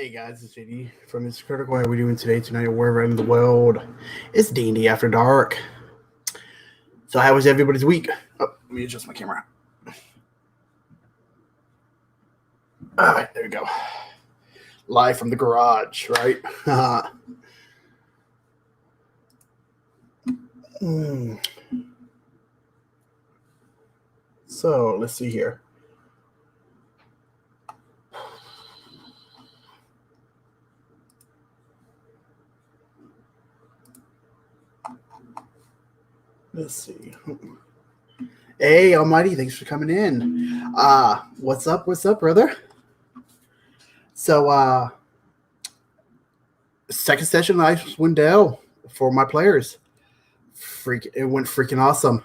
Hey guys, it's JD from Mr. Critical. How are we doing today? Tonight, wherever in the world, it's D&D After Dark. So how was everybody's week? Oh, let me adjust my camera. All right, there we go. Live from the garage, right? So let's see here. Let's see. Hey, Almighty, thanks for coming in. What's up, brother? So, second session of Icewind Dale for my players. It went freaking awesome.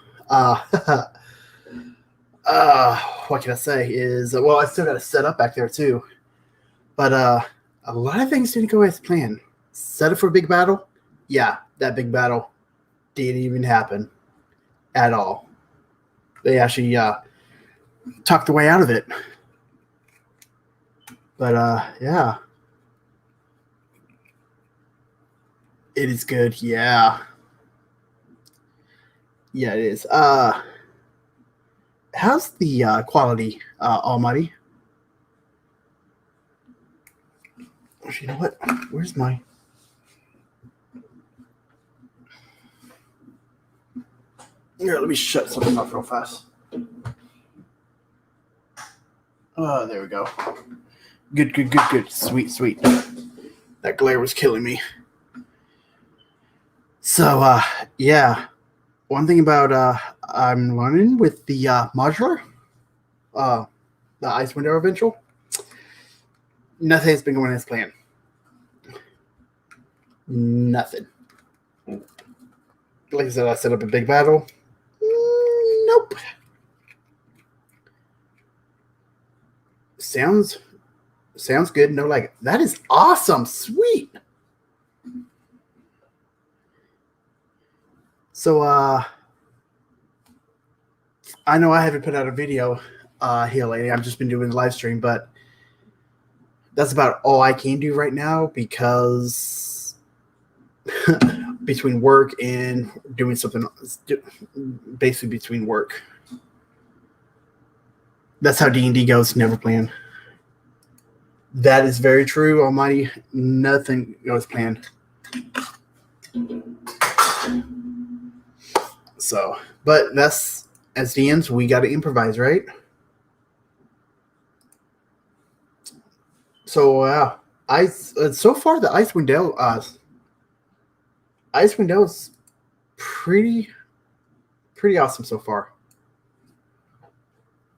What can I say is, well, I still got a set up back there too. But a lot of things didn't go as planned. Set up for a big battle? Yeah, that big battle didn't even happen at all. They actually talked the way out of it. But yeah. It is good, yeah. Yeah, it is. How's the quality, Almighty? You know what? Where's my... Here, let me shut something off real fast. Oh, there we go. Good. Sweet. That glare was killing me. So, yeah. One thing about I'm learning with the modular, the Icewind Dale Eventual, nothing's been going as planned. Nothing. Like I said, I set up a big battle. Nope. Sounds good. No, like, that is awesome. Sweet. So, I know I haven't put out a video here lately. I've just been doing the live stream, but that's about all I can do right now because between work and doing something, basically between work. That's how D&D goes, never planned. That is very true, Almighty. Nothing goes planned. So, but that's, as DMs, we got to improvise, right? So, so far the Icewind Dale is pretty awesome so far.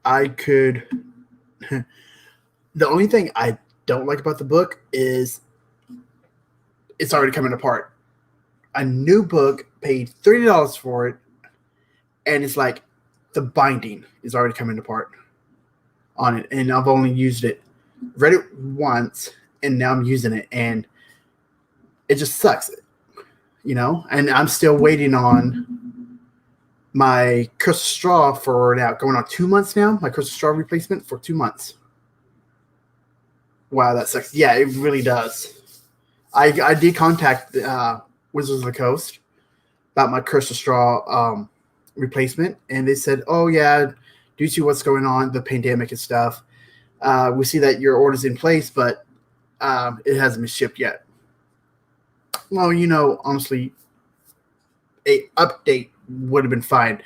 The only thing I don't like about the book is it's already coming apart. A new book, paid $30 for it, and it's like the binding is already coming apart on it, and I've only read it once, and now I'm using it, and it just sucks, and I'm still waiting on my Crystal Straw for now, going on 2 months now, my Crystal Straw replacement for 2 months. Wow, that sucks. Yeah, it really does. I did contact Wizards of the Coast about my Crystal Straw replacement, and they said, oh yeah, due to what's going on, the pandemic and stuff, we see that your order's in place, but it hasn't been shipped yet. Well, honestly, a update would have been fine.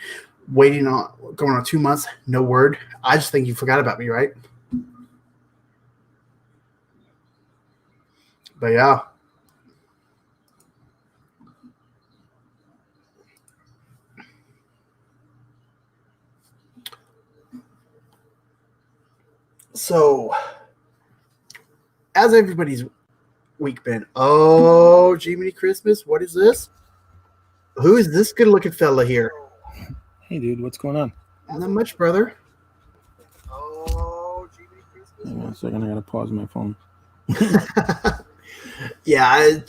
Going on 2 months, no word. I just think you forgot about me, right? But yeah. So, as everybody's week been? Oh, Jiminy Christmas, what is this? Who is this good-looking fella here? Hey, dude, what's going on? Not much, brother. Oh, Jiminy Christmas. Hang on a second, I gotta pause my phone. Yeah,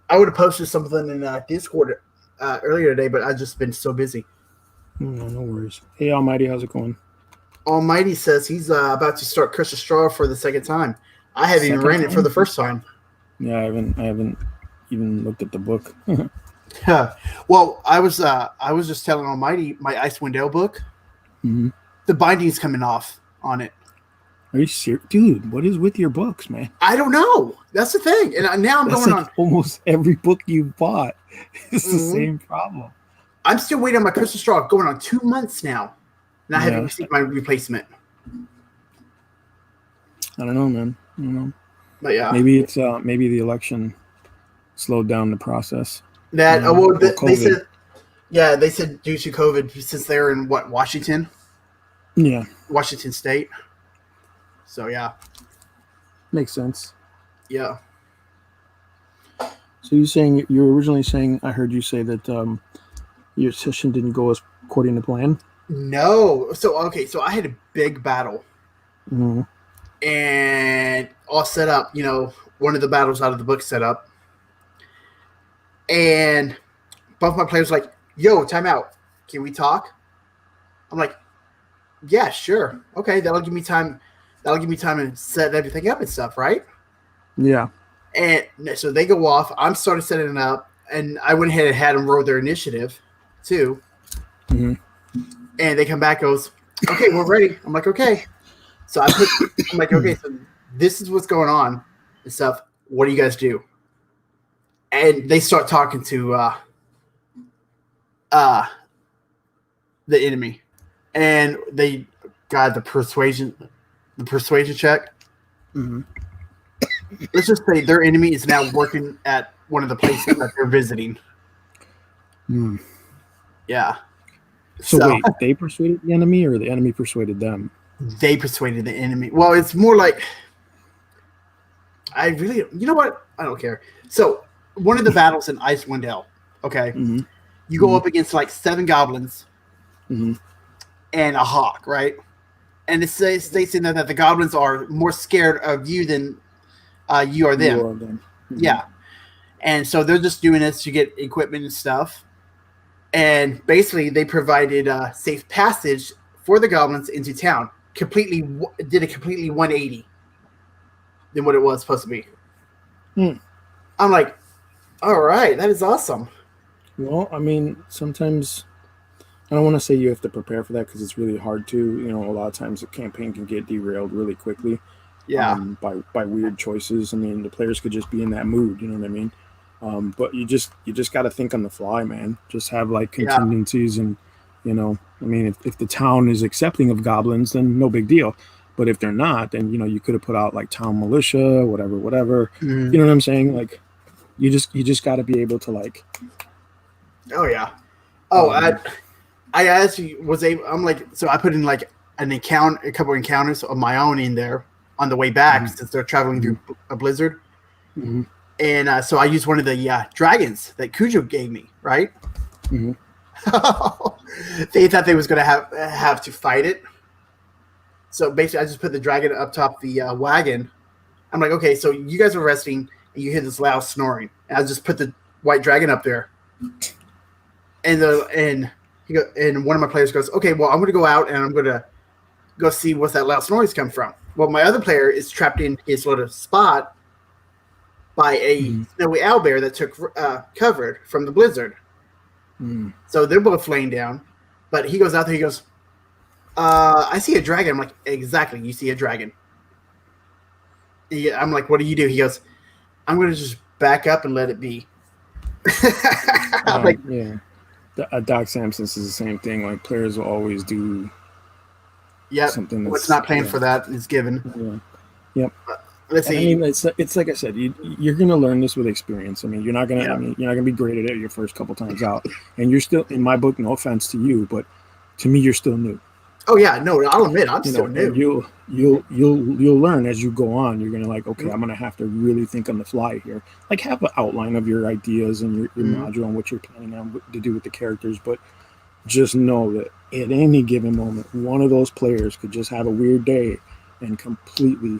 I would have posted something in Discord earlier today, but I've just been so busy. No worries. Hey, Almighty, how's it going? Almighty says he's about to start Crystal Straw for the second time. I haven't even Second ran it for time? the first time. Yeah, I haven't even looked at the book. Well, I was just telling Almighty my Icewind Dale book. Mm-hmm. The binding's coming off on it. Are you serious, dude? What is with your books, man? I don't know. That's the thing. And now I'm That's going like on. almost every book you bought. It's the Mhm. same problem. I'm still waiting on my crystal straw. Going on 2 months now, and I haven't Yeah. received my replacement. I don't know, man. I don't know. But yeah, Maybe it's maybe the election slowed down the process. that Or well, they COVID. said they said due to COVID, since they're in Washington Yeah, State. So yeah, makes sense. yeah. So you were originally saying, I heard you say that your session didn't go as according to plan. No, so okay, so I had a big battle Mm-hmm. and all set up. One of the battles out of the book set up, and both my players were like, "Yo, time out. Can we talk?" I'm like, "Yeah, sure. Okay, that'll give me time. That'll give me time to set everything up and stuff, right?" Yeah. And so they go off. I'm started setting it up, and I went ahead and had them roll their initiative, too. Mm-hmm. And they come back, goes, "Okay, we're ready." I'm like, "Okay." So I'm like, "Okay, so this is what's going on and stuff. What do you guys do?" And they start talking to the enemy, and they got the persuasion check. Mm-hmm. Let's just say their enemy is now working at one of the places that they're visiting. Mm. Yeah. So wait, they persuaded the enemy, or the enemy persuaded them? They persuaded the enemy. Well, it's more like you know what? I don't care. So one of the battles in Icewind Dale, okay, Mm-hmm. you go up against like 7 goblins Mm-hmm. and a hawk, right? And it states in there that the goblins are more scared of you than you are them. Mm-hmm. Yeah. And so they're just doing this to get equipment and stuff. And basically, they provided safe passage for the goblins into town. Did a completely 180 than what it was supposed to be. I'm like, all right, that is awesome. Well, I mean, sometimes I don't want to say you have to prepare for that because it's really hard to. A lot of times the campaign can get derailed really quickly. Yeah. By weird choices. I mean, the players could just be in that mood. You know what I mean? But you just got to think on the fly, man. Just have like contingencies, and I mean, if the town is accepting of goblins, then no big deal. But if they're not, then you could have put out like town militia, whatever. Mm-hmm. You know what I'm saying? Like, you just got to be able to like. Oh yeah. Oh, I actually was able. I'm like, so I put in like a couple encounters of my own in there on the way back since they're traveling through a blizzard. Mm-hmm. And so I used one of the dragons that Cujo gave me, right? Mm-hmm. They thought they was going to have to fight it. So basically, I just put the dragon up top the wagon. I'm like, okay, so you guys are resting, and you hear this loud snoring. And I just put the white dragon up there. And one of my players goes, okay, well, I'm going to go out, and I'm going to go see what's that loud snoring come from. Well, my other player is trapped in his little spot by a snowy owlbear that took covered from the blizzard. So they're both laying down, but he goes out there. He goes, "I see a dragon." I'm like, "Exactly, you see a dragon." I'm like, "What do you do?" He goes, "I'm going to just back up and let it be." I'm like, yeah. Doc Samson says the same thing. Like, players will always do. Yep. Something that's what's not planned for that is given. Yeah. Yep. Let's see. I mean, it's like I said, you're gonna learn this with experience. I mean, you're not gonna. I mean, you're not gonna be great at it your first couple times out, and you're still, in my book, no offense to you, but to me, you're still new. Oh yeah, no, I'll admit I'm still new. You'll learn as you go on. You're gonna like, okay, I'm gonna have to really think on the fly here. Like, have an outline of your ideas and your module and what you're planning on to do with the characters, but just know that at any given moment, one of those players could just have a weird day and completely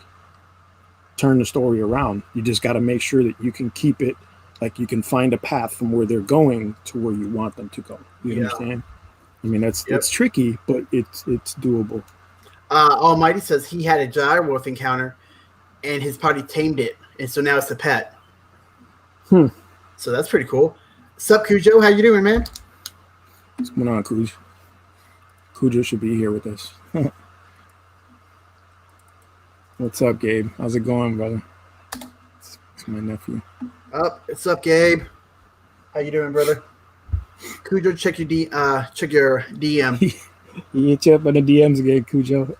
turn the story around. You just got to make sure that you can keep it, like you can find a path from where they're going to where you want them to go. You understand? I mean, it's tricky, but it's doable. Almighty says he had a direwolf encounter and his party tamed it, and so now it's a pet. So that's pretty cool. Sup, Cujo? How you doing, man? What's going on, Cujo? Cujo should be here with us. What's up, Gabe? How's it going, brother? It's my nephew. What's up, Gabe? How you doing, brother? Cujo, check your DM. You hit you up on the DMs again, Cujo.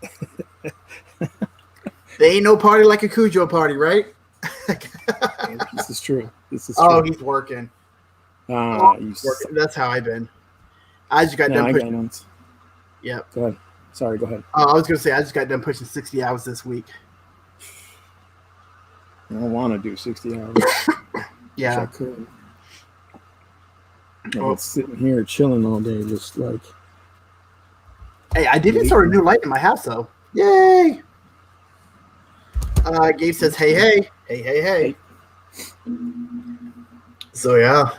There ain't no party like a Cujo party, right? This is true. He's working. Working. That's how I've been. I just got done pushing. Yep. Go ahead. Sorry, go ahead. I was going to say, I just got done pushing 60 hours this week. I don't want to do 60 hours. Yeah. I could. I'm sitting here chilling all day, just like. Hey, I did install a new light in my house, though. Yay! Gabe says, hey. So, yeah.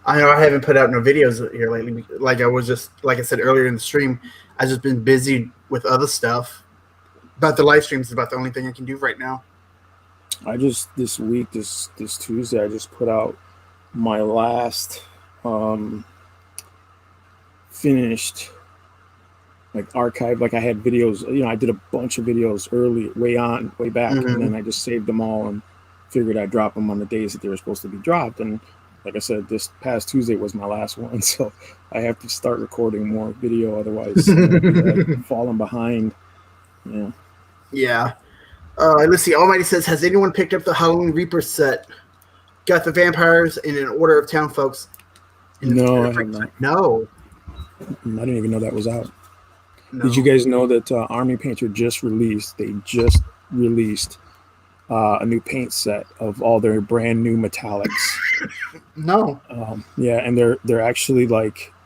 I know I haven't put out no videos here lately. Like I said earlier in the stream, I've just been busy with other stuff. But the live streams is about the only thing I can do right now. This Tuesday, I just put out my last finished archive. I had videos, I did a bunch of videos way back, and then I just saved them all and figured I'd drop them on the days that they were supposed to be dropped. And like I said, this past Tuesday was my last one, so I have to start recording more video, otherwise I'm falling behind. Yeah. Let's see. Almighty says, has anyone picked up the Halloween Reaper set? Got the vampires in an order of town folks. No, I have not. No. I didn't even know that was out. No. Did you guys know that Army Painter just released a new paint set of all their brand new metallics? No. And they're actually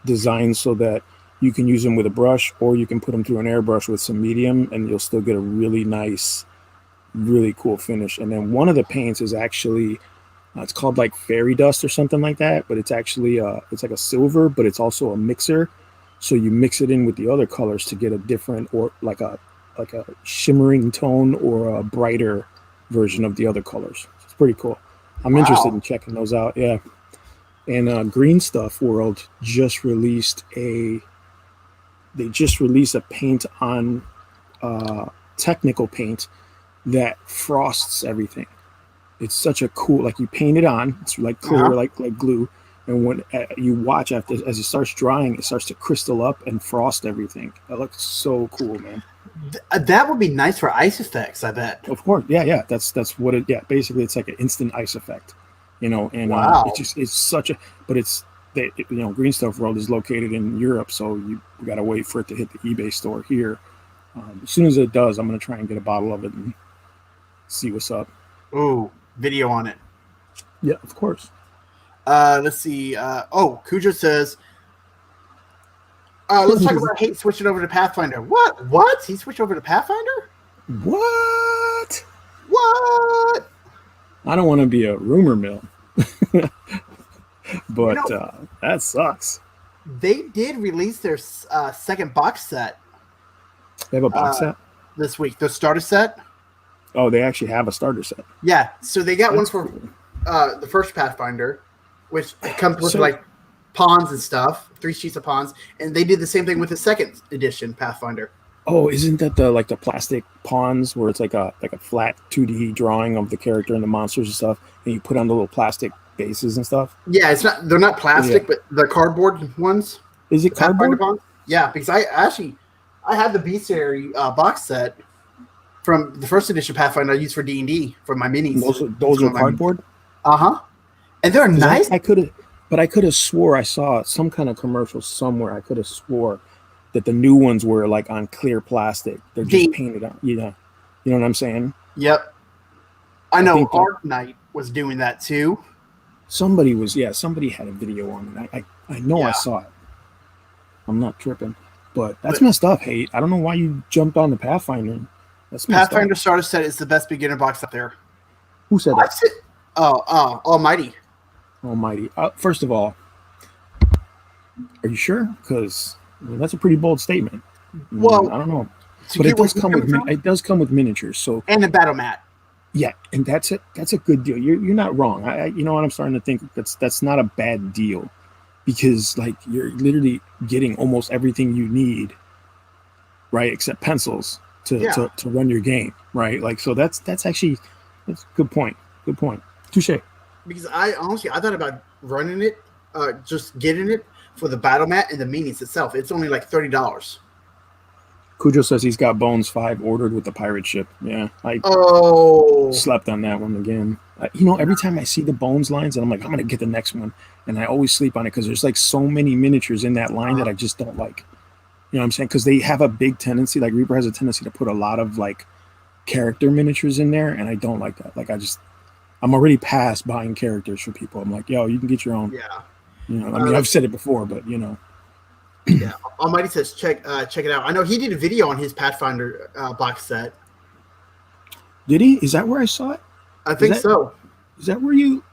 designed so that you can use them with a brush, or you can put them through an airbrush with some medium, and you'll still get a really nice, really cool finish. And then one of the paints is actually it's called fairy dust or something like that, but it's actually it's like a silver, but it's also a mixer, so you mix it in with the other colors to get a different, or like a shimmering tone or a brighter version of the other colors. It's pretty cool. I'm interested in checking those out. Yeah. And Green Stuff World just released a paint on technical paint that frosts everything. It's such a cool, you paint it on, it's clear, like glue, and when you watch as it starts drying, it starts to crystal up and frost everything. That looks so cool, man. That would be nice for ice effects, I bet. Of course, yeah. That's what it. Yeah, basically, it's like an instant ice effect, and it's such a. But Green Stuff World is located in Europe, so you got to wait for it to hit the eBay store here. As soon as it does, I'm gonna try and get a bottle of it and see what's up. Ooh, video on it. Yeah, of course. Let's see. Cujo says. Let's talk about Hate switching over to Pathfinder. What? He switched over to Pathfinder? What? I don't want to be a rumor mill. But that sucks. They did release their second box set. They have a box set? This week. The starter set. Oh, they actually have a starter set. Yeah. So they got one for the first Pathfinder, which comes with pawns and stuff, 3 sheets of pawns, and they did the same thing with the second edition Pathfinder. Oh, isn't that the plastic pawns where it's like a flat 2D drawing of the character and the monsters and stuff, and you put on the little plastic bases and stuff? Yeah, they're not plastic, but the cardboard ones. Is it cardboard? Pawns? Yeah, because I have the Bestiary box set from the first edition Pathfinder I used for D&D for my minis. Those are cardboard? Uh-huh. And they're nice. I could have swore I saw some kind of commercial somewhere. I could have swore that the new ones were on clear plastic. They're just painted on. You know what I'm saying? Yep. I know Arc Knight was doing that too. Somebody had a video on it. I know I saw it. I'm not tripping. But that's messed up, Hate. I don't know why you jumped on the Pathfinder. That's Pathfinder starter set is the best beginner box out there. Who said that? Almighty. First of all, are you sure? Because that's a pretty bold statement. Well, I don't know, but it does come with miniatures. So and a battle mat. Yeah, and that's a good deal. You're not wrong. You know what, I'm starting to think that's not a bad deal, because like you're literally getting almost everything you need, right? Except pencils Yeah, to run your game, right? Like, so that's actually that's a good point. Good point. Touche. because I honestly I thought about running it, just getting it for the battle mat and the minis itself. It's only like $30. Cujo says he's got Bones 5 ordered with the pirate ship. Yeah, I Oh, slept on that one again. Every time I see the Bones lines, and I'm like, I'm gonna get the next one, and I always sleep on it because there's like so many miniatures in that line that I just don't like. You know what I'm saying? Because they have a big tendency, like Reaper has a tendency to put a lot of like character miniatures in there, and I don't like that. Like, I'm already past buying characters for people. I'm like, yo, you can get your own. yeah. I mean, I've said it before, but Yeah, Almighty says check it out. I know he did a video on his Pathfinder box set. Did he? Is that where I saw it? I think so. Is that where you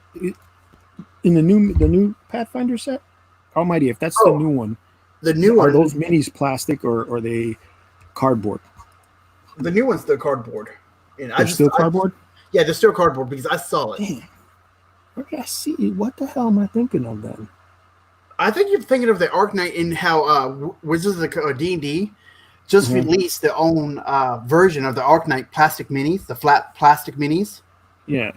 in the new Pathfinder set? Almighty, if that's the new one, the new are one. those minis plastic or are they cardboard? The new one's the cardboard, and They're still cardboard. Yeah, they're still cardboard because I saw it. Damn. Where did I see it? What the hell am I thinking of then? I think you're thinking of the Arknight and how Wizards of the D&D just released their own version of the Arknight plastic minis, the flat plastic minis. Yeah.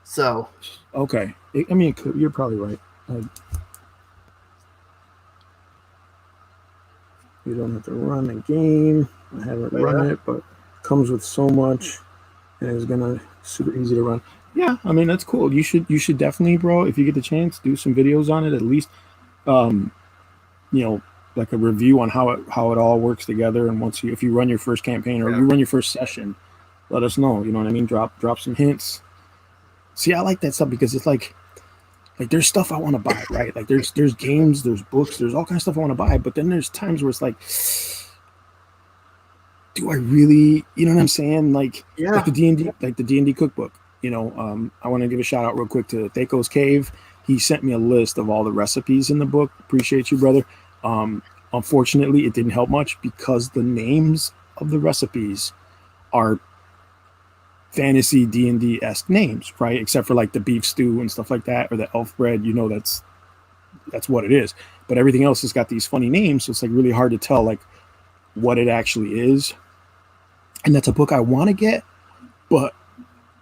So. Okay. I mean, you're probably right. You don't have to run the game. I haven't run it, but it comes with so much, and it's gonna super easy to run. Yeah, I mean that's cool. You should definitely, bro, if you get the chance, do some videos on it at least. Like a review on how it all works together. And if you run your first campaign or you run your first session, let us know. You know what I mean? Drop some hints. See, I like that stuff because it's like there's stuff I want to buy, right? Like there's games, there's books, there's all kinds of stuff I want to buy. But then there's times where it's like, do I really? You know what I'm saying? Like the D&D cookbook. I want to give a shout out real quick to Thaco's Cave. He sent me a list of all the recipes in the book. Appreciate you, brother. Unfortunately, it didn't help much because the names of the recipes are fantasy D&D-esque names, right? Except for like the beef stew and stuff like that, or the elf bread. That's what it is. But everything else has got these funny names, so it's like really hard to tell like what it actually is. And that's a book I want to get, but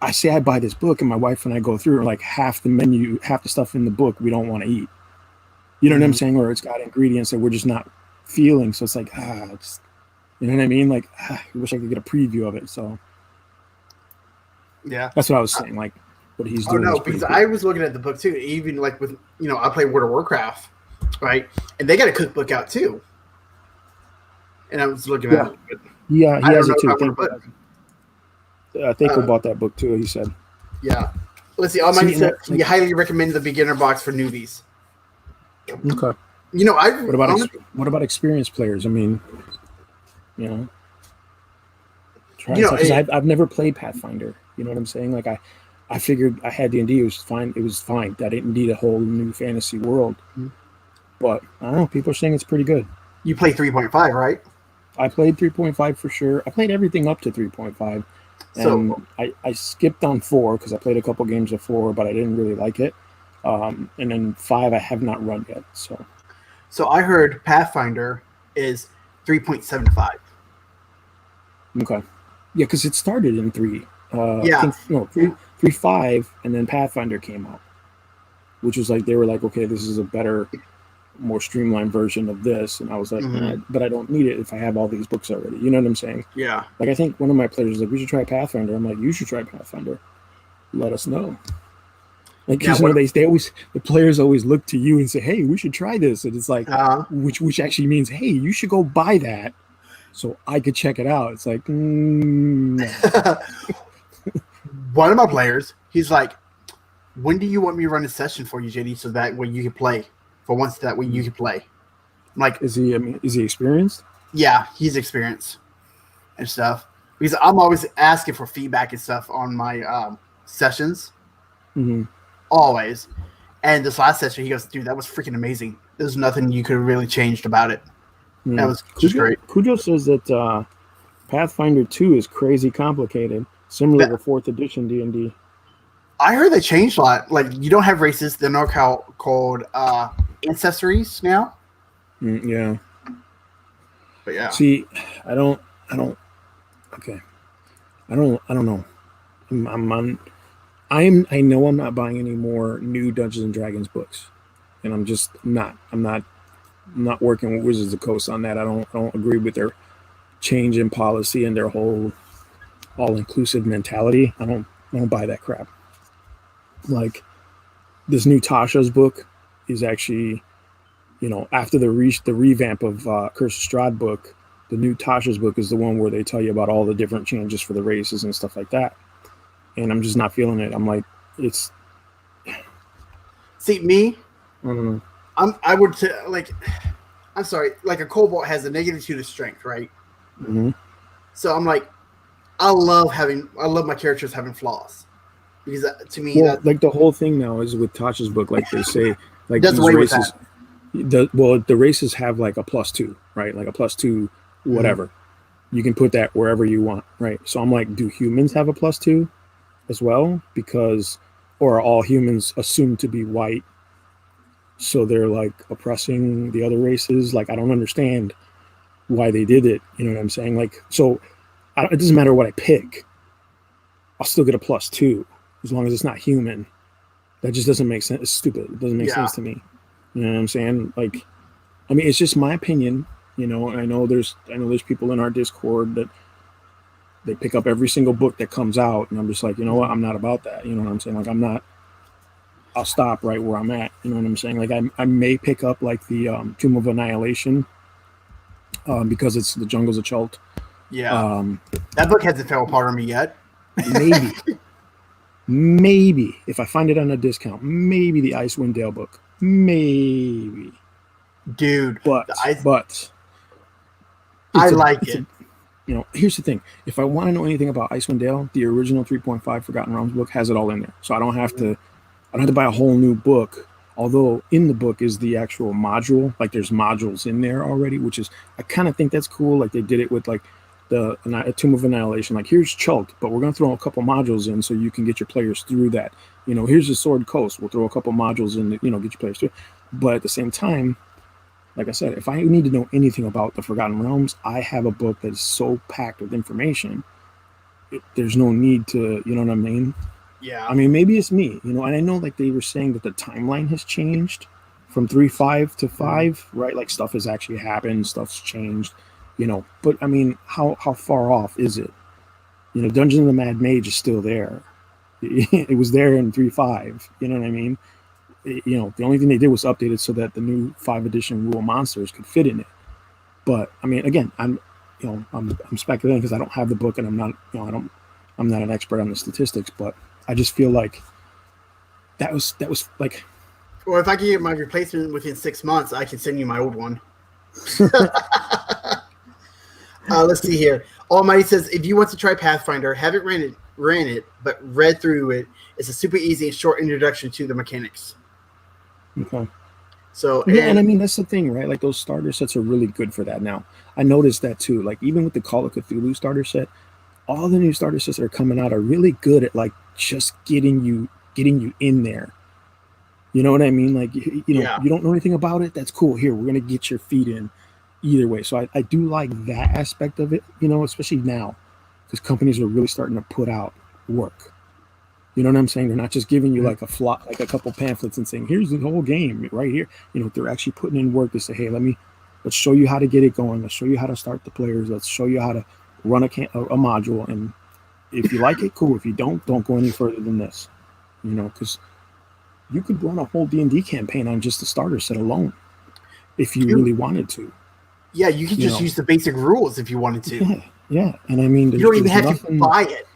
I say I buy this book and my wife and I go through like half the stuff in the book we don't want to eat. You know what I'm saying? Or it's got ingredients that we're just not feeling. So it's like, you know what I mean? Like, I wish I could get a preview of it. So yeah, that's what I was saying. Like what he's doing. Oh no, because I was looking at the book too. Even like with I play World of Warcraft, right? And they got a cookbook out too. And I was looking at it. But yeah, he has it too. Thaco bought that book too. He said. Yeah. Let's see. Almighty said he highly recommend the beginner box for newbies. Okay. What about experienced players? I mean, because I've never played Pathfinder. You know what I'm saying? Like I figured I had D&D. It was fine. It was fine. I didn't need a whole new fantasy world. Mm-hmm. But I don't know. People are saying it's pretty good. You play 3.5, right? I played 3.5 for sure. I played everything up to 3.5. And I skipped on 4 because I played a couple games of 4, but I didn't really like it. And then 5 I have not run yet. So I heard Pathfinder is 3.75. Okay. Yeah, because it started in 3. Yeah. 3.5, and then Pathfinder came out, which was like they were like, okay, this is a better, more streamlined version of this. And I was like, but I don't need it if I have all these books already. You know what I'm saying? Yeah. Like I think one of my players was like, we should try Pathfinder. I'm like, you should try Pathfinder. Let us know. Like the players always look to you and say, hey, we should try this. And it's like, which actually means, hey, you should go buy that so I could check it out. It's like, no. One of my players, he's like, when do you want me to run a session for you, JD, so that way you can play? For once that way you can play. I'm like, is he experienced? Yeah, he's experienced and stuff. Because I'm always asking for feedback and stuff on my sessions. Mm-hmm. Always. And this last session, he goes, dude, that was freaking amazing. There's nothing you could have really changed about it. That was just great. Cujo says that Pathfinder 2 is crazy complicated. similar to 4th edition D&D. I heard they changed a lot. Like, you don't have races; they're now called ancestries now. Yeah. But yeah. See, I don't. Okay. I don't know. I know I'm not buying any more new Dungeons and Dragons books, and I'm not working with Wizards of the Coast on that. I don't agree with their change in policy and their whole all-inclusive mentality. I don't buy that crap. Like, this new Tasha's book is actually, after the revamp of Curse of Strahd book, the new Tasha's book is the one where they tell you about all the different changes for the races and stuff like that. And I'm just not feeling it. I'm like, it's. See, me, I don't know. I'm sorry, like a Cobalt has a -2 to strength, right? Mm-hmm. So I'm like, I love my characters having flaws. Because to me, like the whole thing now is with Tasha's book, like they say, like these races. The races have like a +2, right? Like a +2, whatever. Mm-hmm. You can put that wherever you want, right? So I'm like, do humans have a +2 as well? Or are all humans assumed to be white? So they're like oppressing the other races. Like, I don't understand why they did it. You know what I'm saying? Like, so it doesn't matter what I pick. I'll still get a +2 as long as it's not human. That just doesn't make sense. It's stupid. It doesn't make sense to me. You know what I'm saying? Like, I mean, it's just my opinion. And I know there's people in our Discord that they pick up every single book that comes out, and I'm just like, you know what? I'm not about that. You know what I'm saying? Like, I'll stop right where I'm at. You know what I'm saying? Like, I may pick up like the Tomb of Annihilation because it's the Jungles of Chult. Yeah. That book hasn't fell apart on me yet. Maybe if I find it on a discount, maybe the Icewind Dale book. Maybe. Dude. But I like it. Here's the thing. If I want to know anything about Icewind Dale, the original 3.5 Forgotten Realms book has it all in there. So I don't have to buy a whole new book. Although in the book is the actual module. Like, there's modules in there already, which is, I kind of think that's cool. Like, they did it with like the Tomb of Annihilation. Like, here's Chult, but we're going to throw a couple modules in so you can get your players through that. Here's the Sword Coast. We'll throw a couple modules in, get your players through. But at the same time, like I said, if I need to know anything about the Forgotten Realms, I have a book that is so packed with information. There's no need to, you know what I mean? Yeah. I mean, maybe it's me, and I know like they were saying that the timeline has changed from 3.5 to 5, right? Like, stuff has actually happened, stuff's changed, But I mean, how far off is it? Dungeon of the Mad Mage is still there. It was there in 3.5. You know what I mean? The only thing they did was update it so that the new 5th edition rule monsters could fit in it. But I mean, again, I'm speculating because I don't have the book and I'm not an expert on the statistics, but I just feel like that was like. Well, if I can get my replacement within 6 months, I can send you my old one. Let's see here. Almighty says, if you want to try Pathfinder, haven't ran it, but read through it. It's a super easy and short introduction to the mechanics. Okay. So and I mean, that's the thing, right? Like, those starter sets are really good for that now. I noticed that too. Like, even with the Call of Cthulhu starter set, all the new starter sets that are coming out are really good at like just getting you in there. You know what I mean? Like, you don't know anything about it. That's cool. Here, we're gonna get your feet in. Either way, so I do like that aspect of it. Especially now, because companies are really starting to put out work. You know what I'm saying? They're not just giving you like a couple pamphlets and saying, here's the whole game right here. They're actually putting in work to say, hey, let's show you how to get it going. Let's show you how to start the players. Let's show you how to run a module. And if you like it, cool. If you don't go any further than this. Because you could run a whole D&D campaign on just the starter set alone if you really wanted to. Yeah, you could just use the basic rules if you wanted to. Yeah. And I mean, you don't even have to buy it.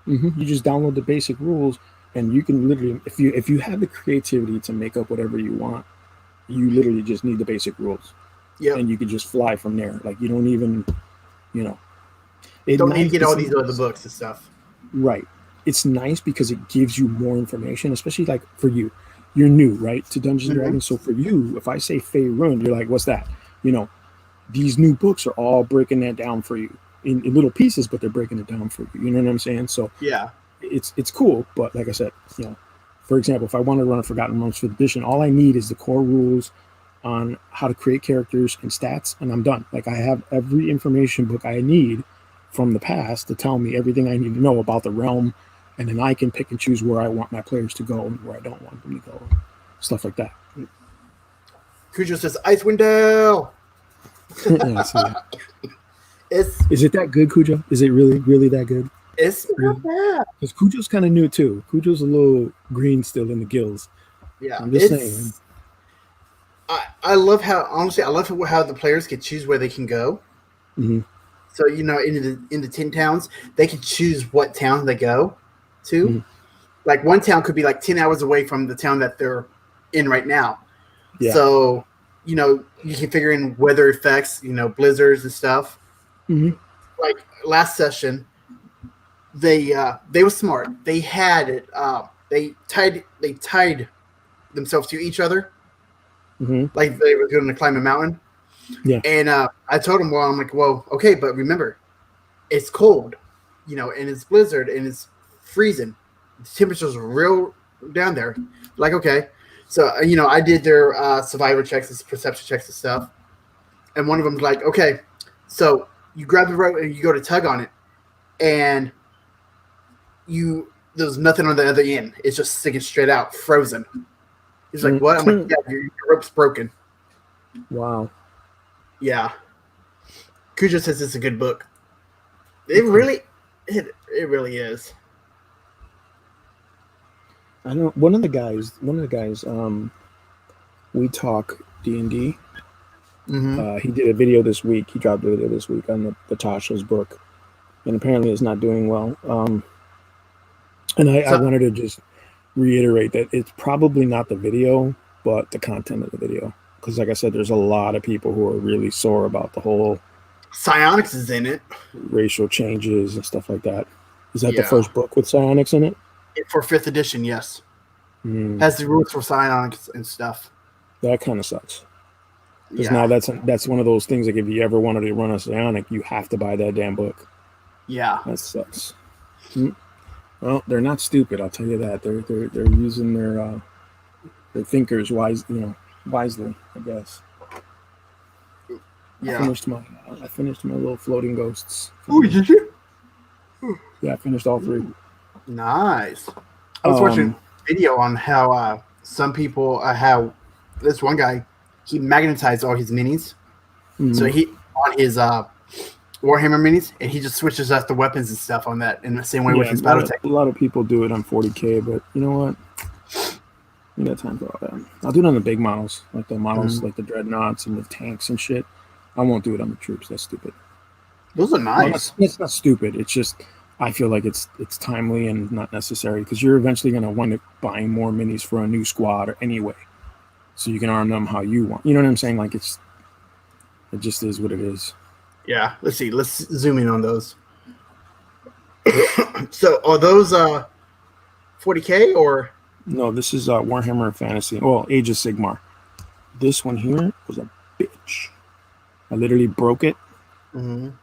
Mm-hmm. You just download the basic rules, and you can literally, if you have the creativity to make up whatever you want, you literally just need the basic rules. Yeah, and you can just fly from there. Like, you don't even, don't need to get all these other books and stuff. Right. It's nice because it gives you more information, especially like for you. You're new, right, to Dungeons and Dragons. So for you, if I say Faerun, you're like, what's that? These new books are all breaking that down for you. in little pieces, but they're breaking it down for you. You know what I'm saying? So Yeah. it's cool. But like I said, for example, if I want to run a Forgotten Realms 5th edition, all I need is the core rules on how to create characters and stats, and I'm done. Like I have every information book I need from the past to tell me everything I need to know about the realm, and then I can pick and choose where I want my players to go and where I don't want them to go, stuff like that. Cujo says Icewind Dale. Yeah, I see that. Is it that good, Cujo? Is it really that good? It's not bad. Because Cujo's kind of new too. Cujo's a little green still in the gills. Yeah, I'm just saying. I love how how the players can choose where they can go. Mm-hmm. So in the 10 towns, they can choose what town they go to. Mm-hmm. Like one town could be like 10 hours away from the town that they're in right now. Yeah. So you can figure in weather effects, blizzards and stuff. Mm-hmm. Like last session, they were smart. They had it. They tied themselves to each other. Mm-hmm. Like they were going to climb a mountain. Yeah. And I told them, I'm like, well, okay, but remember, it's cold, and it's blizzard and it's freezing. The temperatures are real down there. Like, okay. So, I did their survivor checks and perception checks and stuff. And one of them's like, okay, so you grab the rope and you go to tug on it. And there's nothing on the other end. It's just sticking straight out, frozen. He's like, what? I'm like, yeah, your rope's broken. Wow. Yeah. Cujo says it's a good book. It really is. I know one of the guys, we talk D&D. Mm-hmm. He did a video this week. He dropped a video this week on the Tasha's book, and apparently it's not doing well. And I wanted to just reiterate that it's probably not the video, but the content of the video. Because like I said, there's a lot of people who are really sore about the whole Psionics is in it. Racial changes and stuff like that. Is that the first book with psionics in it? For 5th edition, yes. Has the rules for psionics and stuff. That kind of sucks. Because now that's one of those things, like if you ever wanted to run a psionic, you have to buy that damn book. Yeah. That sucks. Well, they're not stupid, I'll tell you that. They're using their thinkers wisely, I guess. Yeah. I finished my little floating ghosts. Oh, did you? Yeah, I finished all 3. Nice. I was watching a video on how some people how this one guy, he magnetized all his minis. Mm-hmm. So he on his Warhammer minis, and he just switches out the weapons and stuff on that in the same way with his BattleTech. A lot of people do it on 40K, but you know what? You got time for all that. I'll do it on the big models, like the models like the dreadnoughts and the tanks and shit. I won't do it on the troops. That's stupid. Those are nice. Well, it's not stupid. It's just I feel like it's timely and not necessary because you're eventually going to wind up buying more minis for a new squad or anyway, so you can arm them how you want. You know what I'm saying? Like it just is what it is. Yeah. Let's see. Let's zoom in on those. So are those 40K or? No, this is Warhammer Fantasy. Well, Age of Sigmar. This one here was a bitch. I literally broke it on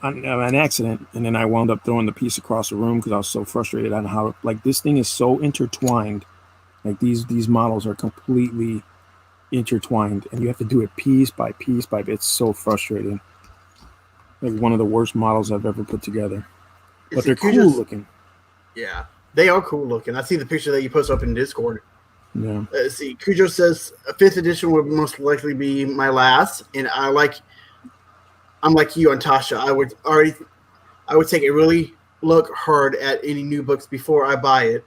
an accident, and then I wound up throwing the piece across the room because I was so frustrated on how this thing is so intertwined. Like these models are completely intertwined, and you have to do it piece by piece by piece. It's so frustrating. Like one of the worst models I've ever put together. But they're cool looking. Yeah, they are cool looking. I see the picture that you post up in Discord. Yeah. Let's see. Cujo says 5th edition would most likely be my last, and I'm like you and Tasha. I would take a really look hard at any new books before I buy it,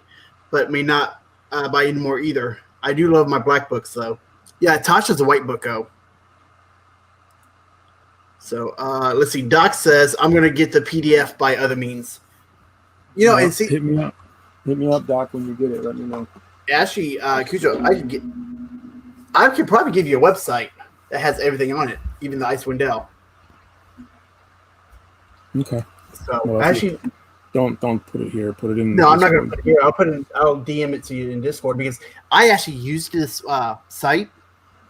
but may not buy any more either. I do love my black books though. Yeah, Tasha's a white book though. So let's see. Doc says I'm gonna get the PDF by other means. And see, hit me up, Doc, when you get it. Let me know. Actually, Cujo, I could probably give you a website that has everything on it, even the Icewind Dale. Okay. So actually, don't put it here. Put it in. No, I'm not gonna put it here. I'll DM it to you in Discord because I actually used this site,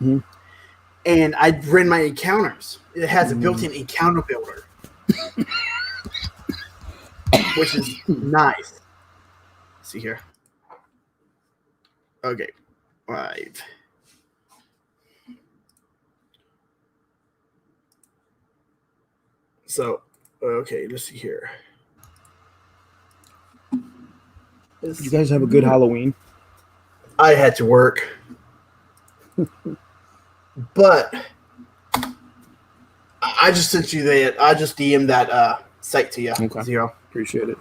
and I ran my encounters. It has a built-in encounter builder. which is nice. Let's see here. Okay, 5. So, okay, let's see here. Did you guys have a good Halloween? I had to work. But I just sent you I just DM'd that site to you. Okay. Zero. Appreciate it.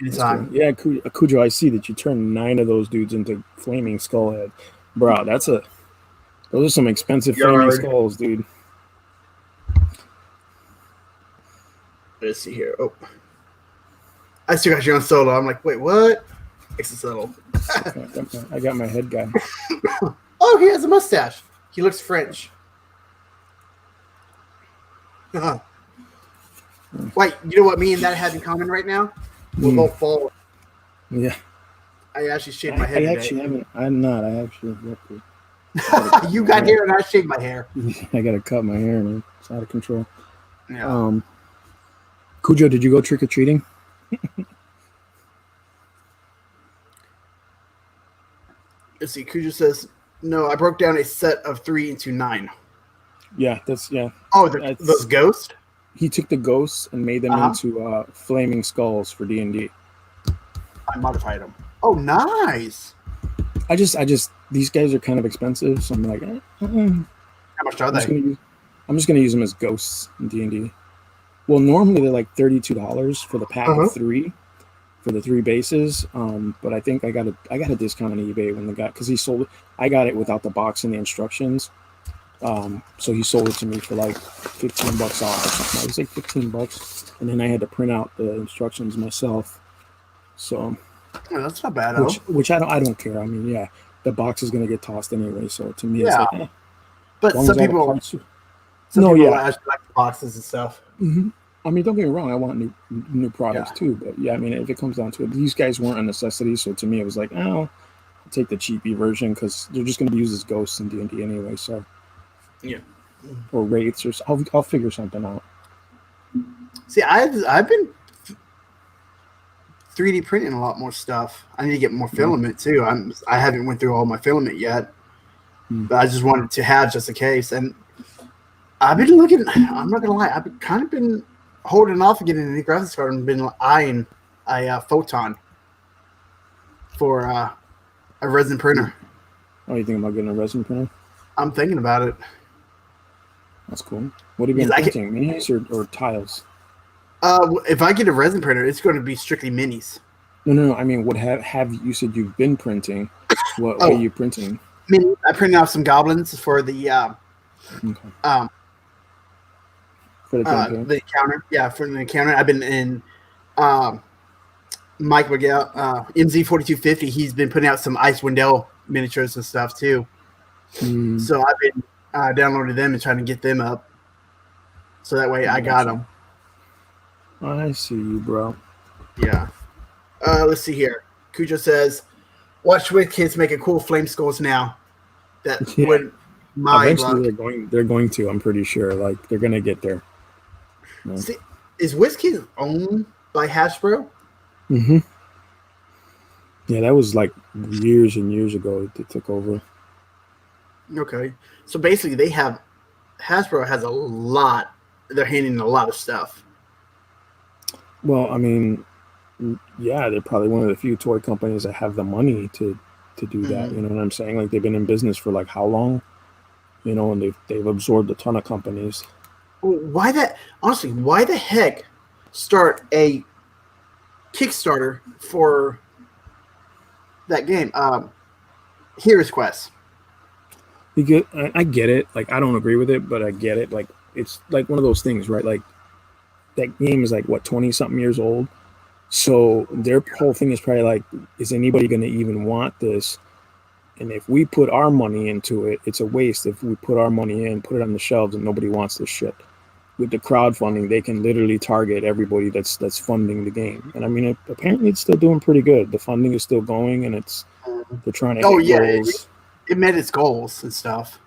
Anytime. Cool. Yeah, Cujo, I see that you turned 9 of those dudes into flaming skull head. Bro, those are some expensive flaming skulls, dude. Let's see here. Oh. I still got you on solo. I'm like, wait, what? Extra subtle. I got my head guy. Oh, he has a mustache. He looks French. Wait, you know what me and that have in common right now? We're both bald. Yeah. I actually shaved my head. I'm not. I actually have to. You got hair and I shaved my hair. I gotta cut my hair, man. It's out of control. Yeah. Cujo, did you go trick or treating? Let's see. Cujo says, no, I broke down a set of 3 into 9. Yeah, that's. Oh, those ghosts? He took the ghosts and made them into flaming skulls for D&D. I modified them. Oh, nice. I just these guys are kind of expensive, so I'm like, how much are they? I'm just gonna use them as ghosts in D&D. Well, normally they're like $32 for the pack of 3 for the 3 bases. But I think I got a discount on eBay when because he sold it. I got it without the box and the instructions. So he sold it to me for like $15 off or something. It was like $15, and then I had to print out the instructions myself. So that's not bad. Which I don't care. I mean, yeah, the box is gonna get tossed anyway. So to me, it's like, but some people actually like the boxes and stuff. Mm-hmm. I mean, don't get me wrong. I want new products too. But yeah, I mean, if it comes down to it, these guys weren't a necessity. So to me, it was like, I'll take the cheapy version because they're just gonna be used as ghosts in D&D anyway. So. Yeah, or wraiths, or I'll figure something out. See, I've been 3D printing a lot more stuff. I need to get more filament too. I haven't went through all my filament yet, but I just wanted to have just in case. And I've been looking. I'm not gonna lie. I've kind of been holding off and getting a new graphics card and been eyeing a photon for a resin printer. Oh, you think about getting a resin printer? I'm thinking about it. That's cool. What have you been printing? Minis or tiles? If I get a resin printer, it's going to be strictly minis. No. I mean, what have you said you've been printing? What are you printing? I printed out some goblins for the encounter. Yeah, for the encounter. I've been in Mike Miguel, MZ4250. He's been putting out some Icewind Dale miniatures and stuff too. So I've been downloading them and trying to get them up, so that way I got them. I see you, bro. Yeah. Let's see here. Cujo says, "Watch with kids making cool flame skulls now." That would eventually they're going to. I'm pretty sure. Like they're gonna get there. Yeah. See, is WizKids owned by Hasbro? Mm-hmm. Yeah, that was like years and years ago. They took over. Okay, so basically, Hasbro has a lot. They're handling a lot of stuff. Well, I mean, yeah, they're probably one of the few toy companies that have the money to do that. You know what I'm saying? Like they've been in business for like how long? You know, and they've absorbed a ton of companies. Why the heck start a Kickstarter for that game? Heroes Quest. I get it. Like I don't agree with it, but I get it. Like it's like one of those things, right? Like that game is like what 20-something years old. So their whole thing is probably like, is anybody going to even want this? And if we put our money into it, it's a waste. If we put our money in, put it on the shelves, and nobody wants this shit. With the crowdfunding, they can literally target everybody that's funding the game. And I mean, apparently it's still doing pretty good. The funding is still going, and they're trying to hit goals. It met its goals and stuff.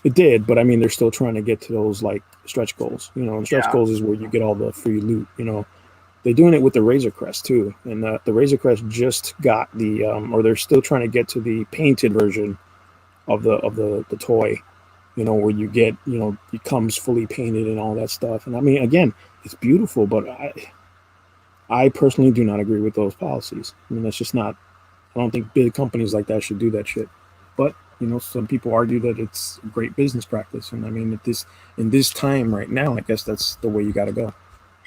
It did, but I mean, they're still trying to get to those like stretch goals. And stretch Yeah. goals is where you get all the free loot. They're doing it with the Razor Crest too, and the Razor Crest just got the or they're still trying to get to the painted version of the toy, where you get, it comes fully painted and all that stuff. And I mean, again, it's beautiful, but I personally do not agree with those policies. I mean, that's just not. I don't think big companies like that should do that shit. But some people argue that it's great business practice, and I mean, in this time right now, I guess that's the way you got to go.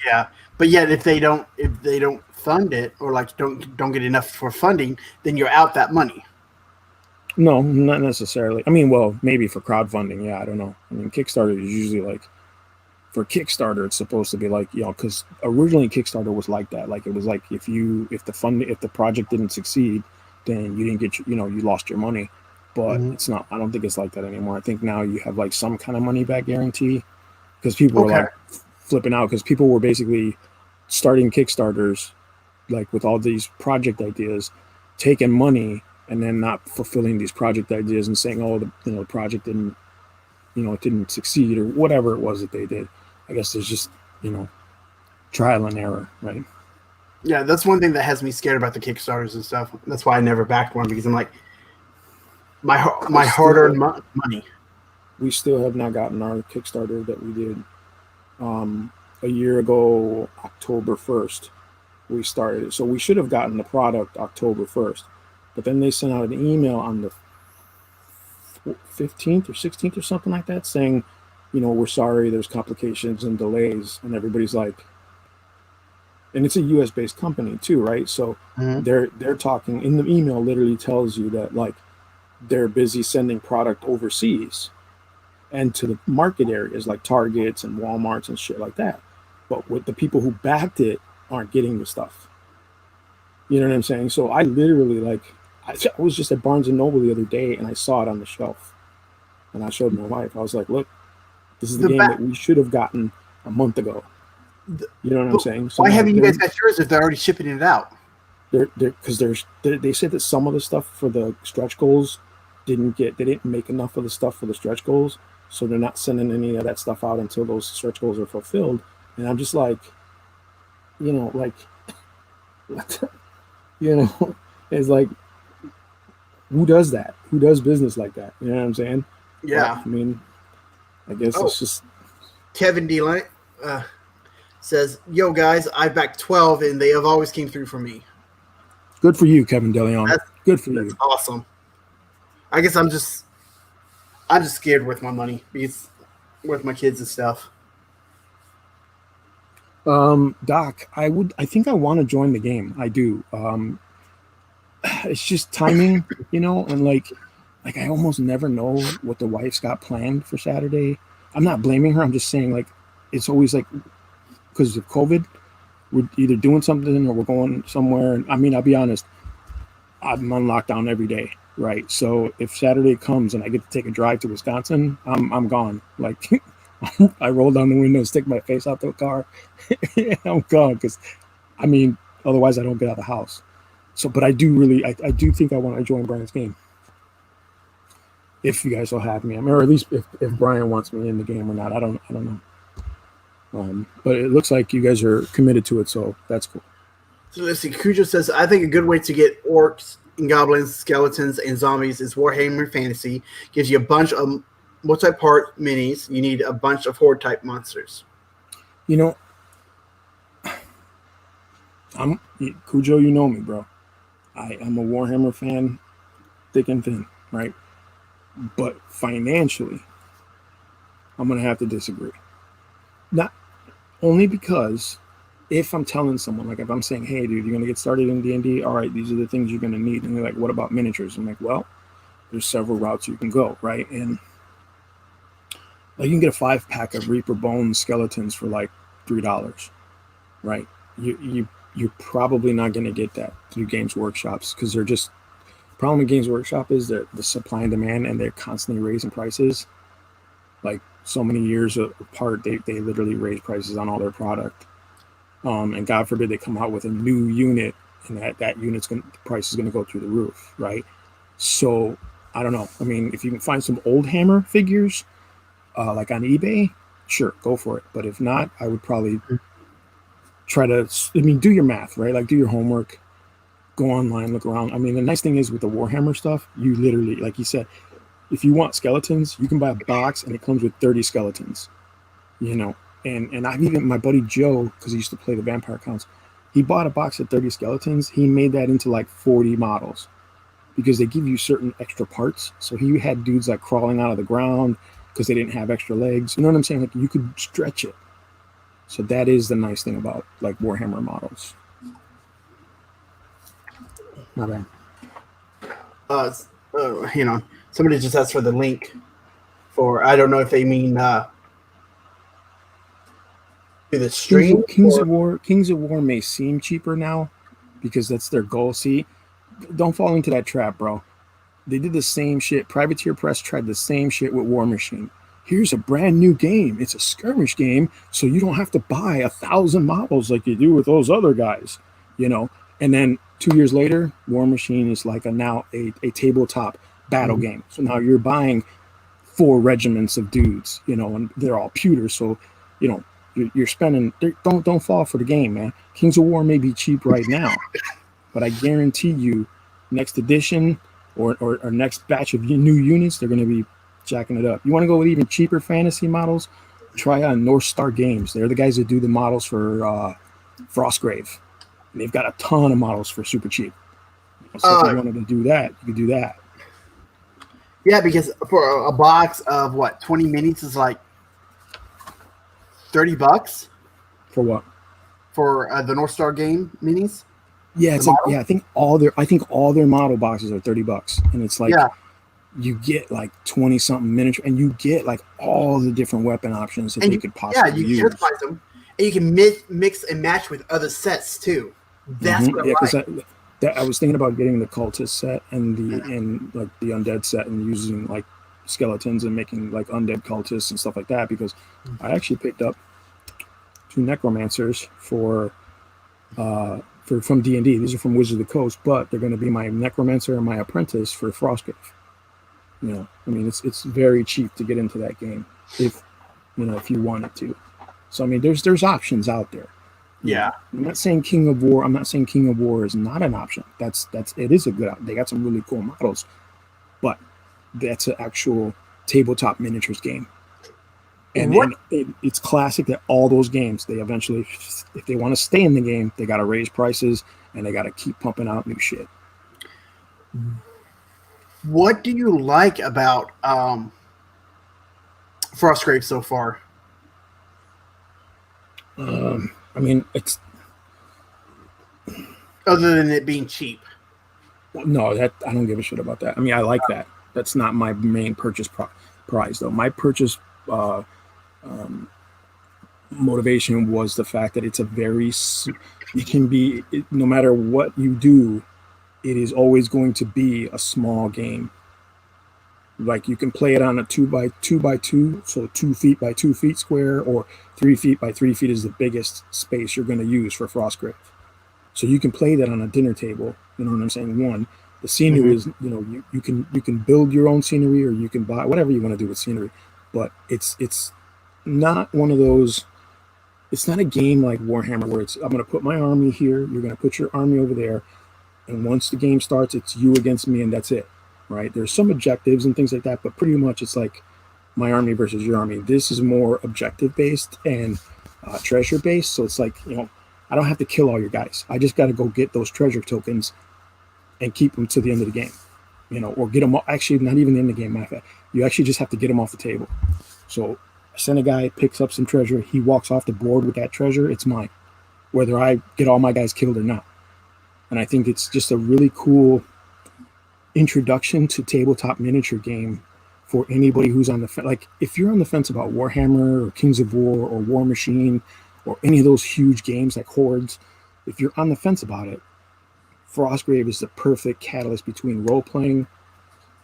Yeah, but yet if they don't fund it, or like don't get enough for funding, then you're out that money. No, not necessarily. I mean, well, maybe for crowdfunding, yeah, I don't know. I mean, Kickstarter is usually like, for Kickstarter, it's supposed to be like, because originally Kickstarter was like that. Like, it was like if the project didn't succeed, then you didn't get you lost your money. But it's not. I don't think it's like that anymore. I think now you have like some kind of money back guarantee, because people were like flipping out, because people were basically starting Kickstarters like with all these project ideas, taking money and then not fulfilling these project ideas and saying, oh, the project didn't, it didn't succeed, or whatever it was that they did. I guess there's just, trial and error, right? Yeah, that's one thing that has me scared about the Kickstarters and stuff. That's why I never backed one, because I'm like, my hard-earned money. We still have not gotten our Kickstarter that we did a year ago, October 1st. We started it. So we should have gotten the product October 1st. But then they sent out an email on the 15th or 16th or something like that saying, we're sorry, there's complications and delays. And everybody's like, and it's a US based company too, right? So they're talking, in the email literally tells you that like they're busy sending product overseas and to the market areas like Targets and Walmarts and shit like that. But with the people who backed it aren't getting the stuff. You know what I'm saying? So I literally I was just at Barnes & Noble the other day and I saw it on the shelf. And I showed my wife. I was like, look, this is the game that we should have gotten a month ago. You know what I'm saying? So why haven't you guys got yours if they're already shipping it out? Because they said that some of the stuff for the stretch goals they didn't make enough of the stuff for the stretch goals. So they're not sending any of that stuff out until those stretch goals are fulfilled. And I'm just like, what? It's like, who does that? Who does business like that? You know what I'm saying? Yeah. But, I mean, I guess it's just. Kevin D. Says, yo, guys, I backed 12 and they have always came through for me. Good for you, Kevin DeLeon. Good for you. That's awesome. I guess I'm just scared with my money, because with my kids and stuff. Doc, I think I want to join the game. I do. It's just timing, and like I almost never know what the wife's got planned for Saturday. I'm not blaming her. I'm just saying, like, it's always like, because of COVID, we're either doing something or we're going somewhere. And I mean, I'll be honest, I'm on lockdown every day, right? So if Saturday comes and I get to take a drive to Wisconsin, I'm gone. Like, I roll down the window, stick my face out the car, I'm gone. Because, I mean, otherwise I don't get out of the house. So, but I do think I want to join Brian's game. If you guys will have me, or at least if Brian wants me in the game or not, I don't know. But it looks like you guys are committed to it, so that's cool. So let's see. Cujo says, I think a good way to get orcs and goblins, skeletons, and zombies is Warhammer Fantasy. Gives you a bunch of multi-part minis. You need a bunch of horde-type monsters. I'm Cujo, you know me, bro. I am a Warhammer fan, thick and thin, right? But financially, I'm going to have to disagree. Not only because if I'm telling someone, like if I'm saying, hey, dude, you're going to get started in D&D, all right, these are the things you're going to need. And they're like, what about miniatures? I'm like, well, there's several routes you can go, right? And like, you can get a 5-pack of Reaper Bones skeletons for like $3, right? You're probably not going to get that through Games Workshops, because they're just, problem with Games Workshop is that the supply and demand, and they're constantly raising prices. Like, so many years apart, they literally raise prices on all their product. And God forbid they come out with a new unit, and that unit's the price is going to go through the roof, right? So I don't know. I mean, if you can find some old Hammer figures, like on eBay, sure, go for it. But if not, I would probably try to. I mean, do your math, right? Like do your homework, go online, look around. I mean, the nice thing is with the Warhammer stuff, you literally, like you said, if you want skeletons, you can buy a box and it comes with 30 skeletons. You know, and I've even my buddy Joe, because he used to play the vampire counts, he bought a box of 30 skeletons. He made that into like 40 models because they give you certain extra parts. So he had dudes like crawling out of the ground because they didn't have extra legs. You know what I'm saying? Like you could stretch it. So that is the nice thing about like Warhammer models. My bad. You know, somebody just asked for the link for. I don't know if they mean to the stream. Kings of War may seem cheaper now because that's their goal. See, don't fall into that trap, bro. They did the same shit. Privateer Press tried the same shit with War Machine. Here's a brand new game. It's a skirmish game, so you don't have to buy 1,000 models like you do with those other guys, you know. And then 2 years later, War Machine is like now a tabletop battle game. So now you're buying 4 regiments of dudes, you know, and they're all pewter. So, you know, you're spending. Don't fall for the game, man. Kings of War may be cheap right now, but I guarantee you, next edition or next batch of new units, they're going to be jacking it up. You want to go with even cheaper fantasy models? Try on North Star Games. They're the guys that do the models for Frostgrave. And they've got a ton of models for super cheap. So if you wanted to do that, you could do that. Yeah, because for a box of 20 minis is like $30 for what? For the North Star game minis. Yeah, it's like I think all their model boxes are $30, and it's like you get like 20 something miniature, and you get like all the different weapon options that you could possibly use. Can customize them, and you can mix and match with other sets too. That's what I was thinking about getting the cultist set and the undead set and using like skeletons and making like undead cultists and stuff like that, because I actually picked up 2 necromancers for from D&D. These are from Wizards of the Coast, but they're going to be my necromancer and my apprentice for Frostgrave. You know, I mean, it's very cheap to get into that game if you wanted to. So I mean, there's options out there. Yeah, I'm not saying King of War. I'm not saying King of War is not an option. It is a good. They got some really cool models, but that's an actual tabletop miniatures game. And it's classic that all those games, they eventually, if they want to stay in the game, they got to raise prices and they got to keep pumping out new shit. What do you like about Frostgrave so far? I mean, it's other than it being cheap. No, that I don't give a shit about that. I mean, I like that. That's not my main purchase prize, though. My purchase motivation was the fact that it's it can be, no matter what you do, it is always going to be a small game. Like you can play it on a 2x2, so 2 feet by 2 feet square, or 3 feet by 3 feet is the biggest space you're going to use for Frostgrave. So you can play that on a dinner table. You know what I'm saying? The scenery is, you can build your own scenery, or you can buy whatever you want to do with scenery. But it's not one of those. It's not a game like Warhammer where I'm going to put my army here, you're going to put your army over there, and once the game starts, it's you against me, and that's it. Right? There's some objectives and things like that, but pretty much it's like my army versus your army. This is more objective based and treasure based. So it's like, I don't have to kill all your guys. I just got to go get those treasure tokens and keep them to the end of the game, or get them. Actually, not even in the game. Matter of fact, you actually just have to get them off the table. So I send a guy, picks up some treasure. He walks off the board with that treasure. It's mine, whether I get all my guys killed or not. And I think it's just a really cool introduction to tabletop miniature game for anybody who's on the fence. Like if you're on the fence about Warhammer or Kings of War or War Machine or any of those huge games like Hordes, if you're on the fence about it, Frostgrave is the perfect catalyst between role-playing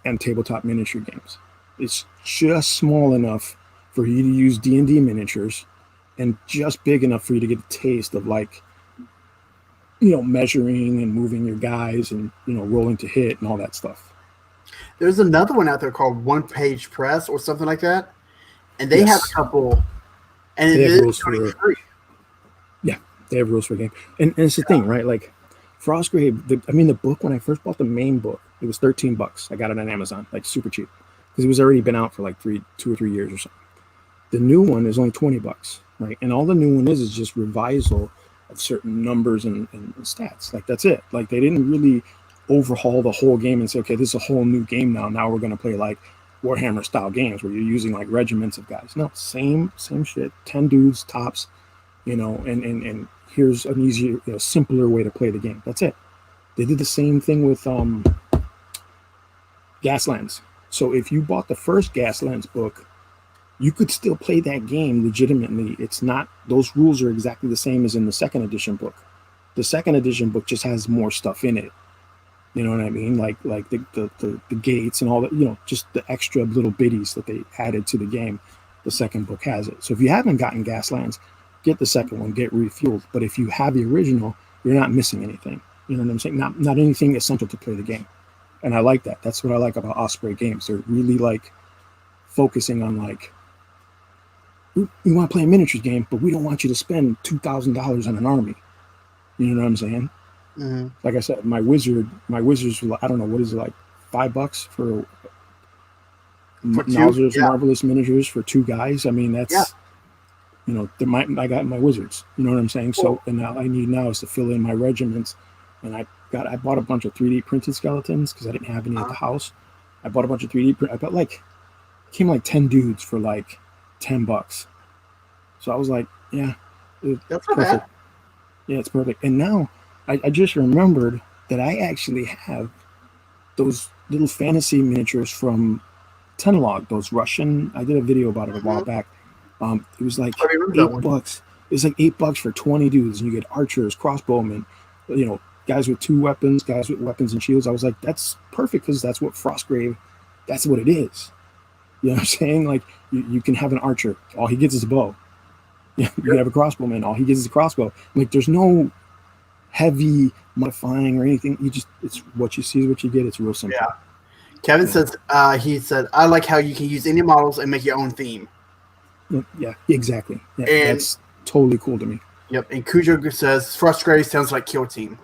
and tabletop miniature games. It's just small enough for you to use D&D miniatures and just big enough for you to get a taste of like, measuring and moving your guys and, rolling to hit and all that stuff. There's another one out there called One Page Press or something like that. And they have a couple And it They have is rules only for free. yeah, they have rules for a game, and it's the thing, right? Like Frostgrave. The book when I first bought the main book, it was $13. I got it on Amazon, like super cheap, because it was already been out for like 2 or 3 years or something. The new one is only $20, right? And all the new one is just revisal of certain numbers and stats. Like that's it. Like they didn't really overhaul the whole game and say, okay, this is a whole new game now. Now we're gonna play like Warhammer style games where you're using like regiments of guys. No, same shit. 10 dudes tops, and here's an easier, simpler way to play the game. That's it. They did the same thing with Gaslands. So if you bought the first Gaslands book, you could still play that game legitimately. It's not, those rules are exactly the same as in the second edition book. The second edition book just has more stuff in it. You know what I mean? Like the gates and all that, just the extra little bitties that they added to the game. The second book has it. So if you haven't gotten Gaslands, get the second one, get refueled. But if you have the original, you're not missing anything. You know what I'm saying? Not anything essential to play the game. And I like that. That's what I like about Osprey games. They're really like focusing on like, we want to play a miniatures game, but we don't want you to spend $2,000 on an army. You know what I'm saying? Mm-hmm. Like I said, my wizards, I don't know, what is it, like $5 for Nowzer's Marvelous Miniatures for 2 guys? I mean, that's, I got my wizards. You know what I'm saying? So, and all I need now is to fill in my regiments. And I bought a bunch of 3D printed skeletons because I didn't have any at the house. I bought a bunch of 3D I bought came like 10 dudes for like $10. So I was like, yeah, that's perfect. bad. Yeah, it's perfect. And now I just remembered that I actually have those little fantasy miniatures from Tenlog, those Russian. I did a video about it a while back. It was like $8. It was like $8 for 20 dudes, and you get archers, crossbowmen, guys with 2 weapons, guys with weapons and shields. I was like, that's perfect because that's what Frostgrave, that's what it is. You know what I'm saying? Like you can have an archer, all he gets is a bow. You can have a crossbowman, all he gets is a crossbow. Like there's no heavy modifying or anything. It's what you see is what you get. It's real simple. Yeah. Kevin says, he said, I like how you can use any models and make your own theme. Yeah, exactly. Yeah, and that's totally cool to me. Yep. And Cujo says, Frostgrave sounds like Kill Team.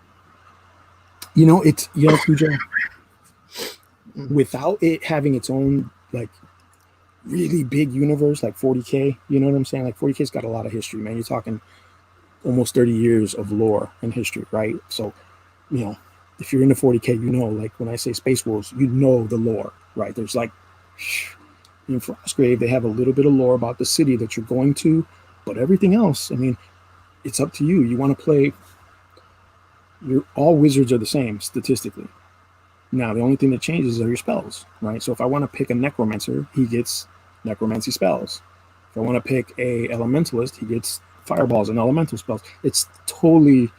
Cujo, without it having its own like really big universe like 40K, you know what I'm saying? Like 40K's got a lot of history, man. You're talking almost 30 years of lore and history, right? So, if you're into 40K, like when I say Space Wolves, the lore, right? There's like, in Frostgrave, they have a little bit of lore about the city that you're going to, but everything else, I mean, it's up to you. You want to play, all wizards are the same statistically. Now, the only thing that changes are your spells, right? So if I want to pick a necromancer, he gets necromancy spells. If I want to pick a elementalist, he gets fireballs and elemental spells. It's totally,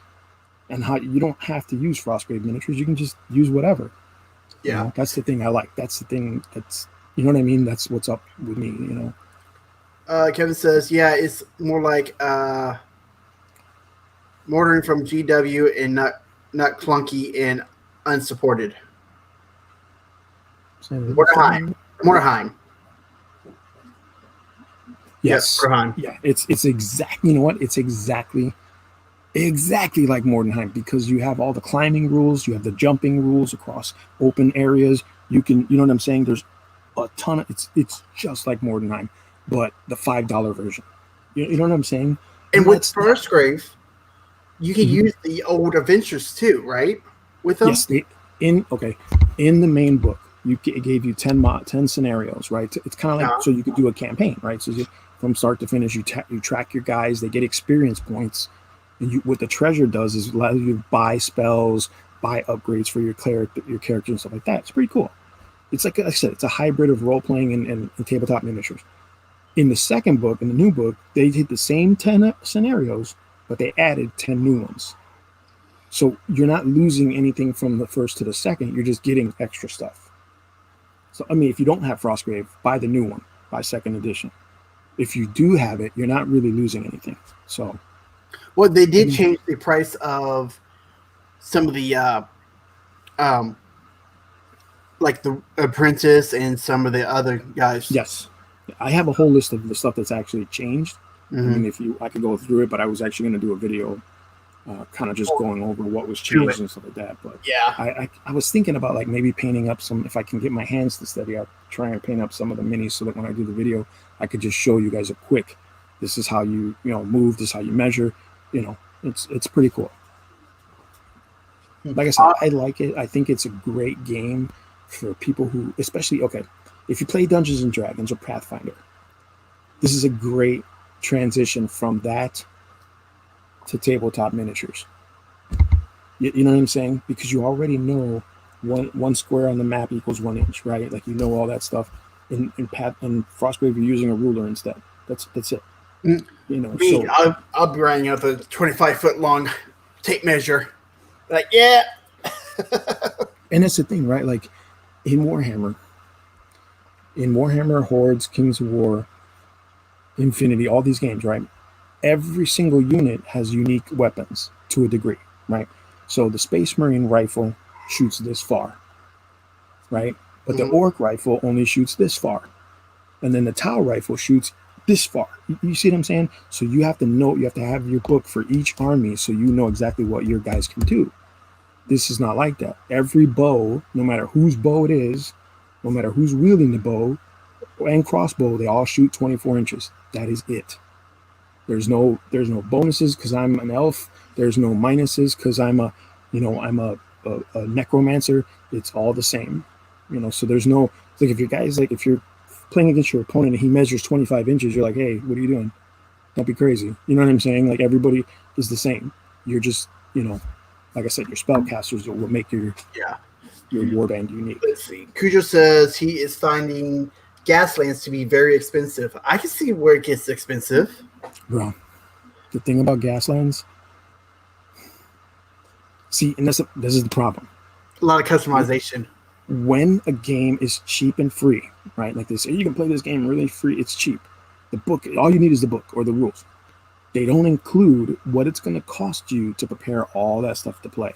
and how you don't have to use Frostgrave miniatures. You can just use whatever. Yeah. That's the thing I like. That's the thing that's, you know what I mean? That's what's up with me, Kevin says, yeah, it's more like ordering from GW and not clunky and unsupported. Mordenheim. Yes. Mordenheim. Yeah. It's exactly, you know what? It's exactly like Mordenheim because you have all the climbing rules, you have the jumping rules across open areas. You can, you know what I'm saying? There's a ton of, it's just like Mordenheim, but the $5 version. You know what I'm saying? And with Frostgrave, you can use the old adventures too, right? With them? Yes. In the main book, it gave you 10 scenarios, right? It's kind of like, so you could do a campaign, right? So from start to finish, you track your guys, they get experience points. And what the treasure does is allow you to buy spells, buy upgrades for your character and stuff like that. It's pretty cool. It's like I said, it's a hybrid of role-playing and tabletop miniatures. In the second book, in the new book, they did the same 10 scenarios, but they added 10 new ones. So you're not losing anything from the first to the second. You're just getting extra stuff. So, I mean, if you don't have Frostgrave, buy the new one, buy second edition. If you do have it, you're not really losing anything. So, well, they did change the price of some of the, like the Apprentice and some of the other guys. Yes. I have a whole list of the stuff that's actually changed. I mean, I could go through it, but I was actually going to do a video, kind of just going over what was changed and stuff like that. But yeah, I was thinking about like maybe painting up some, if I can get my hands to steady, I'll try and paint up some of the minis so that when I do the video, I could just show you guys a quick, this is how you move, this is how you measure, it's pretty cool. Like I said, I like it. I think it's a great game for people who, especially, okay, if you play Dungeons and Dragons or Pathfinder, this is a great transition from that to tabletop miniatures. You know what I'm saying? Because you already know one square on the map equals 1 inch, right? Like, all that stuff. In Frostgrave, you're using a ruler instead. That's it. Me, so I'll be writing out the 25-foot long tape measure. Like, yeah. And that's the thing, right? Like in Warhammer, Hordes, Kings of War, Infinity, all these games, right? Every single unit has unique weapons to a degree, right? So the Space Marine rifle shoots this far, right? But the Orc rifle only shoots this far. And then the Tau rifle shoots this far. You see what I'm saying? So you have to know, you have to have your book for each army so you know exactly what your guys can do. This is not like that. Every bow, no matter whose bow it is, no matter who's wielding the bow and crossbow, they all shoot 24 inches. That is it. There's no bonuses because I'm an elf. There's no minuses because I'm a necromancer. It's all the same. So there's no, like, if your guy's like, if you're playing against your opponent and he measures 25 inches, you're like, hey, what are you doing? Don't be crazy. You know what I'm saying? Like, everybody is the same. You're just, like I said, your spellcasters will make your warband unique. Let's see. Cujo says he is finding Gaslands to be very expensive. I can see where it gets expensive. Bro, the thing about Gaslands, see, and this is the problem. A lot of customization. When a game is cheap and free, right? Like they say, you can play this game really free. It's cheap. The book, all you need is the book or the rules. They don't include what it's going to cost you to prepare all that stuff to play.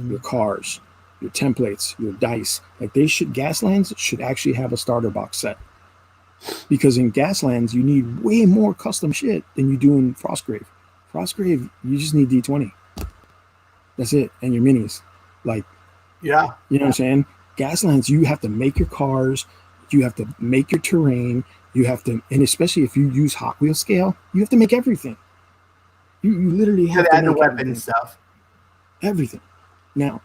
Your cars, your templates, your dice. Like Gaslands should actually have a starter box set. Because in Gaslands, you need way more custom shit than you do in Frostgrave. Frostgrave, you just need D20. That's it. And your minis. Like, yeah. You know what I'm saying? Gaslands, you have to make your cars. You have to make your terrain. You have to, and especially if you use Hot Wheel scale, you have to make everything. You literally have to add the make weapon and stuff. Everything. Now,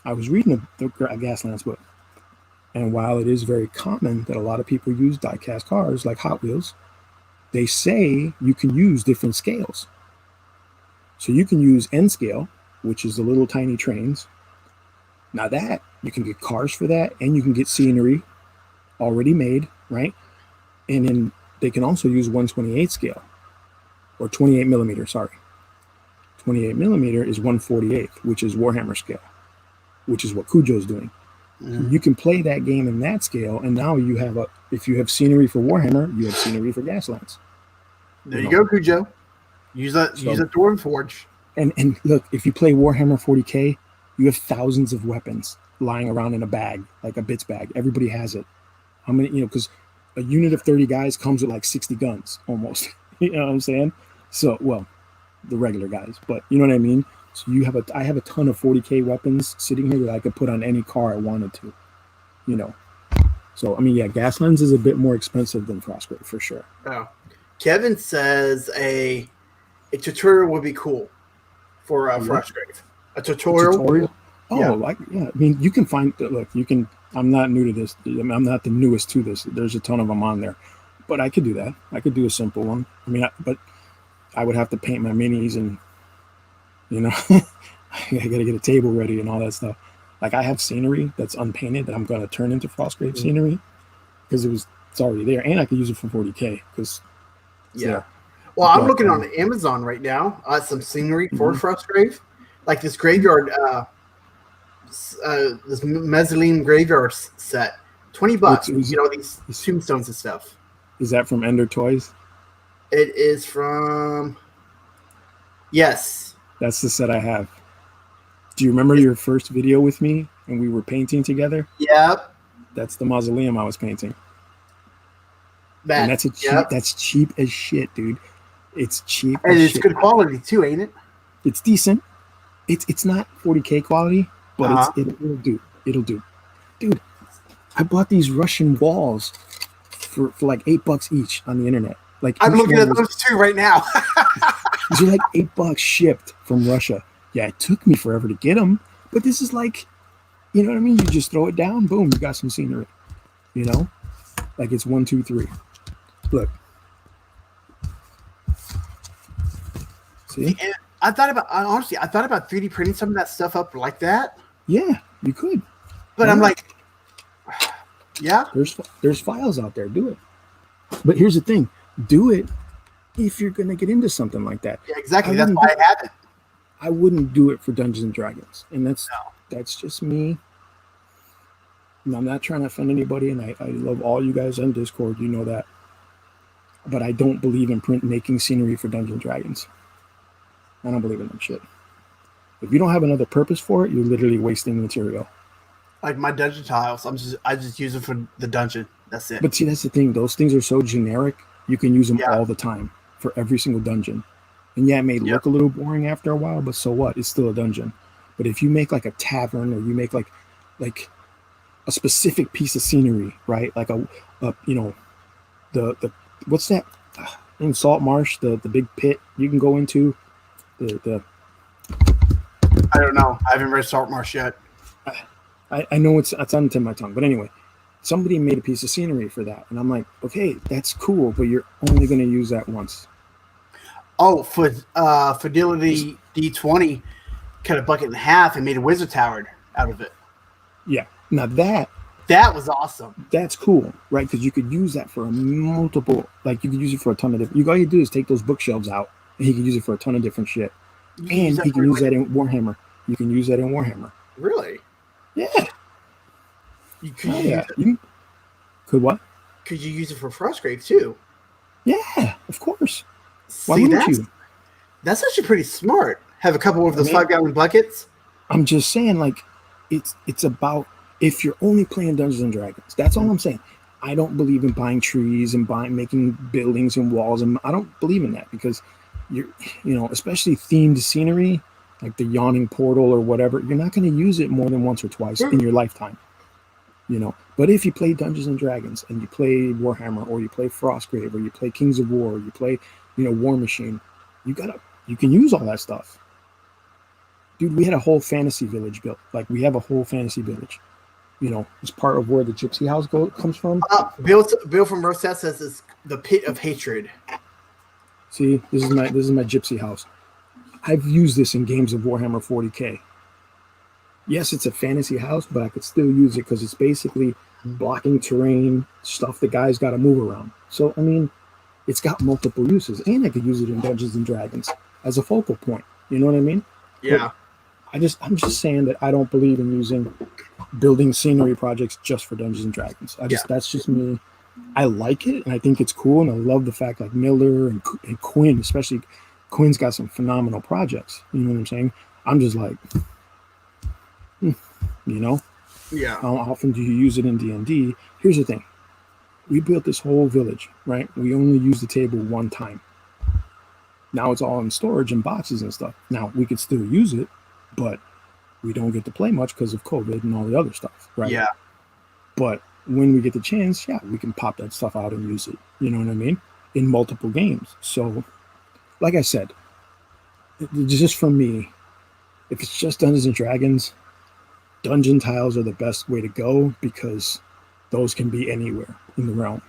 I was reading the Gaslands book, and while it is very common that a lot of people use die-cast cars like Hot Wheels, they say you can use different scales. So you can use N scale, which is the little tiny trains. Now that, you can get cars for that, and you can get scenery already made, right? And then they can also use 128 scale, or 28 millimeter, sorry. 28 millimeter is 1/48, which is Warhammer scale, which is what Cujo's doing. You can play that game in that scale, and now you have if you have scenery for Warhammer, you have scenery for Gaslands. There you go, Cujo. Use that Dwarven Forge. And look, if you play Warhammer 40K, you have thousands of weapons lying around in a bag, like a bits bag. Everybody has it. How many, because a unit of 30 guys comes with like 60 guns almost. You know what I'm saying? So, well, the regular guys, but you know what I mean? So I have a ton of 40K weapons sitting here that I could put on any car I wanted to, So, I mean, yeah, Gaslands is a bit more expensive than Frostgrave for sure. Oh. Kevin says a tutorial would be cool for Frostgrave. A tutorial? Oh, yeah. I mean, you can find, look, I'm not new to this. I'm not the newest to this. There's a ton of them on there. But I could do that. I could do a simple one. I mean, but I would have to paint my minis and, I got to get a table ready and all that stuff. Like, I have scenery that's unpainted that I'm going to turn into Frostgrave scenery because it's already there. And I could use it for 40K because yeah. Well, I'm looking on Amazon right now. Some scenery for Frostgrave. Like this graveyard, this mezzanine graveyard set. $20. These tombstones and stuff. Is that from Ender Toys? It is from... Yes. That's the set I have. Do you remember your first video with me and we were painting together? Yep. That's the mausoleum I was painting. And that's cheap as shit, dude. It's cheap And as it's shit. good quality too, ain't it? It's decent. It's not 40K quality, but Uh-huh. it'll do. It'll do. Dude, I bought these Russian walls for like $8 each on the internet. Like I'm each looking one at was, those two right now. these are like $8 shipped from Russia. Yeah, it took me forever to get them, but this is like, you know what I mean? You just throw it down, boom, you got some scenery. You know, like it's 1, 2, 3. Look, see? And I thought about honestly, I thought about 3D printing some of that stuff up like that. Yeah, you could. But Why I'm not? like, yeah, There's files out there. Do it. But here's the thing: do it if you're gonna get into something like that. yeah, exactly. I That's wouldn't why do, I have it. I wouldn't do it for Dungeons and Dragons, and that's just me. And I'm not trying to offend anybody, and I love all you guys on Discord. You know that. But I don't believe in making scenery for Dungeons and Dragons. I don't believe in that shit. If you don't have another purpose for it, you're literally wasting material. Like my dungeon tiles, I just use it for the dungeon. That's it. But see, that's the thing. Those things are so generic. You can use them Yeah. all the time for every single dungeon. And yeah, it may look a little boring after a while, but so what? It's still a dungeon. But if you make like a tavern, or you make like a specific piece of scenery, right? Like a you know, the what's that in Salt Marsh? The big pit you can go into. The I don't know. I haven't read Salt Marsh yet. I know it's on the tip of my tongue, but anyway, somebody made a piece of scenery for that, and I'm like, okay, that's cool, but you're only going to use that once. Oh, for Fidelity D20, cut a bucket in half and made a wizard tower out of it. Yeah, now that was awesome. That's cool, right? Because you could use that for a multiple, like you could use it for a ton of different. All you do is take those bookshelves out, and he can use it for a ton of different shit. And he can use that in Warhammer. You can use that in Warhammer. Really? Yeah. You could could what? Could you use it for Frostgrave too? Yeah, of course. Why wouldn't you? That's actually pretty smart. Have a couple of those 5-gallon buckets. I'm just saying, like, it's about if you're only playing Dungeons and Dragons. That's all I'm saying. I don't believe in buying trees and making buildings and walls, and I don't believe in that because especially themed scenery, like the Yawning Portal or whatever, you're not going to use it more than once or twice in your lifetime. But if you play Dungeons and Dragons and you play Warhammer, or you play Frostgrave, or you play Kings of War, or you play, War Machine, you can use all that stuff. Dude, we had a whole fantasy village built. Like, we have a whole fantasy village. It's part of where the Gypsy House comes from. Bill from Rosette says it's the pit of hatred. See, this is my Gypsy House. I've used this in games of Warhammer 40K. Yes, it's a fantasy house, but I could still use it because it's basically blocking terrain, stuff the guys got to move around. So, I mean, it's got multiple uses, and I could use it in Dungeons and Dragons as a focal point. You know what I mean? Yeah. But I'm just saying that I don't believe in using building scenery projects just for Dungeons and Dragons. That's just me. I like it, and I think it's cool, and I love the fact, like, Miller and Quinn, especially Quinn's got some phenomenal projects. You know what I'm saying? I'm just like, Yeah. How often do you use it in D&D? Here's the thing. We built this whole village, right? We only used the table one time. Now it's all in storage and boxes and stuff. Now, we could still use it, but we don't get to play much because of COVID and all the other stuff, right? Yeah. But when we get the chance, we can pop that stuff out and use it. You know what I mean? In multiple games. So, like I said, just for me, if it's just Dungeons and Dragons, dungeon tiles are the best way to go because those can be anywhere in the realm.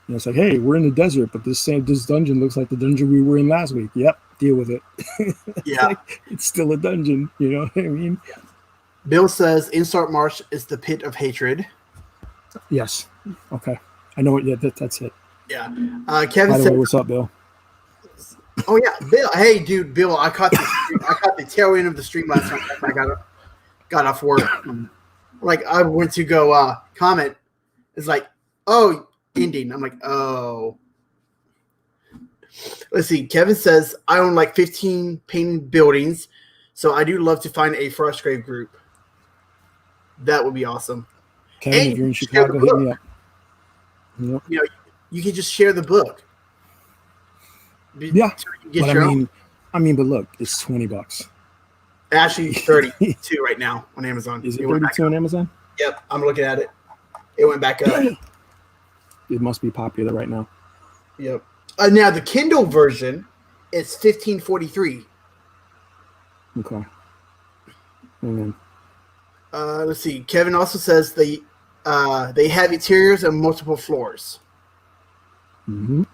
It's like, hey, we're in the desert, but this dungeon looks like the dungeon we were in last week. Yep, deal with it. Yeah. It's still a dungeon. You know what I mean? Bill says Insart Marsh is the pit of hatred. Yes. Okay. I know it. Yeah, that's it. Yeah. Kevin By the said, way, what's up, Bill? Oh yeah, Bill. Hey, dude, Bill. I caught the tail end of the stream last night. I got off work. Like, I went to go comment. It's like, oh, ending. I'm like, oh. Let's see. Kevin says I own like 15 painted buildings, so I do love to find a Frostgrave group. That would be awesome. Kevin, And if you're in Chicago, hit me up. Yep. You can just share the book. Yeah, Get but your own. but look, it's $20. Actually, 32 right now on Amazon. Is it It went back 32 up. on Amazon? Yep, I'm looking at it. It went back up. It must be popular right now. Yep. Now the Kindle version is $15.43. Okay. Mm-hmm. Let's see. Kevin also says they have interiors and multiple floors. Mm-hmm.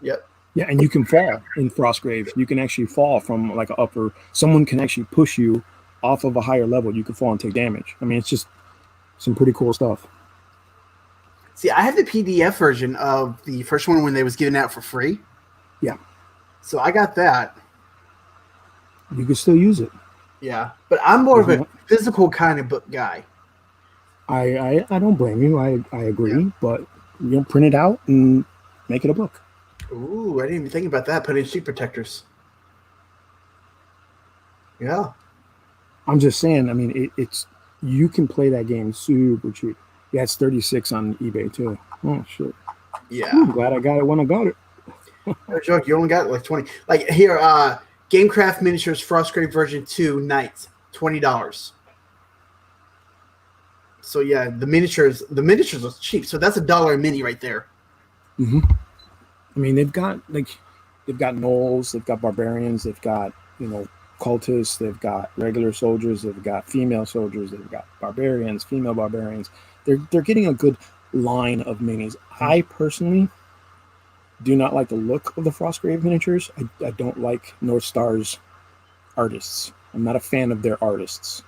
Yep. Yeah, and you can fall in Frostgrave. You can actually fall from like an upper. Someone can actually push you off of a higher level. You can fall and take damage. I mean, it's just some pretty cool stuff. See, I have the PDF version of the first one when they was giving out for free. Yeah. So I got that. You can still use it. Yeah, but I'm more of a physical kind of book guy. I don't blame you. I agree, but print it out and make it a book. Ooh, I didn't even think about that. Put in sheet protectors. Yeah. I'm just saying. I mean, it's you can play that game super cheap. Yeah, it's 36 on eBay too. Oh shit. Yeah. I'm glad I got it when I got it. No joke. You only got like 20. Like here, Gamecraft Miniatures Frostgrave version 2 Knights, $20. So yeah, the miniatures are cheap. So that's $1 a mini right there. Mm-hmm. I mean, they've got gnolls, they've got barbarians, they've got cultists, they've got regular soldiers, they've got female soldiers, they've got barbarians, female barbarians. They're getting a good line of minis. I personally do not like the look of the Frostgrave miniatures. I don't like North Star's artists. I'm not a fan of their artists.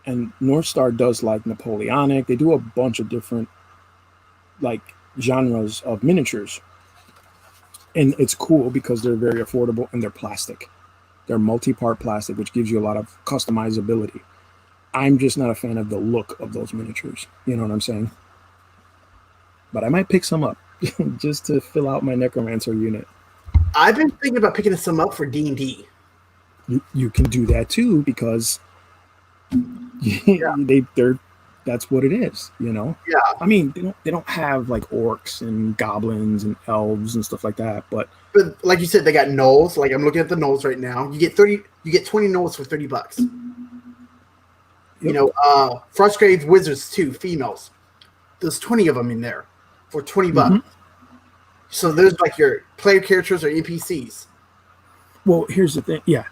And North Star does like Napoleonic. They do a bunch of different like genres of miniatures. And it's cool because they're very affordable and they're plastic. They're multi-part plastic, which gives you a lot of customizability. I'm just not a fan of the look of those miniatures. You know what I'm saying? But I might pick some up just to fill out my Necromancer unit. I've been thinking about picking some up for D&D. You can do that too because they're that's what it is, Yeah. I mean, they don't have like orcs and goblins and elves and stuff like that, but like you said, they got gnolls. Like I'm looking at the gnolls right now. You get 20 gnolls for $30. Yep. Frostgrave wizards too, females. There's 20 of them in there for $20. Mm-hmm. So there's like your player characters or NPCs. Well, here's the thing. Yeah.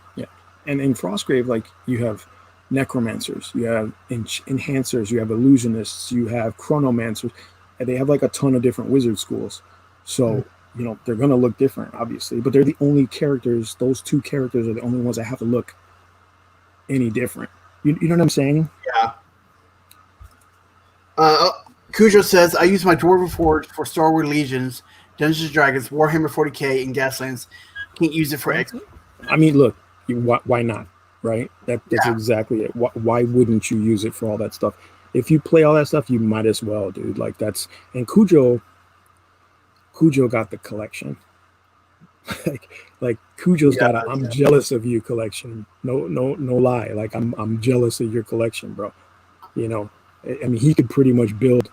And in Frostgrave, like you have necromancers, you have enhancers, you have illusionists, you have chronomancers, and they have like a ton of different wizard schools. So, they're going to look different, obviously, but they're the only characters. Those two characters are the only ones that have to look any different. You know what I'm saying? Yeah. Cujo says, I use my Dwarven Forge for Star Wars Legions, Dungeons & Dragons, Warhammer 40K, and Gaslands. Can't use it for X. I mean, look, why not? Right? That's exactly it. Why wouldn't you use it for all that stuff? If you play all that stuff, you might as well, dude. Like and Cujo got the collection. like Cujo's got a I'm jealous of you collection. No lie. Like I'm jealous of your collection, bro. I mean, he could pretty much build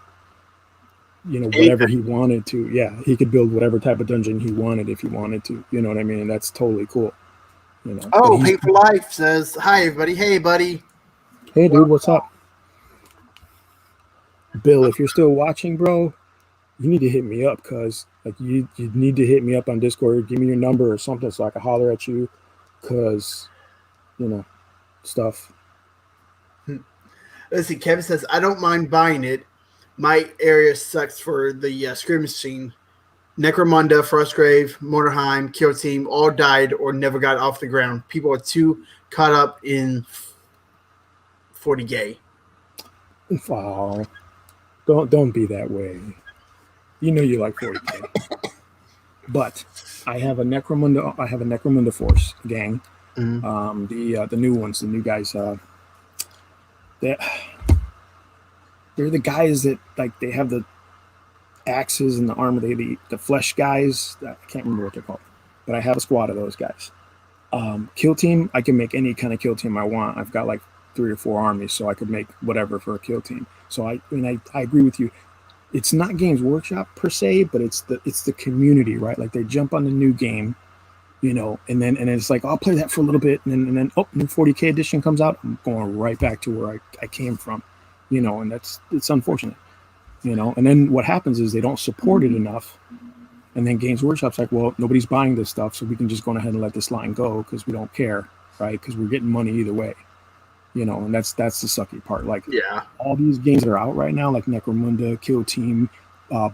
whatever he wanted to. Yeah, he could build whatever type of dungeon he wanted if he wanted to. You know what I mean? That's totally cool. Paint for Life says, hi, everybody. Hey, buddy. Hey, dude, what's up? Bill, if you're still watching, bro, you need to hit me up because you need to hit me up on Discord. Give me your number or something so I can holler at you because, stuff. Let's see. Kevin says, I don't mind buying it. My area sucks for the Scream Machine. Necromunda, Frostgrave, Motorheim, Kill Team all died or never got off the ground. People are too caught up in 40 gay. Oh, don't be that way. You like 40K. But I have a Necromunda Force gang. Mm-hmm. The new ones, the new guys. They're the guys that like they have the axes and the armor. The flesh guys. I can't remember what they're called, but I have a squad of those guys. Kill team, I can make any kind of kill team I want. I've got like 3 or 4 armies, so I could make whatever for a kill team. So I agree with you. It's not Games Workshop per se, but it's the community, right? Like they jump on the new game and then it's like I'll play that for a little bit, and then new 40K edition comes out. I'm going right back to where I came from, and it's unfortunate, And then what happens is they don't support it enough, and then Games Workshop's like, well, nobody's buying this stuff, so we can just go ahead and let this line go because we don't care, right? Because we're getting money either way, And that's the sucky part. Like, all these games that are out right now, like Necromunda, Kill Team,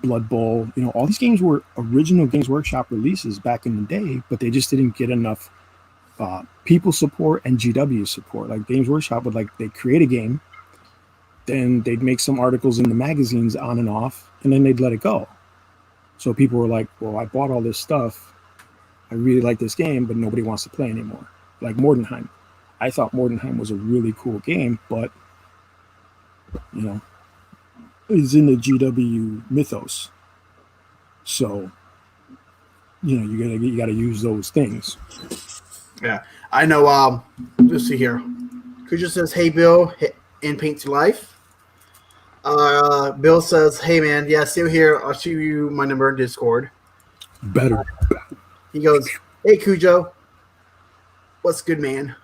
Blood Bowl, all these games were original Games Workshop releases back in the day, but they just didn't get enough people support and GW support. Like Games Workshop would they'd create a game, then they'd make some articles in the magazines on and off, and then they'd let it go. So people were like, well, I bought all this stuff. I really like this game, but nobody wants to play anymore. Like Mordenheim. I thought Mordenheim was a really cool game, but is in the GW mythos, so you gotta use those things. Yeah, I know. Let's see here. Cujo says, "Hey, Bill, in Paint to Life." Bill says, "Hey, man, yeah, still here. I'll shoot you my number in Discord." Better. He goes, "Hey, Cujo, what's good, man?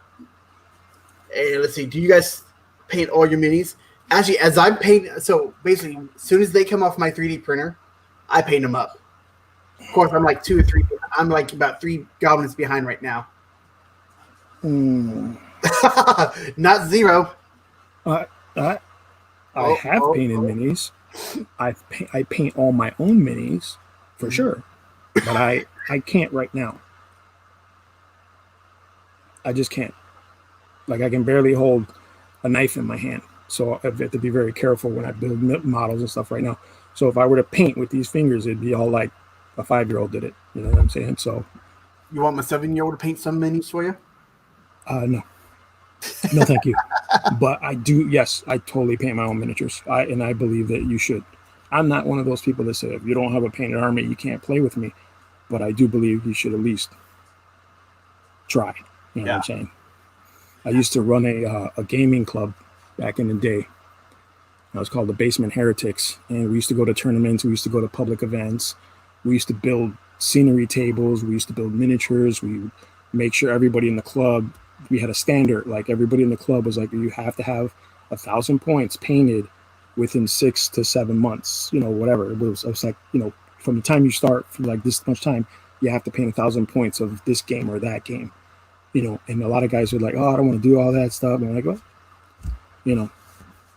Hey, let's see. Do you guys paint all your minis?" Actually, as I paint, so basically, as soon as they come off my 3D printer, I paint them up. Of course, I'm like 2 or 3. I'm like about 3 goblins behind right now. Not 0. I have painted minis. I paint all my own minis for sure, but I can't right now. I just can't. Like I can barely hold a knife in my hand. So I have to be very careful when I build models and stuff right now. So if I were to paint with these fingers, it'd be all like a 5-year-old did it. You know what I'm saying? So you want my 7-year-old to paint some minis for you? No, thank you. But I do. Yes, I totally paint my own miniatures. I believe that you should. I'm not one of those people that say if you don't have a painted army, you can't play with me. But I do believe you should at least try. You know what I'm saying? I used to run a gaming club back in the day. It was called the Basement Heretics, and we used to go to tournaments. We used to go to public events. We used to build scenery tables. We used to build miniatures. We make sure everybody in the club, we had a standard. Like everybody in the club was like, you have to have 1,000 points painted within 6 to 7 months. Whatever it was. I was like, from the time you start for like this much time, you have to paint 1,000 points of this game or that game. And a lot of guys were like, oh, I don't want to do all that stuff. And I'm like, well,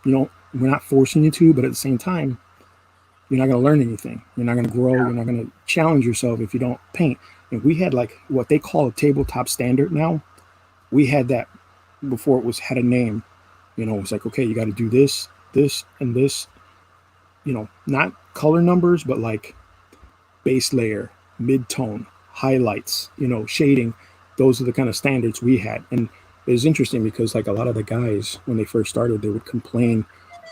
we're not forcing you to, but at the same time, you're not going to learn anything. You're not going to grow. You're not going to challenge yourself if you don't paint. And we had like what they call a tabletop standard now. We had that before it had a name. It's like, okay, you got to do this, this, and this. Not color numbers, but like base layer, mid-tone, highlights, shading. Those are the kind of standards we had. And it was interesting because like a lot of the guys, when they first started, they would complain,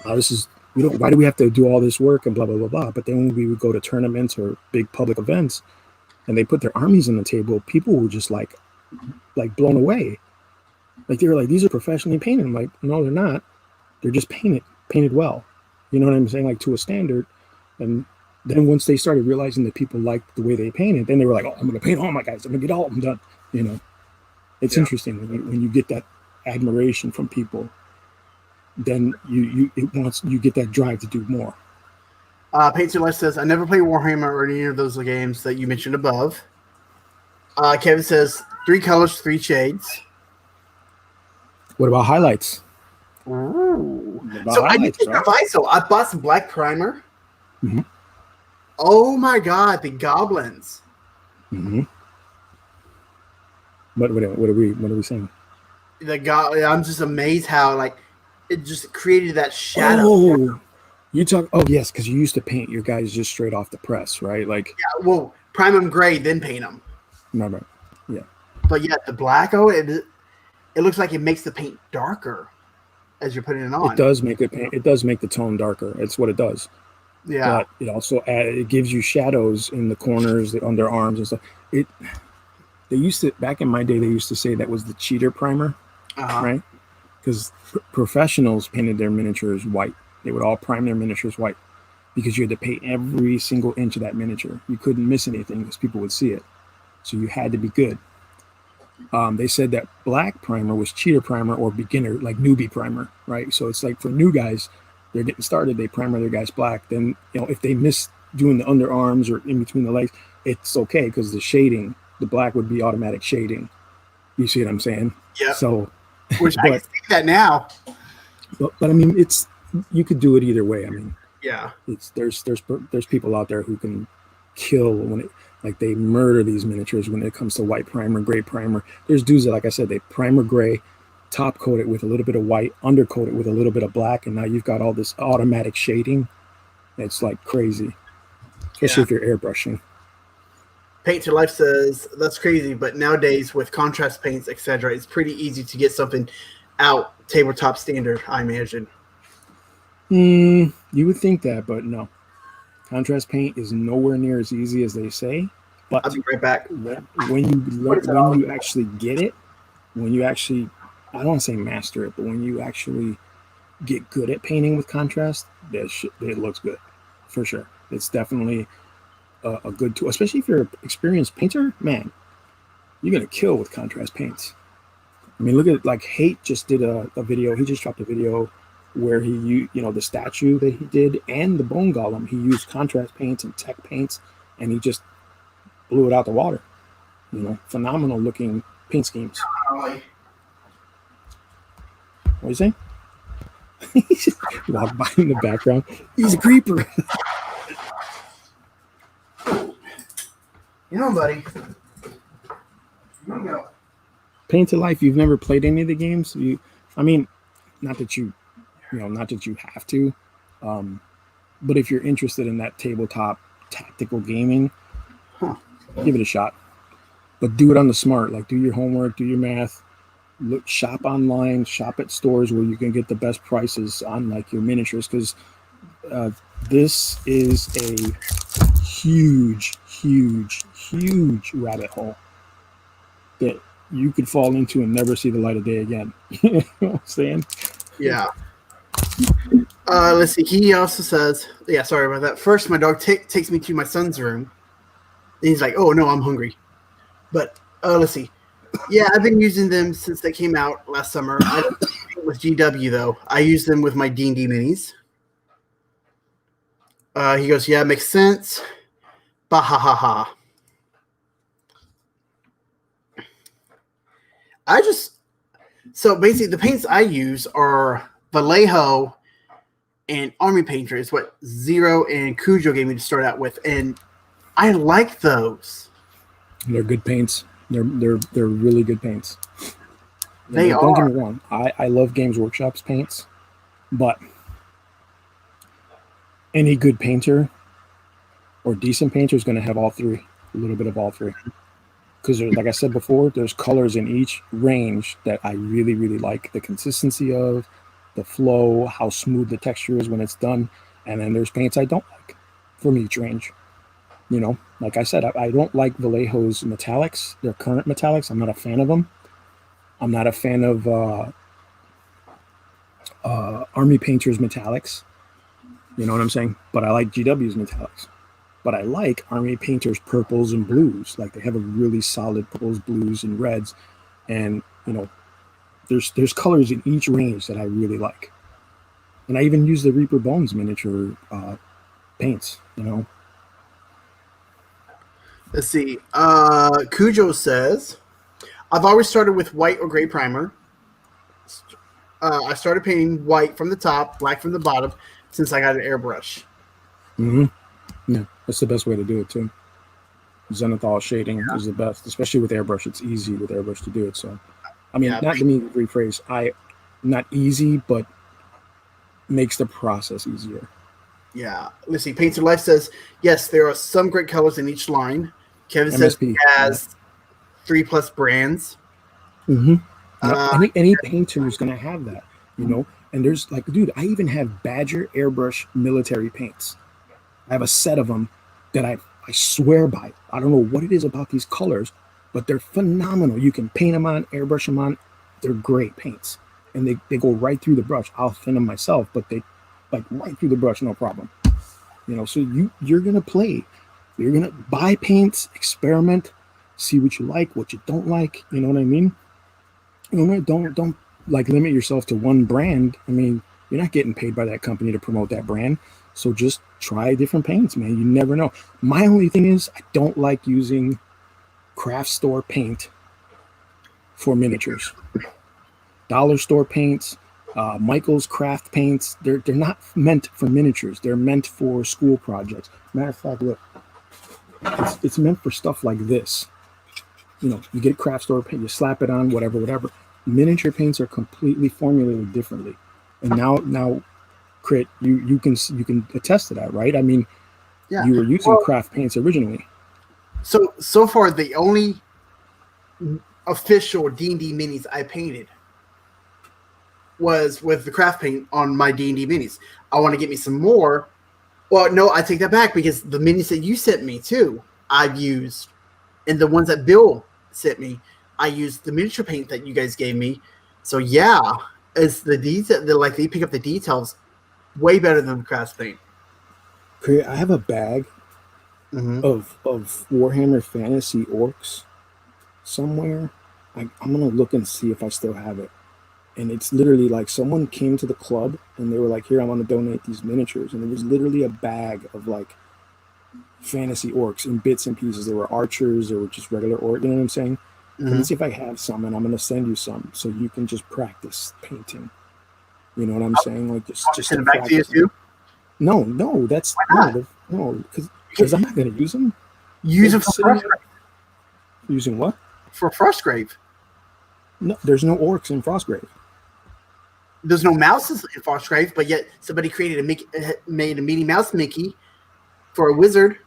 why do we have to do all this work and blah, blah, blah, blah. But then when we would go to tournaments or big public events and they put their armies on the table, people were just like blown away. Like they were like, these are professionally painted. I'm like, no, they're not. They're just painted well. You know what I'm saying? Like to a standard. And then once they started realizing that people liked the way they painted, then they were like, oh, I'm going to paint all my guys. I'm going to get all of them done. It's interesting when you get that admiration from people, then you get that drive to do more. Paint to Life says, I never played Warhammer or any of those games that you mentioned above. Kevin says, 3 colors, 3 shades. What about highlights? Ooh. I did get Viso. I bought some black primer. Mm-hmm. Oh my god, the goblins. Mm-hmm. What are we saying? I'm just amazed how it just created that shadow. Oh, yes, because you used to paint your guys just straight off the press, right? Prime them gray, then paint them. No, yeah. But yeah, the black, it looks like it makes the paint darker as you're putting it on. It does make the tone darker. It's what it does. Yeah. But it also it gives you shadows in the corners, the underarms and stuff. They used to, back in my day, they used to say that was the cheater primer, right? Because professionals painted their miniatures white. They would all prime their miniatures white because you had to paint every single inch of that miniature. You couldn't miss anything because people would see it. So you had to be good. They said that black primer was cheater primer or beginner, like newbie primer, right? So it's like for new guys, they're getting started, they primer their guys black. Then, if they miss doing the underarms or in between the legs, it's okay because the shading, the black would be automatic shading. You see what I'm saying? Yeah. So, which I can see that now. But I mean, you could do it either way. I mean, yeah, there's people out there who can kill when it, like, they murder these miniatures when it comes to white primer, gray primer. There's dudes that, like I said, they primer gray, top coat it with a little bit of white, undercoat it with a little bit of black, and now you've got all this automatic shading. It's like crazy, especially if you're airbrushing. Paint to Life says that's crazy, but nowadays with contrast paints, etc., it's pretty easy to get something out tabletop standard, I imagine. You would think that, but no. Contrast paint is nowhere near as easy as they say. But I'll be right back. When you actually get it, when you actually, I don't want to say master it, but when you actually get good at painting with contrast, it looks good, for sure. It's definitely a good tool, especially if you're an experienced painter. Man, you're gonna kill with contrast paints. I mean, look at, like, Hate just did a video. He just dropped a video where he used, the statue that he did and the bone golem. He used contrast paints and tech paints, and he just blew it out the water. Phenomenal looking paint schemes. What are you saying? Walk by in the background. He's a creeper. Buddy. Here you go. Paint to Life. You've never played any of the games. I mean, not that you have to, but if you're interested in that tabletop tactical gaming, give it a shot. But do it on the smart. Like, do your homework, do your math, shop online, shop at stores where you can get the best prices on, like, your miniatures, because this is a huge rabbit hole that you could fall into and never see the light of day again. You know what I'm saying? Yeah. Let's see. He also says, yeah, sorry about that. First, my dog takes me to my son's room. And he's like, oh, no, I'm hungry. But let's see. Yeah, I've been using them since they came out last summer. I don't paint with GW, though. I use them with my D&D minis. He goes, yeah, makes sense. Bah ha ha ha. So basically the paints I use are Vallejo and Army Painter is what Zero and Cujo gave me to start out with, and I like those. They're good paints. They're really good paints. They are. Don't get me wrong. I love Games Workshop's paints, but any good painter or decent painter is going to have all three, a little bit of all three. Because, like I said before, there's colors in each range that I really, really like. The consistency of, the flow, how smooth the texture is when it's done. And then there's paints I don't like from each range. Like I said, I don't like Vallejo's metallics, their current metallics. I'm not a fan of them. I'm not a fan of Army Painter's metallics. You know what I'm saying? But I like GW's metallics. But I like Army Painter's purples and blues. Like, they have a really solid purples, blues, and reds. And, there's colors in each range that I really like. And I even use the Reaper Bones miniature paints, Let's see. Cujo says, I've always started with white or gray primer. I started painting white from the top, black from the bottom, since I got an airbrush. Mm-hmm. Yeah, that's the best way to do it too. Zenithal shading is the best, especially with airbrush. It's easy with airbrush to do it. So, I mean, not to me rephrase. Not easy, but makes the process easier. Yeah. Let's see. Paint to Life says, yes, there are some great colors in each line. Kevin says he has 3+ brands. Mm-hmm. Any painter is going to have that, And there's, like, dude, I even have Badger airbrush military paints. I have a set of them that I swear by. I don't know what it is about these colors, but they're phenomenal. You can paint them on, airbrush them on. They're great paints. And they go right through the brush. I'll thin them myself, but they, like, right through the brush, no problem. So you're going to play. You're going to buy paints, experiment, see what you like, what you don't like. You know what I mean? Don't like limit yourself to one brand. I mean, you're not getting paid by that company to promote that brand. So just try different paints, man. You never know. My only thing is I don't like using craft store paint for miniatures. Dollar store paints, Michael's craft paints, they're not meant for miniatures. They're meant for school projects. Matter of fact, look, it's meant for stuff like this. You know, you get craft store paint, you slap it on, whatever. Miniature paints are completely formulated differently. And now, Crit, you can attest to that, right? I mean, you were using craft paints originally. So far, the only official D&D minis I painted was with the craft paint on my D&D minis. I want to get me some more. Well, no, I take that back because the minis that you sent me too, I've used, and the ones that Bill sent me, I used the miniature paint that you guys gave me. So yeah, it's the detail. They pick up the details way better than the craft paint. I have a bag of Warhammer Fantasy Orcs somewhere. I'm gonna look and see if I still have it. And it's literally like someone came to the club and they were like, here, I want to donate these miniatures. And it was literally a bag of like fantasy orcs in bits and pieces. They were archers, they were just regular orcs, you know what I'm saying? Let me see if I have some, and I'm gonna send you some so you can just practice painting. You know what I'm saying? Like just send it back to you too? No, that's no, because I'm not gonna use them. Use them for Frostgrave. Using what? For Frostgrave. No, there's no orcs in Frostgrave. There's no mouses in Frostgrave, but yet somebody created made a Minnie Mouse Mickey for a wizard.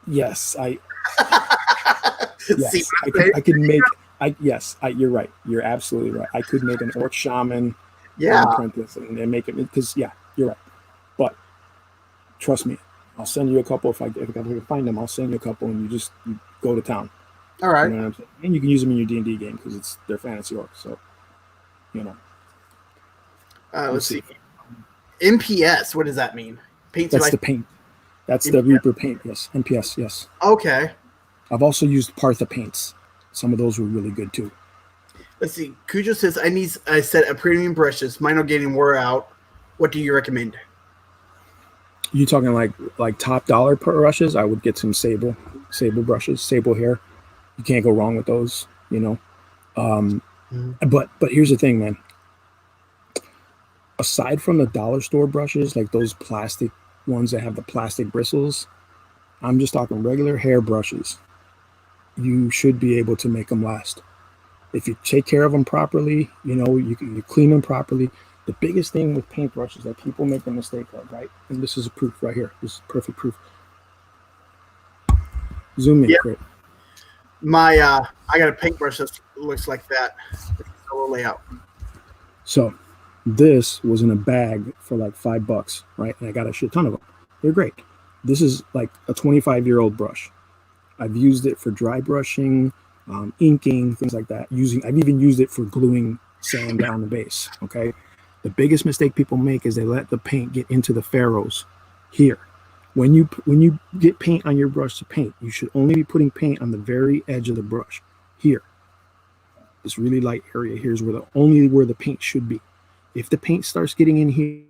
Yes, yes, I could make. You're right. You're absolutely right. I could make an orc shaman, apprentice, and make it because you're right. But trust me, I'll send you a couple if I can find them. I'll send you a couple, and you go to town. All right. You know what I'm saying? And you can use them in your D&D game because they're fantasy orcs. So, you know. Let's see. MPS. What does that mean? Paint. That's the paint. That's MPS? The Reaper paint. Yes. MPS. Yes. Okay. I've also used Partha paints. Some of those were really good too. Let's see. Cujo says, I need a set of premium brushes. Mine are getting wore out. What do you recommend? You talking like top dollar brushes? I would get some sable brushes, sable hair. You can't go wrong with those, you know. But here's the thing, man. Aside from the dollar store brushes, like those plastic ones that have the plastic bristles, I'm just talking regular hair brushes. You should be able to make them last. If you take care of them properly, you know, you clean them properly. The biggest thing with paintbrushes that people make the mistake of, right? And this is a proof right here. This is perfect proof. Zoom in, Crit. I got a paintbrush that looks like that. It's a little layout. So this was in a bag for like $5, right? And I got a shit ton of them. They're great. This is like a 25-year-old brush. I've used it for dry brushing, inking, things like that. I've even used it for gluing sand down the base. Okay. The biggest mistake people make is they let the paint get into the ferrules here. When you get paint on your brush to paint, you should only be putting paint on the very edge of the brush. Here, this really light area here is where the paint should be. If the paint starts getting in here,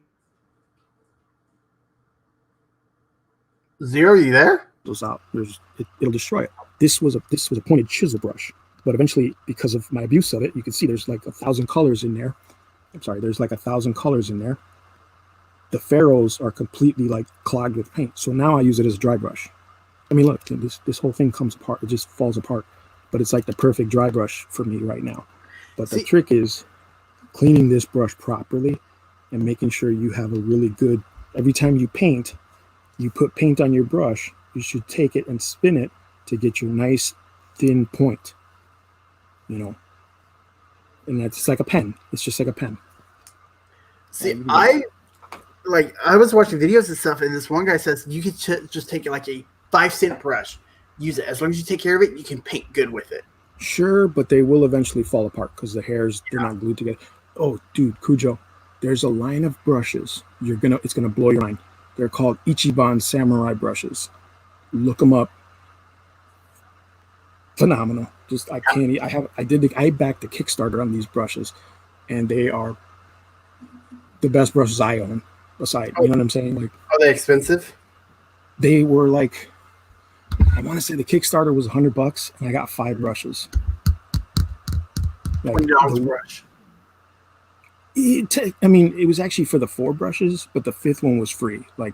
Zero, you there? Goes out. It'll destroy it. This was a pointed chisel brush, but eventually, because of my abuse of it, you can see there's like 1,000 colors in there. I'm sorry, there's like 1,000 colors in there. The ferrules are completely like clogged with paint. So now I use it as a dry brush. I mean, look, this whole thing comes apart. It just falls apart. But it's like the perfect dry brush for me right now. But the trick is cleaning this brush properly and making sure you have a really good, every time you paint, you put paint on your brush, you should take it and spin it to get your nice thin point, you know. And that's like a pen. It's just like a pen. See, I was watching videos and stuff, and this one guy says you could just take like a 5-cent brush, use it. As long as you take care of it, you can paint good with it. Sure, but they will eventually fall apart because the hairs, they're not glued together. Oh, dude, Cujo, there's a line of brushes. It's gonna blow your mind. They're called Ichiban Samurai brushes. Look them up. phenomenal. Just I can't. I backed the Kickstarter on these brushes, and they are the best brushes I own. Aside, you know what I'm saying? Like, Are they expensive? they were like, I want to say the Kickstarter was $100, and I got 5 brushes. Like, $20 a brush. I mean, it was actually for the 4 brushes, but the 5th one was free. Like,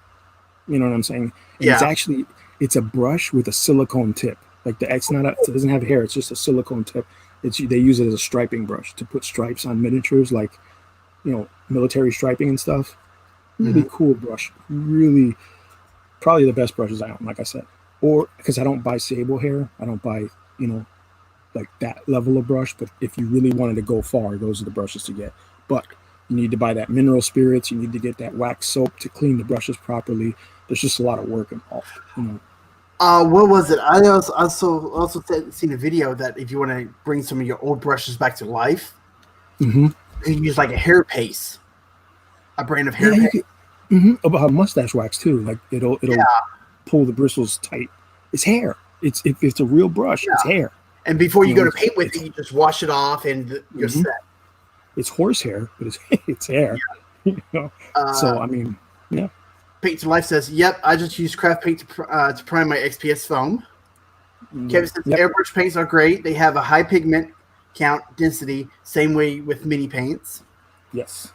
you know what I'm saying? And it's a brush with a silicone tip. Like it doesn't have hair. It's just a silicone tip. They use it as a striping brush to put stripes on miniatures, like, you know, military striping and stuff. Really cool brush. Really, probably the best brushes I own. Like I said, or because I don't buy sable hair, I don't buy, you know, like that level of brush. But if you really wanted to go far, those are the brushes to get. But you need to buy that mineral spirits. You need to get that wax soap to clean the brushes properly. There's just a lot of work involved, you know. What was it? I also seen a video that if you want to bring some of your old brushes back to life, you can use like a hair paste, a brand of hair paste. About mustache wax too. Like it'll pull the bristles tight. It's hair. If it's a real brush, it's hair. And before you go to paint with it, you just wash it off and you're set. It's horsehair, but it's hair. Yeah. You know? So I mean, yeah. Paint to Life says, "Yep, I just use craft paint to prime my XPS foam." Kevin says, "Airbrush paints are great. They have a high pigment count density. Same way with mini paints." Yes.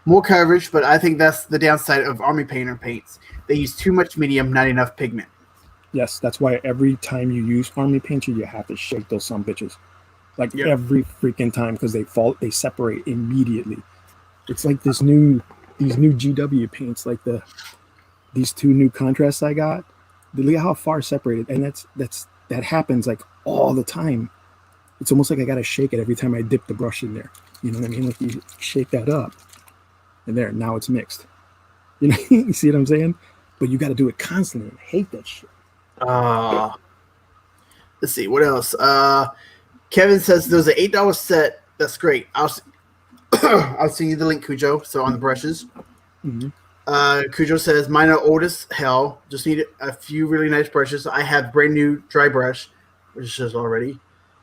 More coverage, but I think that's the downside of army painter paints. They use too much medium, not enough pigment. Yes, that's why every time you use army painter, you have to shake those some bitches, like every freaking time, because they separate immediately. It's like these new GW paints, like these 2 new contrasts I got. Look at how far separated, and that happens like all the time. It's almost like I gotta shake it every time I dip the brush in there. You know what I mean? Like you shake that up, and there, now it's mixed. You know, you see what I'm saying? But you got to do it constantly. I hate that shit. Let's see what else. Kevin says there's an $8 set. That's great. I'll send you the link, Cujo. So on the brushes. Cujo says mine are old as hell. Just need a few really nice brushes. I have brand new dry brush, which is already.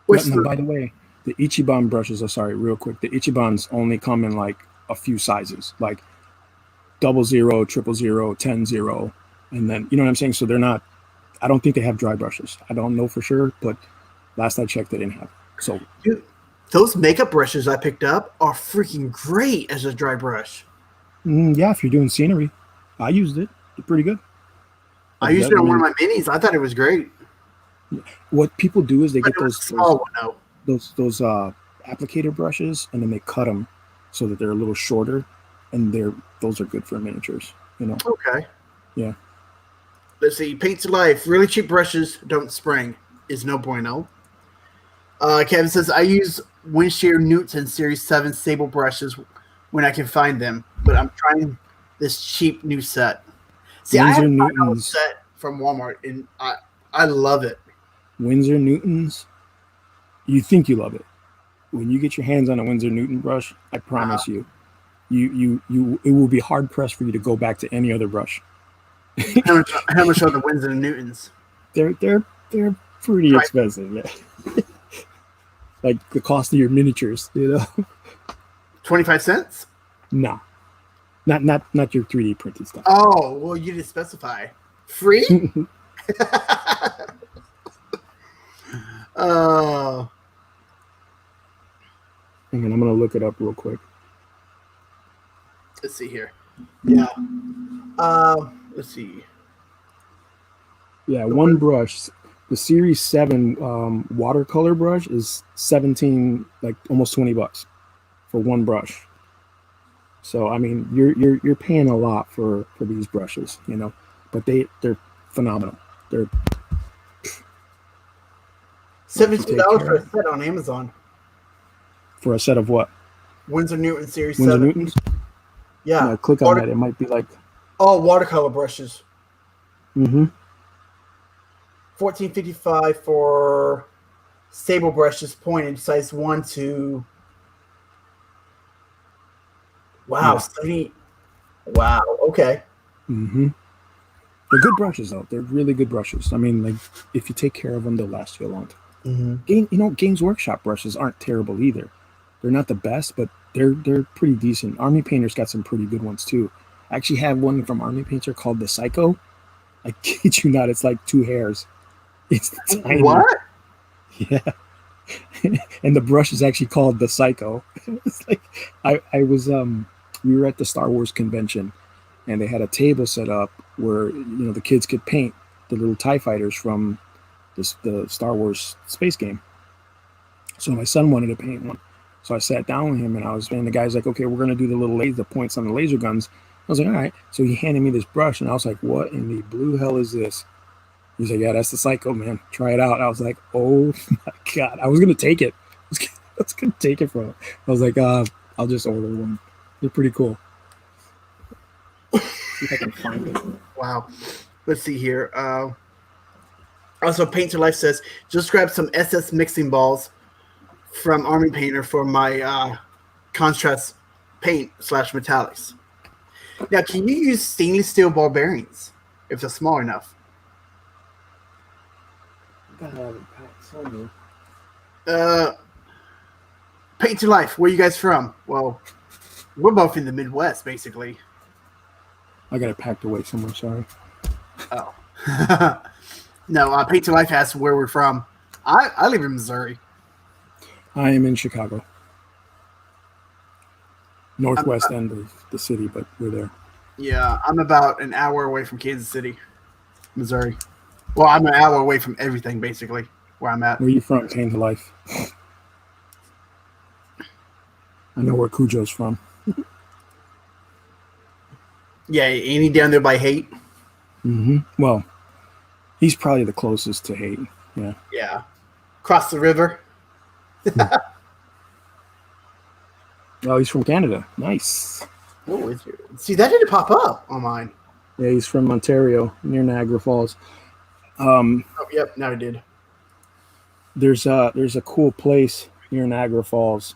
By the way, the Ichiban brushes are real quick. The Ichibans only come in like a few sizes, like 00, 000, 10-0, and then you know what I'm saying. So they're not. I don't think they have dry brushes. I don't know for sure, but last I checked, they didn't have. So, dude, those makeup brushes I picked up are freaking great as a dry brush. Yeah, if you're doing scenery, I used it. It's pretty good. I used it on one of my minis. I thought it was great. What people do is they get those applicator brushes, and then they cut them so that they're a little shorter, and those are good for miniatures. You know. Okay. Yeah. Let's see. Paint to Life. Really cheap brushes don't spring. Is no bueno. Kevin says, I use Winshear Newton Series 7 Sable brushes when I can find them, but I'm trying this cheap new set. See, I have a $5 set from Walmart, and I love it. Winsor Newtons, you think you love it. When you get your hands on a Winsor Newton brush, I promise you, it will be hard pressed for you to go back to any other brush. How much are the Winsor Newtons? They're pretty expensive, yeah. Like the cost of your miniatures, you know. 25 cents? No, not your 3D printed stuff. Oh, well, you didn't specify. Free? Oh. And I'm gonna look it up real quick. Let's see here. Yeah. Let's see. Yeah, one brush. The Series 7 watercolor brush is 17, like almost $20 for one brush. So I mean, you're paying a lot for these brushes, you know, but they're phenomenal. They're $17 for a set on Amazon. For a set of what? Winsor Newton Series Winsor 7. Newtons? Yeah. Click on that. It might be like. Oh, watercolor brushes. Mm-hmm. $14.55 for Sable brushes, pointed size 1 to. Wow, Yeah. 70. Wow. Okay. Mm-hmm. They're good brushes though. They're really good brushes. I mean, like if you take care of them, they'll last you a long time. Games Workshop brushes aren't terrible either. They're not the best, but they're pretty decent. Army Painter's got some pretty good ones too. I actually have one from Army Painter called the Psycho. I kid you not, it's like 2 hairs. It's tiny. What? Yeah. And the brush is actually called the Psycho. It's like I was we were at the Star Wars convention, and they had a table set up where the kids could paint the little TIE fighters from the Star Wars space game. So my son wanted to paint one. So I sat down with him, and the guy's like, okay, we're gonna do the points on the laser guns. I was like, all right. So he handed me this brush, and I was like, what in the blue hell is this? He's like, yeah, that's the Psycho, man. Try it out. I was like, oh my God. I was going to take it. I was going to take it from him. I was like, I'll just order one. They're pretty cool. See if I can find it. Wow. Let's see here. Also, Paint to Life says, just grab some SS mixing balls from Army Painter for my contrast paint / metallics. Now, can you use stainless steel ball bearings if they're small enough? Paint to Life, where you guys from? Well, we're both in the Midwest, basically. I got it packed away somewhere, sorry. Oh. No, Paint to Life asks where we're from. I live in Missouri. I am in Chicago. Northwest end of the city, but we're there. Yeah, I'm about an hour away from Kansas City, Missouri. Well, I'm an hour away from everything, basically, where I'm at. Where are you from, Paint to Life? I know where Cujo's from. Yeah, ain't he down there by Haight? Mm-hmm. Well, he's probably the closest to Haight. Yeah. Yeah. Across the river. Oh, he's from Canada. Nice. Oh, see, that didn't pop up on mine. Yeah, he's from Ontario, near Niagara Falls. Oh, yep, now it did. There's a cool place near Niagara Falls.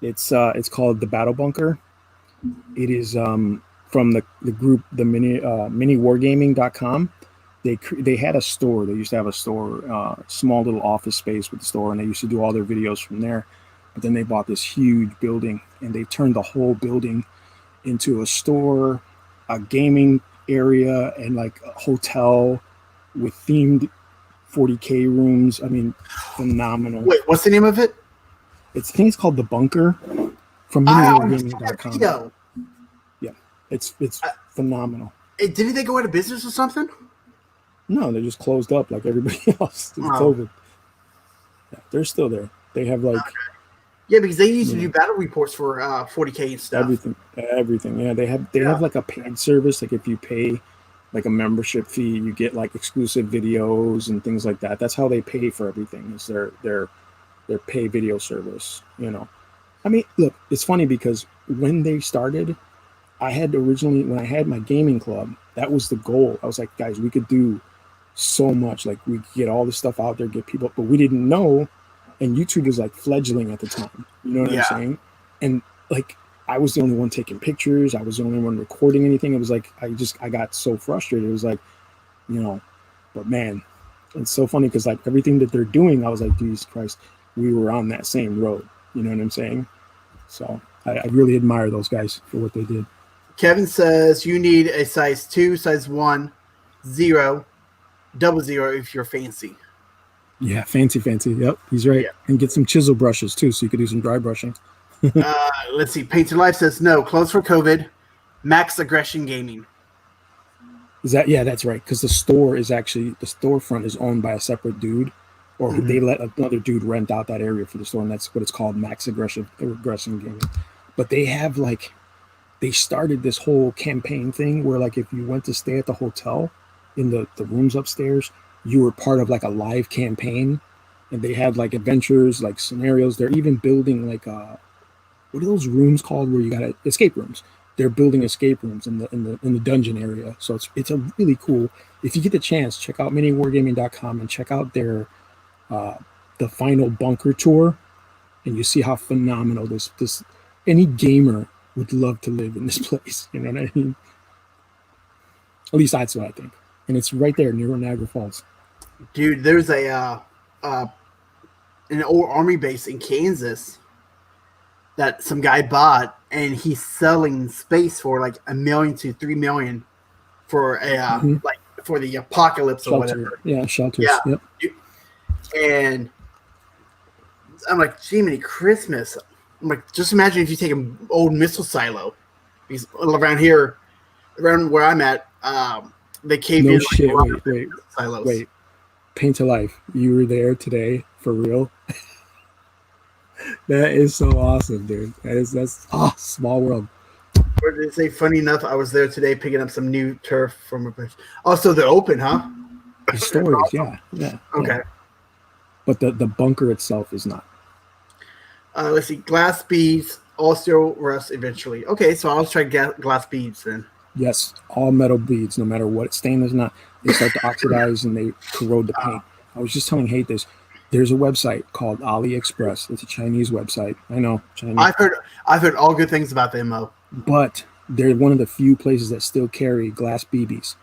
It's called the Battle Bunker. It is from the group the miniwargaming.com. They had a store. They used to have a store, small little office space with the store, and they used to do all their videos from there. But then they bought this huge building, and they turned the whole building into a store, a gaming area, and like a hotel with themed 40K rooms. I mean, phenomenal. Wait, what's the name of it? I think it's called The Bunker from miniwargaming.com. Yeah, it's phenomenal. Didn't they go out of business or something? No, they just closed up like everybody else. It's COVID. Yeah, they're still there. They have like... Okay. Yeah, because they used to do battle reports for 40K and stuff. Everything. Yeah, they have like a paid service. Like if you pay like a membership fee, you get like exclusive videos and things like that. That's how they pay for everything. Is their pay video service. I mean, look, it's funny because when they started, when I had my gaming club, that was the goal. I was like, guys, we could do so much. Like we could get all this stuff out there, get people, but we didn't know. And YouTube was like fledgling at the time. You know what I'm saying? And like, I was the only one taking pictures. I was the only one recording anything. It was like, I got so frustrated. It was like, but man, it's so funny because like everything that they're doing, I was like, Jesus Christ, we were on that same road. You know what I'm saying? So I really admire those guys for what they did. Kevin says you need a size 2, size 1, 0, 00 if you're fancy. Yeah, fancy. Yep, he's right. Yeah. And get some chisel brushes too, so you could do some dry brushing. Let's see. Paint to Life says no. Closed for COVID. Max Aggression Gaming. Is that? Yeah, that's right. Because the storefront is owned by a separate dude, or they let another dude rent out that area for the store, and that's what it's called, Max Aggression Gaming. But they have they started this whole campaign thing where like if you went to stay at the hotel in the rooms upstairs, you were part of like a live campaign, and they had like adventures, like scenarios. They're even building like what are those rooms called where you got escape rooms? They're building escape rooms in the dungeon area. So it's a really cool. If you get the chance, check out miniwargaming.com and check out their the final bunker tour, and you see how phenomenal this any gamer would love to live in this place. You know what I mean? At least that's what I think. and it's right there near Niagara Falls. Dude, there's an old army base in Kansas that some guy bought, and he's selling space for like $1 million to $3 million for like for the apocalypse or whatever. Yeah, shelters. Yeah. Yep. And I'm like, Jiminy Christmas. I'm like, just imagine if you take an old missile silo. Because around here, around where I'm at, they caved in. No shit. Wait. Paint to Life. You were there today for real? That is so awesome, dude. That's small world. What did they say? Funny enough, I was there today picking up some new turf from a place. Also, they're open, huh? The stories, yeah. Okay. Yeah. But the bunker itself is not. Let's see. Glass beads, all steel rust eventually. Okay, so I'll try glass beads then. Yes, all metal beads, no matter what stain is not, they start to oxidize and they corrode the paint. I was just telling Hate this. There's a website called AliExpress. It's a Chinese website. I know, Chinese. I've heard all good things about them, Mo. But they're one of the few places that still carry glass BBs,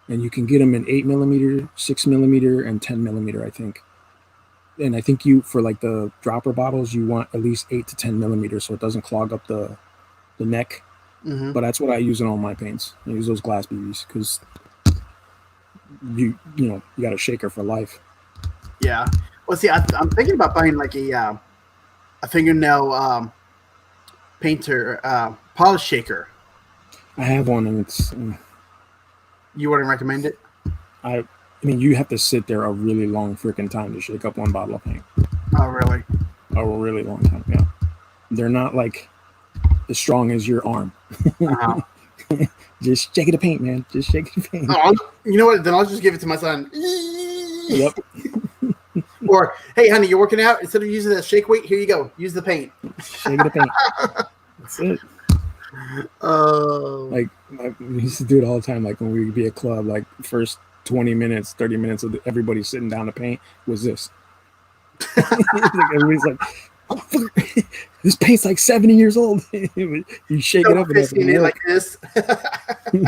and you can get them in 8mm, 6mm, and 10mm, I think. And I think for like the dropper bottles, you want at least 8 to 10mm so it doesn't clog up the neck. Mm-hmm. But that's what I use in all my paints. I use those glass BBs because you got a shaker for life. Yeah. Well, see, I'm thinking about buying like a fingernail painter polish shaker. I have one, and it's. You wouldn't recommend it? I mean, you have to sit there a really long freaking time to shake up one bottle of paint. Oh, really? A really long time, yeah. They're not like as strong as your arm. Uh-huh. Just shake it to paint, man. Just shake it to paint. Oh, you know what? Then I'll just give it to my son. Yep. Or, hey, honey, you're working out. Instead of using that shake weight, here you go. Use the paint. Shake it to paint. That's it. Like we used to do it all the time. Like when we'd be at club, like first 20 minutes, 30 minutes of everybody sitting down to paint was this. Like everybody's like, oh, this paint's like 70 years old. You shake it up and it like this.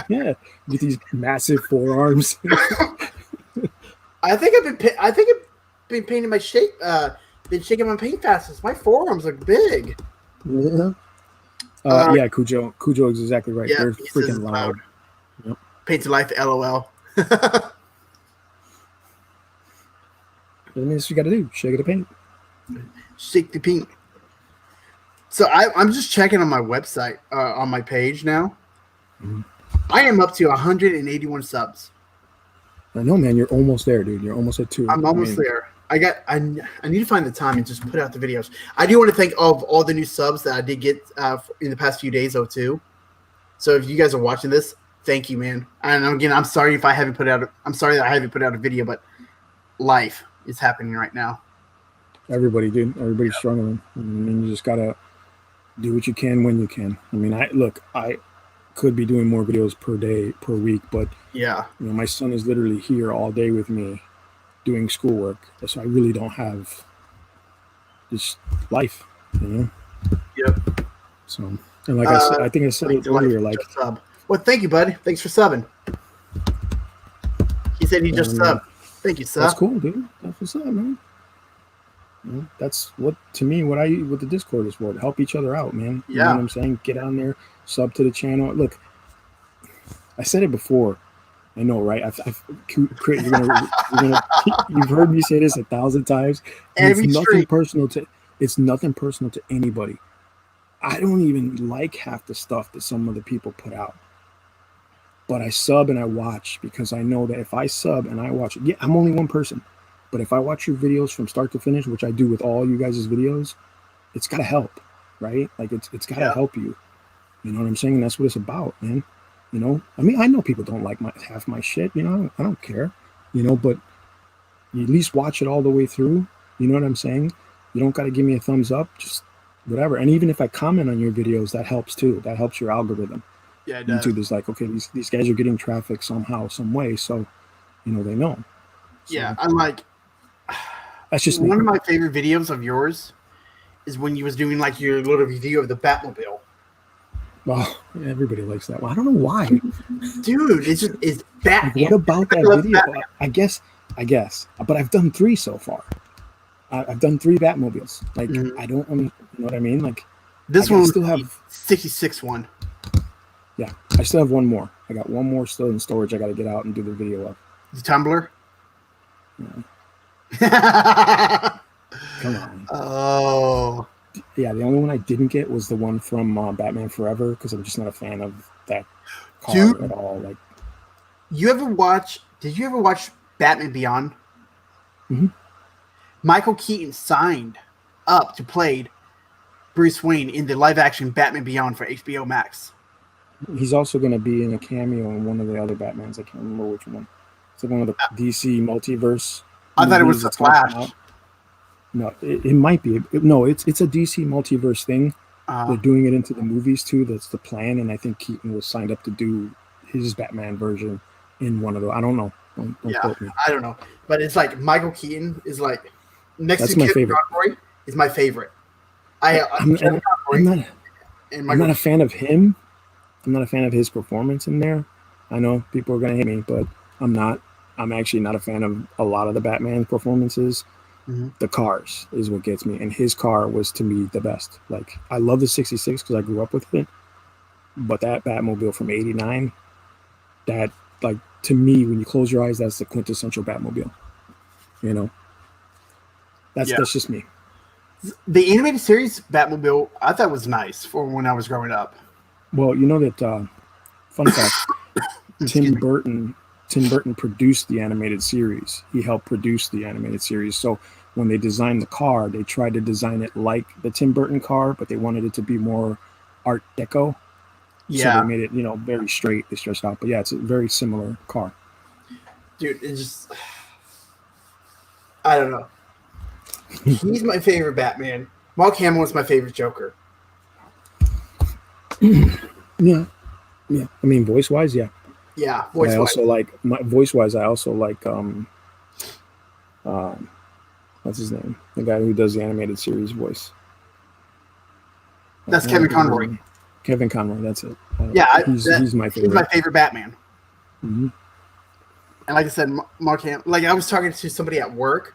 Yeah, with these massive forearms. I think I've been painting my shape. Been shaking my paint fastest. My forearms look big. Yeah. Yeah, Cujo is exactly right. Yeah, they're freaking loud. Yep. Paint to Life, LOL. That's what you got to do. Shake it to paint. Shake the paint. So I'm just checking on my website, on my page now. Mm-hmm. I am up to 181 subs. I know, man. You're almost there, dude. You're almost at 2. I'm almost there. I need to find the time and just put out the videos. I do want to thank all the new subs that I did get in the past few days, too. So if you guys are watching this, thank you, man. And again, I'm sorry if I haven't put out. I'm sorry that I haven't put out a video, but life is happening right now. Everybody, dude. Everybody's struggling, and you just gotta do what you can when you can. I mean, I could be doing more videos per day, per week, but yeah, my son is literally here all day with me doing schoolwork, so I really don't have this life, Yep. So, and like I said, I think I said it earlier, like, sub. Well, thank you, bud. Thanks for subbing. He said he just subbed. Thank you, sub. That's cool, dude. That's what's up, man. That's what the Discord is for, to help each other out, man. You know what I'm saying? Get on there, sub to the channel. Look, I said it before. I know, right? You've heard me say this 1,000 times. It's nothing personal to anybody. I don't even like half the stuff that some of the people put out. But I sub and I watch because I know that if I sub and I watch, I'm only one person. But if I watch your videos from start to finish, which I do with all you guys' videos, it's got to help, right? Like it's got to help you. You know what I'm saying? And that's what it's about, man. I mean, I know people don't like half my shit, I don't care, but you at least watch it all the way through. You know what I'm saying? You don't got to give me a thumbs up, just whatever. And even if I comment on your videos, that helps too. That helps your algorithm. Yeah, it does. YouTube is like, okay, these guys are getting traffic somehow, some way. So, they know. So, yeah, I'm like, that's just one of my favorite videos of yours is when you was doing like your little review of the Batmobile. Well, everybody likes that one. I don't know why. Dude, it's Like, Batman. what about that I love video? Batman. I guess. But I've done 3 so far. I've done 3 Batmobiles. Like, Mhm. I don't, you know what I mean? Like, This I one was still the have, 66 one. yeah, I still have one more. I got one more still in storage. I got to get out and do the video of. The Tumblr. Yeah. Come on. Oh. Yeah, the only one I didn't get was the one from Batman Forever because I'm just not a fan of that car Dude, at all. Like, did you ever watch Batman Beyond? Mhm. Michael Keaton signed up to play Bruce Wayne in the live action Batman Beyond for HBO Max. He's also going to be in a cameo in one of the other Batmans. I can't remember which one. It's like one of the DC multiverse. I thought it was The that's gonna come Flash. out. No, it might be. No, it's a DC multiverse thing. They're doing it into the movies too. That's the plan, and I think Keaton was signed up to do his Batman version in one of those. I don't know. Don't quote me. I don't know, but it's like Michael Keaton is like next That's to my Kevin favorite. Conroy is my favorite. I'm Kevin Conroy not. and I'm not a fan of him. I'm not a fan of his performance in there. I know people are gonna hate me, but I'm not. I'm actually not a fan of a lot of the Batman performances. Mhm. The cars is what gets me, and his car was to me the best. Like, I love the 66 because I grew up with it, but that Batmobile from '89, that, like, to me, when you close your eyes, that's the quintessential Batmobile. You know, that's just me. The animated series Batmobile I thought was nice for when I was growing up. Well, you know that fun fact, Excuse me. Tim Burton produced the animated series. He helped produce the animated series. So when they designed the car, they tried to design it like the Tim Burton car, but they wanted it to be more Art Deco. So they made it, very straight. They stretched out. But yeah, it's a very similar car. Dude, it's just I don't know. He's my favorite Batman. Mark Hamill is my favorite Joker. Yeah. Yeah. I mean, voice wise, yeah. Yeah, I also like voice wise. I also like what's his name? The guy who does the animated series voice. That's Kevin Conroy. Kevin Conroy. That's it. Yeah, he's my favorite. He's my favorite Batman. Mm-hmm. And like I said, Mark Hamill. Like I was talking to somebody at work,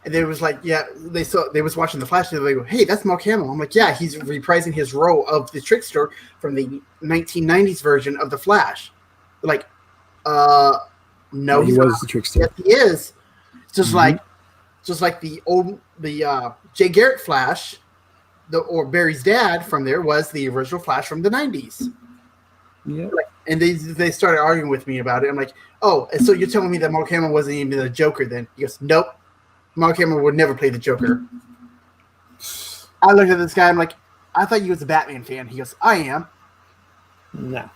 and they was like, "Yeah," they was watching The Flash, and they go, "Hey, that's Mark Hamill." I'm like, "Yeah, he's reprising his role of the Trickster from the 1990s version of The Flash." They're like, no, he was the Trickster. Yes, he is. Just like the Jay Garrett Flash, or Barry's dad from there was the original Flash from the 90s. Yeah. And they started arguing with me about it. I'm like, oh, and so you're telling me that Mark Hamill wasn't even the Joker then? He goes, nope. Mark Hamill would never play the Joker. I looked at this guy. I'm like, I thought you was a Batman fan. He goes, I am. Nah.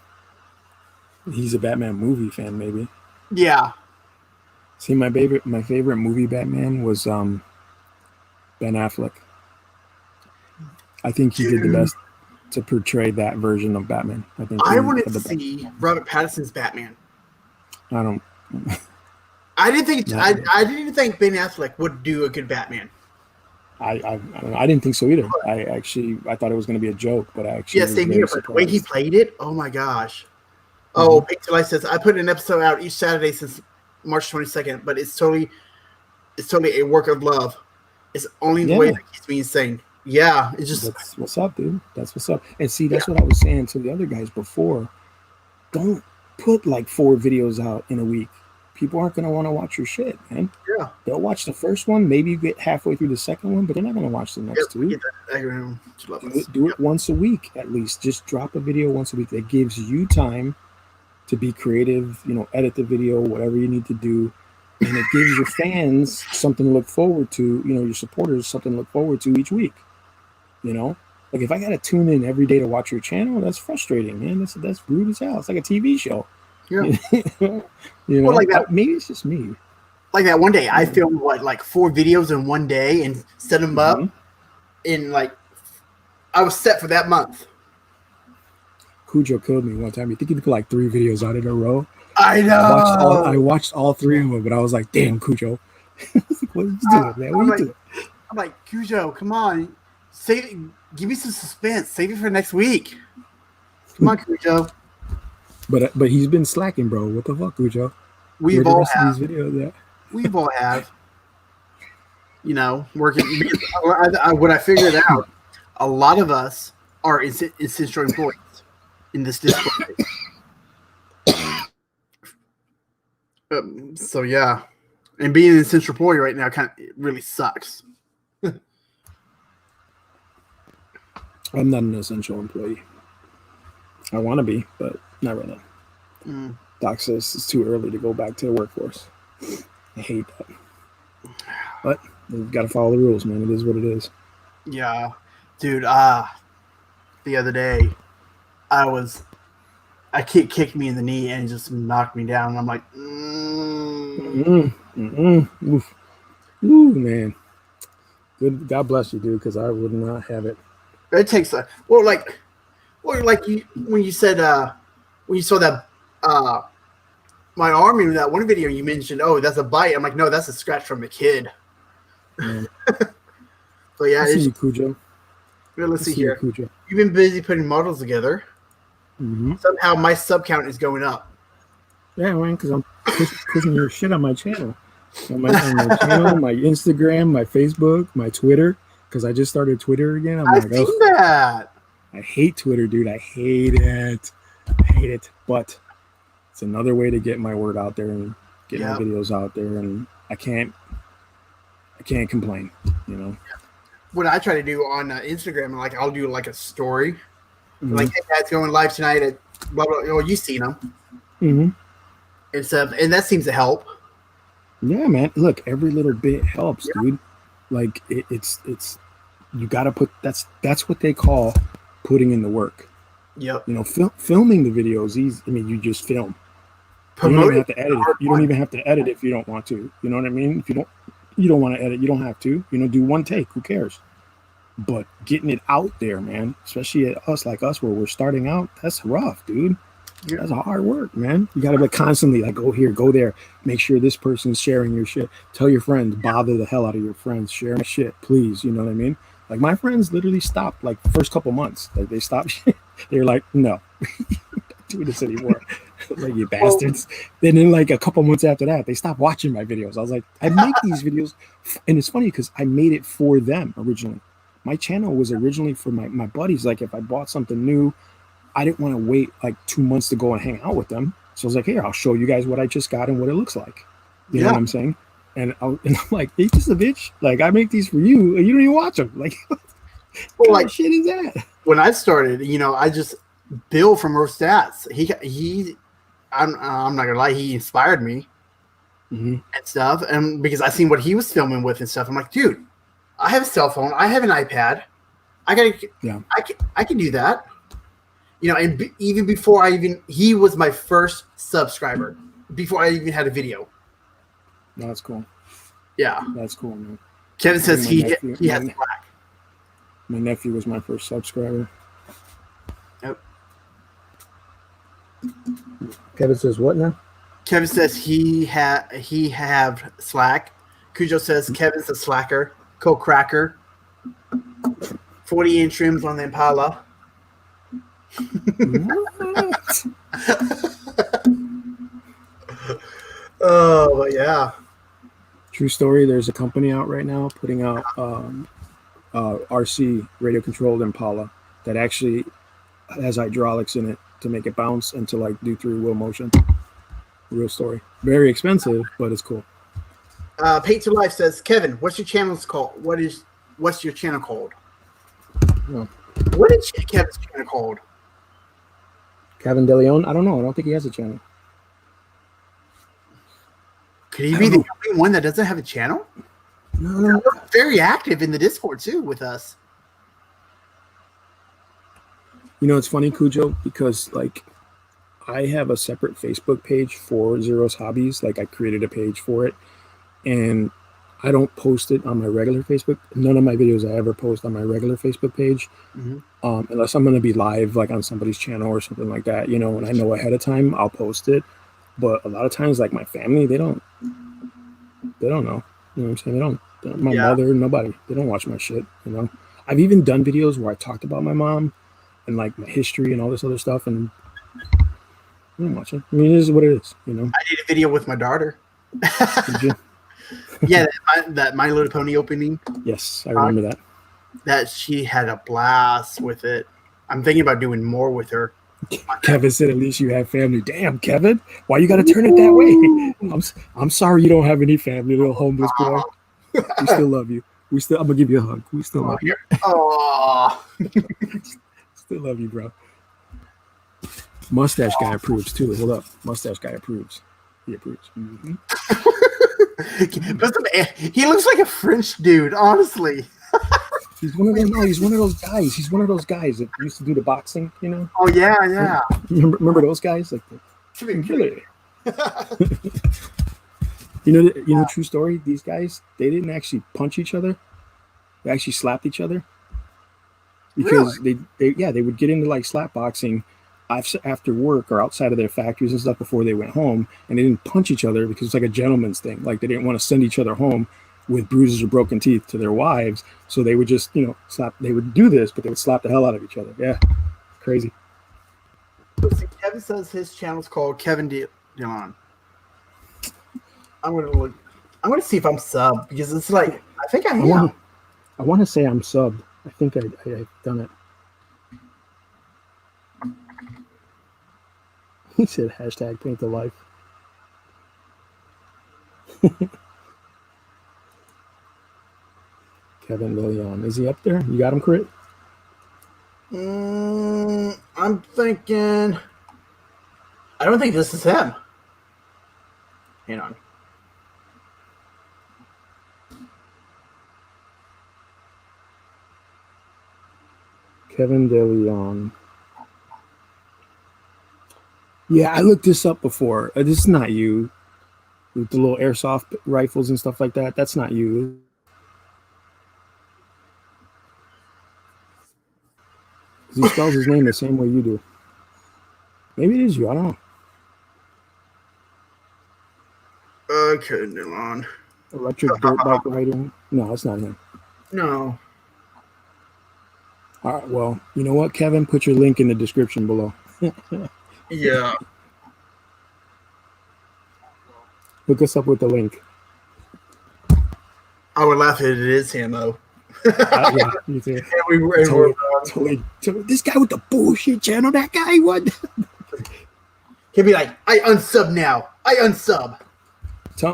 He's a Batman movie fan, maybe. Yeah. See, my favorite movie Batman was Ben Affleck. I think he did the best to portray that version of Batman. I wanted to see Robert Pattinson's Batman. I don't. I didn't think Ben Affleck would do a good Batman. I didn't think so either. I thought it was going to be a joke, but I actually same here. But the way he played it, oh my gosh. Oh, Pixel says I put an episode out each Saturday since March 22nd, but it's totally a work of love. It's only the way that keeps me insane. Yeah, it's just that's what's up, dude. That's what's up. And see, that's what I was saying to the other guys before. Don't put like 4 videos out in a week. People aren't going to want to watch your shit, man. Yeah. They'll watch the first one. Maybe you get halfway through the second one, but they're not going to watch the next 2. Do it once a week at least. Just drop a video once a week. That gives you time to be creative, edit the video, whatever you need to do. And it gives your fans something to look forward to, your supporters something to look forward to each week. Like if I got to tune in every day to watch your channel, that's frustrating, man. That's rude as hell. It's like a TV show. Yeah. Well, like that, maybe it's just me. Like that one day I filmed like 4 videos in one day and set them up in I was set for that month. Cujo killed me one time. You think he put like 3 videos out in a row? I know. I watched all 3 of them, but I was like, damn, Cujo. What are you doing, man? What are you doing? I'm like, Cujo, come on. Give me some suspense. Save it for next week. Come on, Cujo. But he's been slacking, bro. What the fuck, Cujo? We've Where the all rest have. of these videos at? We've all have. You know, working. Because what I figured out, a lot of us are essential employees in this Discord. So yeah, and being an essential employee right now kind of really sucks. I'm not an essential employee. I want to be, but not right now. Doc says it's too early to go back to the workforce. I hate that. But we've got to follow the rules, man. It is what it is. Yeah, dude. The other day, a kid kicked me in the knee and just knocked me down. And I'm like, Oof. Ooh, man. Good. God bless you, dude. Because I would not have it. It takes like you when you said when you saw that my arm in that one video you mentioned. Oh, that's a bite. I'm like, no, that's a scratch from a kid. But yeah, I see you, Cujo. Let's see here. Cujo. You've been busy putting models together. Somehow my sub count is going up. Yeah, man, because I'm pushing your shit on my channel. On my channel, my Instagram, my Facebook, my Twitter. Because I just started Twitter again. I've seen that. I hate Twitter, dude. I hate it. But it's another way to get my word out there and get my videos out there. And I can't complain, you know. What I try to do on Instagram, like I'll do like a story, like, hey, that's going live tonight at blah blah. Oh, you've seen them, and stuff, and that seems to help. Yeah, man. Look, every little bit helps, dude. Like it's you got to put that's what they call putting in the work. Yep. You know, filming the videos easy. I mean, you just film. You don't even have to edit it. You don't even have to edit if you don't want to. You know what I mean? If you don't want to edit, you don't have to. You know, do one take. Who cares? But getting it out there, man, especially at us where we're starting out, that's rough, dude. Yeah. That's hard work, man. You got to be constantly like, go here, go there. Make sure this person's sharing your shit. Tell your friends, bother the hell out of your friends. Share my shit, please. You know what I mean? Like my friends literally stopped like the first couple months. Like they stopped. They're like, no, not doing this anymore. Like you bastards. Then like a couple months after that, they stopped watching my videos. I was like, I make these videos, and it's funny because I made it for them originally. My channel was originally for my buddies. Like if I bought something new, I didn't want to wait like 2 months to go and hang out with them. So I was like, here, I'll show you guys what I just got and what it looks like. You know what I'm saying? And I'm like, you're just a bitch. Like I make these for you, and you don't even watch them. Like, what kind of shit is that? When I started, you know, I just Bill from Earth Stats. I'm not gonna lie, he inspired me and stuff, and because I seen what he was filming with and stuff, I'm like, dude, I have a cell phone, I have an iPad, I can do that, you know. And even before he was my first subscriber before I even had a video. That's cool. Yeah, that's cool, man. Kevin says he has black. My nephew was my first subscriber. Yep. Kevin says what now? Kevin says he have Slack. Cujo says Kevin's a slacker. Co-cracker. 40-inch rims on the Impala. Oh yeah. True story. There's a company out right now putting out RC radio controlled Impala that actually has hydraulics in it to make it bounce and to like do 3-wheel motion. Real story. Very expensive, but it's cool. Paint to Life says, Kevin, what's your channel's called? What's your channel called? Oh. What is Kevin's channel called? Kevin DeLeon? I don't know. I don't think he has a channel. Could he be the only one that doesn't have a channel? No. Very active in the Discord too with us. You know, it's funny, Cujo, because like I have a separate Facebook page for Zero's Hobbies. Like I created a page for it, and I don't post it on my regular Facebook. None of my videos I ever post on my regular Facebook page, unless I'm going to be live like on somebody's channel or something like that. You know, when I know ahead of time, I'll post it. But a lot of times, like my family, they don't know. You know what I'm saying? They don't. My mother, nobody. They don't watch my shit. You know, I've even done videos where I talked about my mom, and like my history and all this other stuff, and I don't watch it. I mean, it is what it is, you know. I did a video with my daughter. Did you? Yeah, that My Little Pony opening. Yes, I remember that. That she had a blast with it. I'm thinking about doing more with her. Kevin said, "At least you have family." Damn, Kevin, why you got to turn it that way? I'm sorry you don't have any family, little homeless boy. We still love you. I'm gonna give you a hug. We still love you. Oh, Still love you, bro. Mustache guy approves too. Hold up, mustache guy approves. He approves. Mm-hmm. He looks like a French dude, honestly. He's one of them. No, he's one of those guys. He's one of those guys that used to do the boxing. You know? Oh yeah. Remember those guys? Like, really? You know, true story. These guys, they didn't actually punch each other. They actually slapped each other because they would get into like slap boxing after work or outside of their factories and stuff before they went home, and they didn't punch each other because it's like a gentleman's thing. Like they didn't want to send each other home with bruises or broken teeth to their wives, so they would just, you know, slap. They would do this, but they would slap the hell out of each other. Yeah, crazy. Kevin says his channel's called Kevin Dillon. I'm gonna see if I'm sub, because it's like I think I am. I want to say I'm subbed. I think I've done it. He said hashtag paint the life. Kevin Lillian. Is he up there? You got him, Crit? I'm thinking. I don't think this is him. Hang on. Kevin DeLeon. Yeah, I looked this up before. This is not you. With the little airsoft rifles and stuff like that. That's not you. He spells his name the same way you do. Maybe it is you. I don't know. Okay, Dylan. Electric dirt bike riding. No, it's not him. No. All right. Well, you know what, Kevin? Put your link in the description below. Yeah. Look us up with the link. I would laugh if it is him, though. Yeah, you too. Totally. This guy with the bullshit channel, that guy, what? He'd be like, I unsub now. I unsub.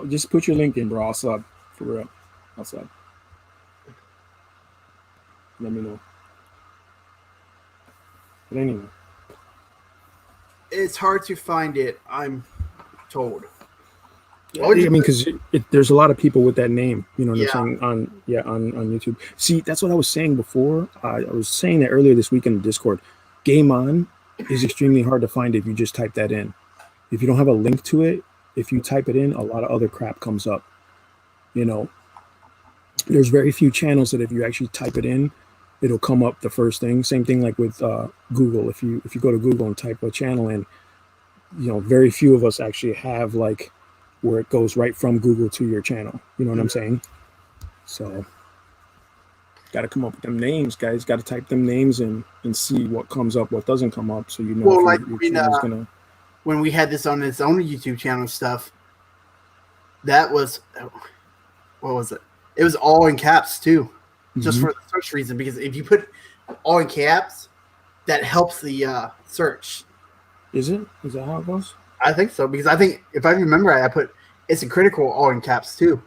Just put your link in, bro. I'll sub. For real. I'll sub. Let me know. But anyway. It's hard to find it, I'm told. I mean, because there's a lot of people with that name, you know what I'm saying, on YouTube. See, that's what I was saying before. I was saying that earlier this week in the Discord. Game On is extremely hard to find if you just type that in. If you don't have a link to it, if you type it in, a lot of other crap comes up. You know, there's very few channels that if you actually type it in, it'll come up the first thing. Same thing like with Google. If you go to Google and type a channel in, you know, very few of us actually have like where it goes right from Google to your channel. You know what I'm saying? So got to come up with them names, guys. Got to type them names in and see what comes up, what doesn't come up, so you know. Well, like when we had this on its own YouTube channel stuff, that was, what was it? It was all in caps too, just for the search reason. Because if you put all in caps, that helps the search. Is it? Is that how it goes? I think so, because I think if I remember right, I put It's a Critical all in caps too.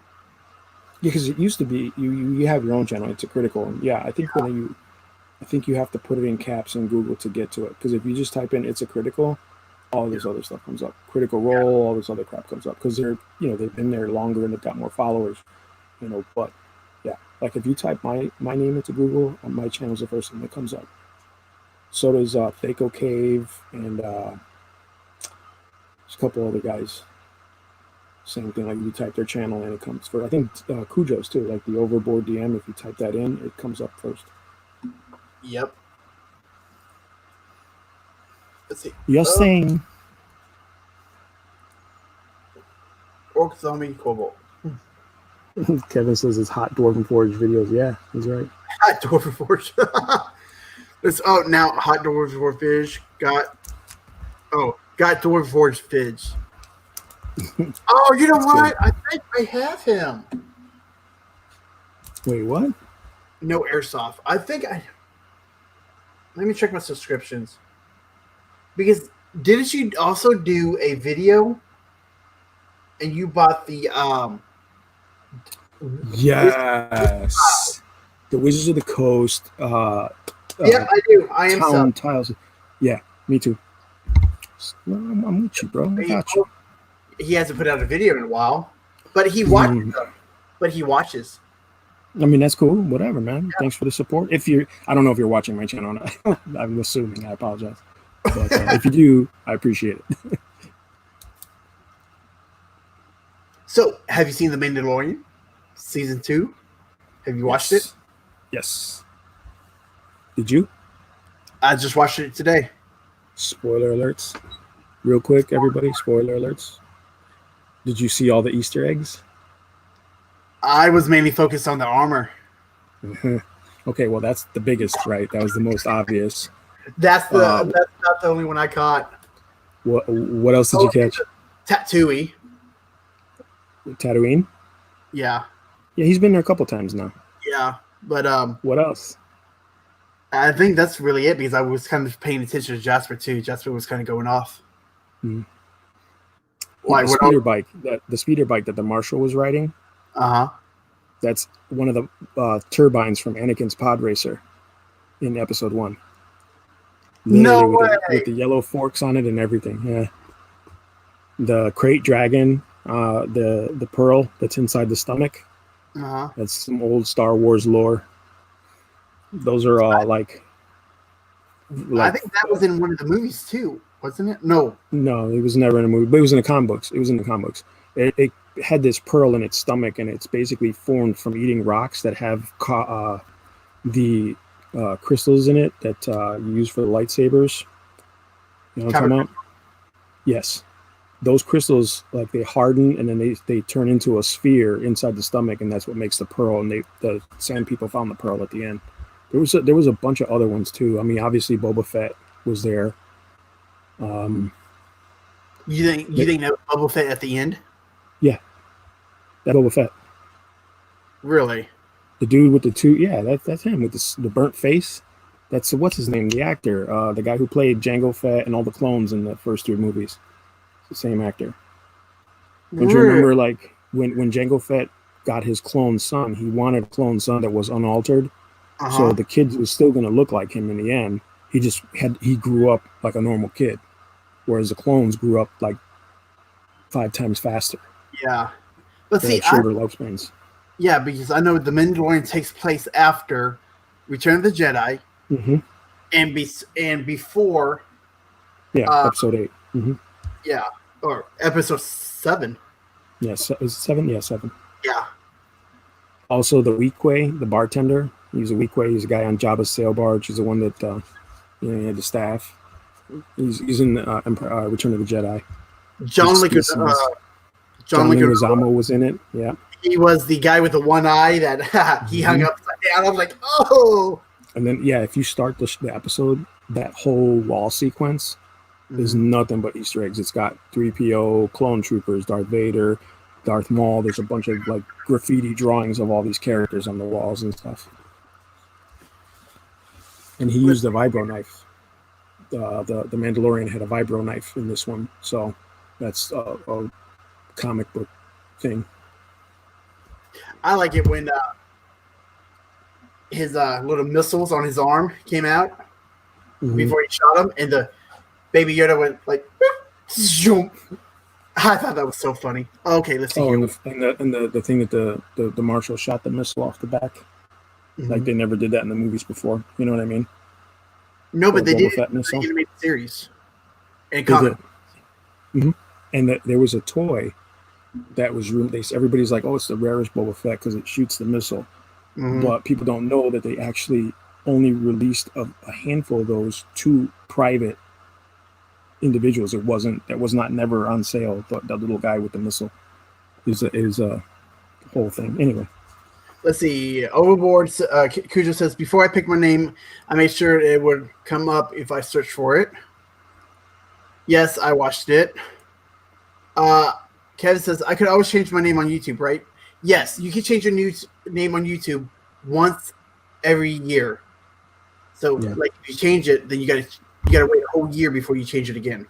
Yeah, because it used to be you have your own channel. It's a Critical. Yeah, I think you have to put it in caps in Google to get to it. Because if you just type in It's a Critical, all this other stuff comes up. Critical Role, all this other crap comes up. Because they've been there longer and they've got more followers. You know, but yeah, like if you type my name into Google, my channel's the first thing that comes up. So does Thaco Cave and there's a couple other guys. Same thing, like you type their channel and it comes first. I think Cujo's too, like the Overboard DM. If you type that in, it comes up first. Yep. Let's see. You're saying. Orc Zombie Cobalt. Kevin says it's Hot Dwarven Forge videos. Yeah, he's right. Hot Dwarven Forge. It's now hot dwarves before fish. Got dwarves before fish. Oh, you know what? I think I have him. Wait, what? No airsoft. I think I. Let me check my subscriptions. Because didn't you also do a video? And you bought the Yes, the Wizards of the Coast. Yeah, I do. I am town tiles. Yeah, me too. I'm with you, bro. I got you. He hasn't put out a video in a while, but he watches them. But he watches. I mean, that's cool. Whatever, man. Yeah. Thanks for the support. I don't know if you're watching my channel. I'm assuming. I apologize. But if you do, I appreciate it. So, have you seen The Mandalorian season 2? Have you watched it? Yes. Did you? I just watched it today. Spoiler alerts. Real quick, everybody. Spoiler alerts. Did you see all the Easter eggs? I was mainly focused on the armor. Okay, well, that's the biggest, right? That was the most obvious. That's not the only one I caught. What else did you catch? Tatooine. Tatooine? Yeah. Yeah, he's been there a couple times now. Yeah, but what else? I think that's really it because I was kind of paying attention to Jasper too. Jasper was kind of going off. Like the speeder bike that the Marshal was riding. That's one of the turbines from Anakin's pod racer in episode 1. No way. With the yellow forks on it and everything. Yeah. The crate dragon, the pearl that's inside the stomach. That's some old Star Wars lore. Those are all like I think that was in one of the movies too, wasn't it? No, it was never in a movie, but it was in the comic books. It had this pearl in its stomach, and it's basically formed from eating rocks that have the crystals in it that you use for the lightsabers. You know what I'm talking about? Yes. Those crystals, like, they harden and then they turn into a sphere inside the stomach, and that's what makes the pearl. And the Sand People found the pearl at the end. There was a bunch of other ones too. I mean, obviously Boba Fett was there. You think that was Boba Fett at the end? Yeah, that Boba Fett. Really? The dude with the two? Yeah, that's him with the burnt face. That's what's his name? The actor, the guy who played Jango Fett and all the clones in the first 3 movies. It's the same actor. Don't you remember, like, when Jango Fett got his clone son, he wanted a clone son that was unaltered. So the kid was still going to look like him in the end. He grew up like a normal kid, whereas the clones grew up like 5 times faster. Yeah, but see, shorter lifespans. Yeah, because I know The Mandalorian takes place after Return of the Jedi, and before. Yeah, episode 8. Yeah, or episode 7. Yes, is it 7? Yeah, 7. Yeah. Also, the Weequay, the bartender. He's a Weequay. He's a guy on Jabba's sail barge. He's the one that he had the staff. He's in Return of the Jedi. John Leguizamo was in it. Yeah. He was the guy with the one eye that he hung upside down. I was like, oh. And then, yeah, if you start the episode, that whole wall sequence is nothing but Easter eggs. It's got 3PO, clone troopers, Darth Vader, Darth Maul. There's a bunch of like graffiti drawings of all these characters on the walls and stuff. And he used a vibro knife. The Mandalorian had a vibro knife in this one, so that's a comic book thing. I like it when his little missiles on his arm came out before he shot him, and the Baby Yoda went like, zoom. I thought that was so funny. Okay, let's see. Oh, and the thing that the Marshal shot the missile off the back. Like they never did that in the movies before. You know what I mean? No, but they did it in the animated series. And comic. And there was a toy that was everybody's like, oh, it's the rarest Boba Fett because it shoots the missile. But people don't know that they actually only released a handful of those to private individuals. That was not never on sale. But that little guy with the missile is a whole thing. Anyway. Let's see. Overboard. Cujo says, before I pick my name, I made sure it would come up if I search for it. Yes, I watched it. Kevin says, I could always change my name on YouTube, right? Yes, you can change your name on YouTube once every year. So, like, if you change it, then you gotta wait a whole year before you change it again.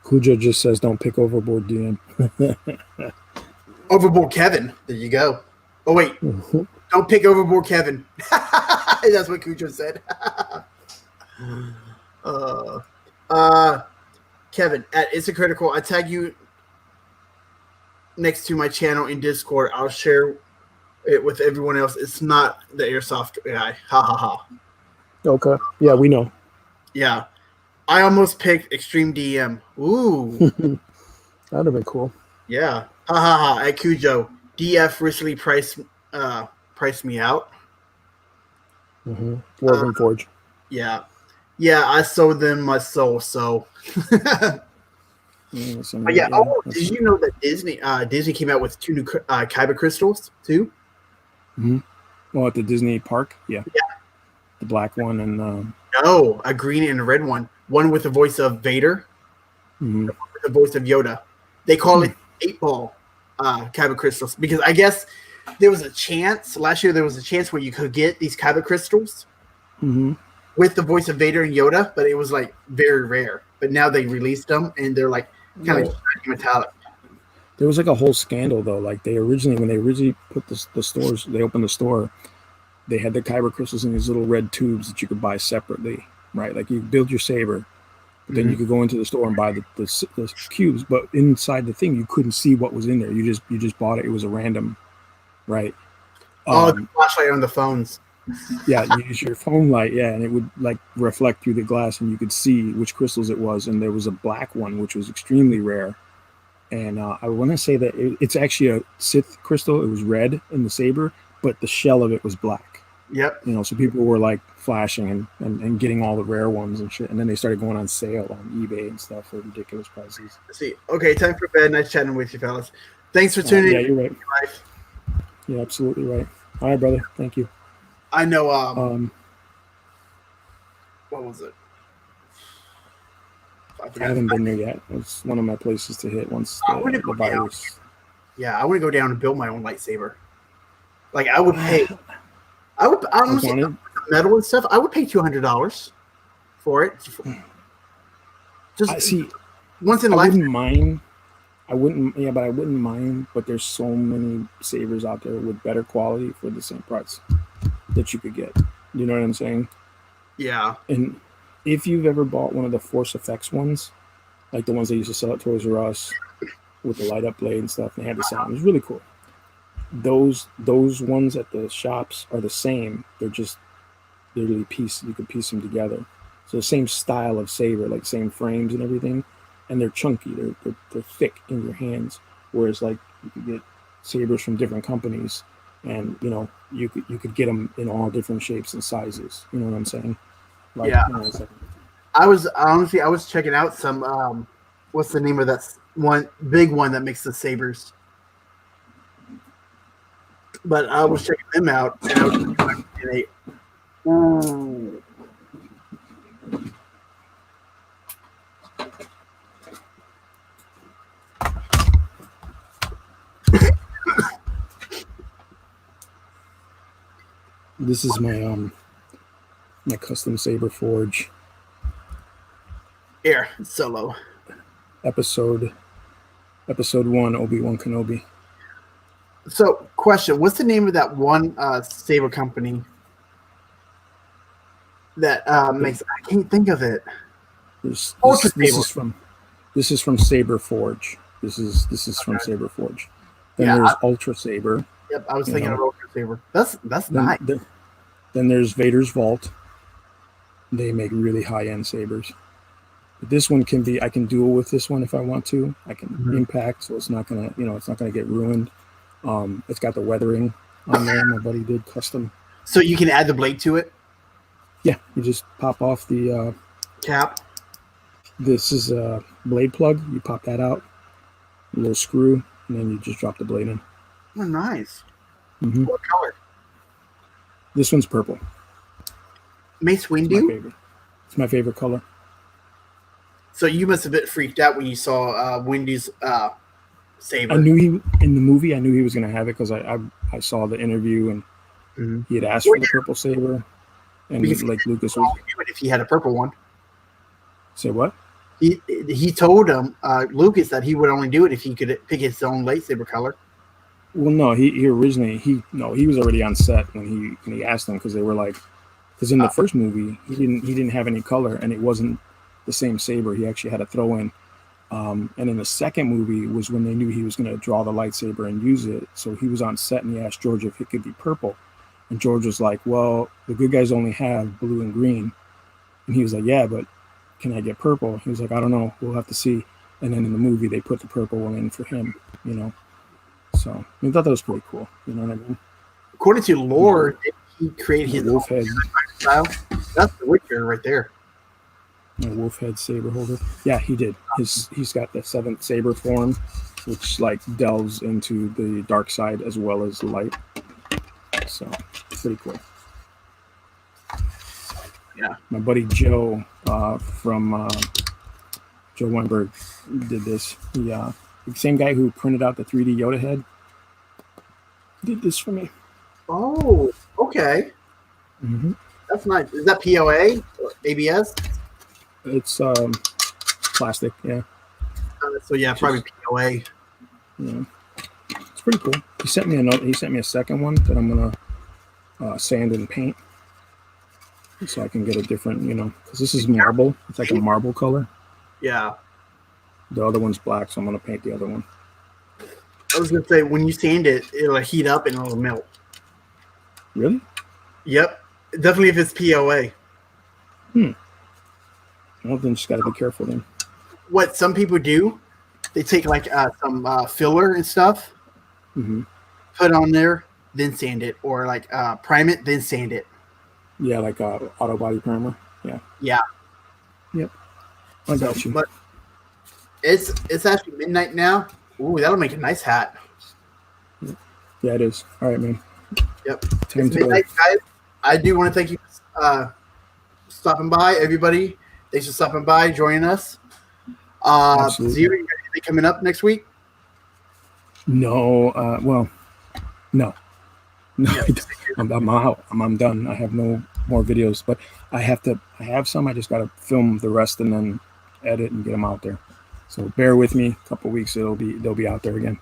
Cujo just says, don't pick Overboard DM. Overboard Kevin. There you go. Oh, wait. Don't pick Overboard Kevin. That's what Cujo said. Kevin, at It's a Critical, I tag you next to my channel in Discord. I'll share it with everyone else. It's not the Airsoft guy. Ha ha ha. Okay. Yeah, we know. Yeah. I almost picked Extreme DM. Ooh. That'd have been cool. Yeah. Ha ha ha. At Cujo. DF recently priced me out. Dwarven Forge. Yeah. Yeah, I sold them my soul, so. But yeah, did you know that Disney came out with 2 new Kyber crystals too? Well, at the Disney park, yeah. The black one and no, a green and a red one. One with the voice of Vader, with the voice of Yoda. They call it 8-ball Kyber crystals because I guess there was a chance last year. There was a chance where you could get these Kyber crystals with the voice of Vader and Yoda, but it was like very rare. But now they released them and they're like kind of metallic. There was like a whole scandal though. Like when they originally put the stores, they opened the store. They had the Kyber crystals in these little red tubes that you could buy separately, right? Like you build your saber, but then you could go into the store and buy the cubes. But inside the thing, you couldn't see what was in there. You just bought it. It was a random, right? The flashlight on the phones. Yeah, you use your phone light, and it would like reflect through the glass, and you could see which crystals it was. And there was a black one, which was extremely rare. And I want to say that it's actually a Sith crystal. It was red in the saber, but the shell of it was black. Yep. So people were like flashing and getting all the rare ones and shit. And then they started going on sale on eBay and stuff for ridiculous prices. Let's see. Okay, time for bed. Nice chatting with you, fellas. Thanks for tuning in. Yeah, you're right. You're absolutely right. All right, brother. Thank you. I know. What was it? I haven't been there yet. It's one of my places to hit once the virus. Yeah, I want to go down and build my own lightsaber. Like I would pay. I would honestly metal and stuff. I would pay $200 for it. Just once in a life. I wouldn't mind. But there's so many sabers out there with better quality for the same price that you could get. You know what I'm saying? Yeah. And if you've ever bought one of the Force Effects ones, like the ones they used to sell at Toys R Us with the light up blade and stuff, and they had the sound. It was really cool. Those ones at the shops are the same. They're just literally you could piece them together. So the same style of saber, like same frames and everything, and they're chunky. They're thick in your hands. Whereas like you could get sabers from different companies, and you could get them in all different shapes and sizes. You know what I'm saying? Like, yeah. I was checking out some. What's the name of that one big one that makes the sabers? But I was checking them out, and I was ooh. This is my custom saber forge. Here, solo. Episode 1, Obi-Wan Kenobi. So, question: what's the name of that one saber company that makes? I can't think of it. This is from Saber Forge. This is from Saber Forge. Then there's Ultra Saber. Yep, I was thinking of Ultra Saber. That's nice. Then there's Vader's Vault. They make really high-end sabers. But this one I can duel with this one if I want to. I can impact, so it's not gonna get ruined. It's got the weathering on there. My buddy did custom. So you can add the blade to it? Yeah, you just pop off the cap. This is a blade plug. You pop that out, a little screw, and then you just drop the blade in. Oh, nice. Mm-hmm. What color? This one's purple. Mace It's my Windu. favorite. It's my favorite color. So you must have been freaked out when you saw Windu's saber. I knew he in the movie. I knew he was going to have it because I saw the interview and he had asked for the purple saber, and Because like Lucas Well, was he would if he had a purple one. say what? He told him Lucas that he would only do it if he could pick his own lightsaber color. Well, no, he originally he was already on set when he asked them because they were like because in the first movie he didn't have any color and it wasn't the same saber. He actually had a throw in. And in the second movie was when they knew he was going to draw the lightsaber and use it. So he was on set and he asked George if it could be purple. And George was like, well, the good guys only have blue and green. And he was like, yeah, but can I get purple? He was like, I don't know. We'll have to see. And then in the movie, they put the purple one in for him, you know. So I thought that was pretty cool. You know what I mean? According to lore, he created his wolf head style. That's the Witcher right there. A wolf head saber holder. Yeah, he did. He's got the seventh saber form, which like delves into the dark side as well as light. So pretty cool. Yeah. My buddy Joe from Joe Weinberg did this. He the same guy who printed out the 3D Yoda head did this for me. Oh, okay. Mm-hmm. That's nice. Is that POA or ABS? It's plastic, yeah. So yeah, probably POA. Yeah, it's pretty cool. He sent me a second one that I'm gonna sand and paint, so I can get a different, because this is marble. It's like a marble color. Yeah. The other one's black, so I'm gonna paint the other one. I was gonna say when you sand it, it'll heat up and it'll melt. Really? Yep. Definitely if it's POA. Well, then just gotta be careful then. What some people do, they take like some filler and stuff, put on there, then sand it, or like prime it, then sand it. Yeah, like auto body primer. Yeah. Yeah. Yep. I got you. But it's actually midnight now. Ooh, that'll make a nice hat. Yeah, it is. All right, man. Yep. Time It's to midnight, guys. I do want to thank you stopping by, everybody. Thanks for stopping by, joining us. Absolutely. Zero, you got anything coming up next week? No. Well, no. Yeah. I'm out. I'm done. I have no more videos, but I have some. I just got to film the rest and then edit and get them out there. So bear with me. A couple weeks, they'll be out there again.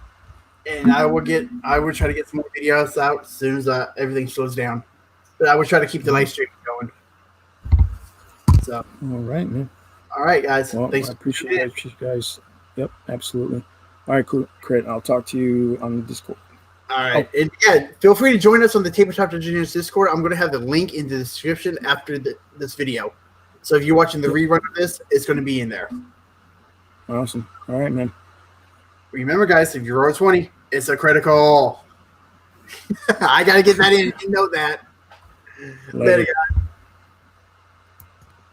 And I will try to get some more videos out as soon as everything slows down. But I will try to keep the live stream going. So. All right, man. All right, guys. Well, Thanks. I appreciate you guys. Yep, absolutely. All right, cool. Crit. I'll talk to you on the Discord. All right. And yeah, feel free to join us on the Tabletop Engineers Discord. I'm going to have the link in the description after this video. So if you're watching the rerun of this, it's going to be in there. Awesome. All right, man. Remember, guys, if you roll 20, it's a critical. I got to get that in. You know that. Later. Later, guys.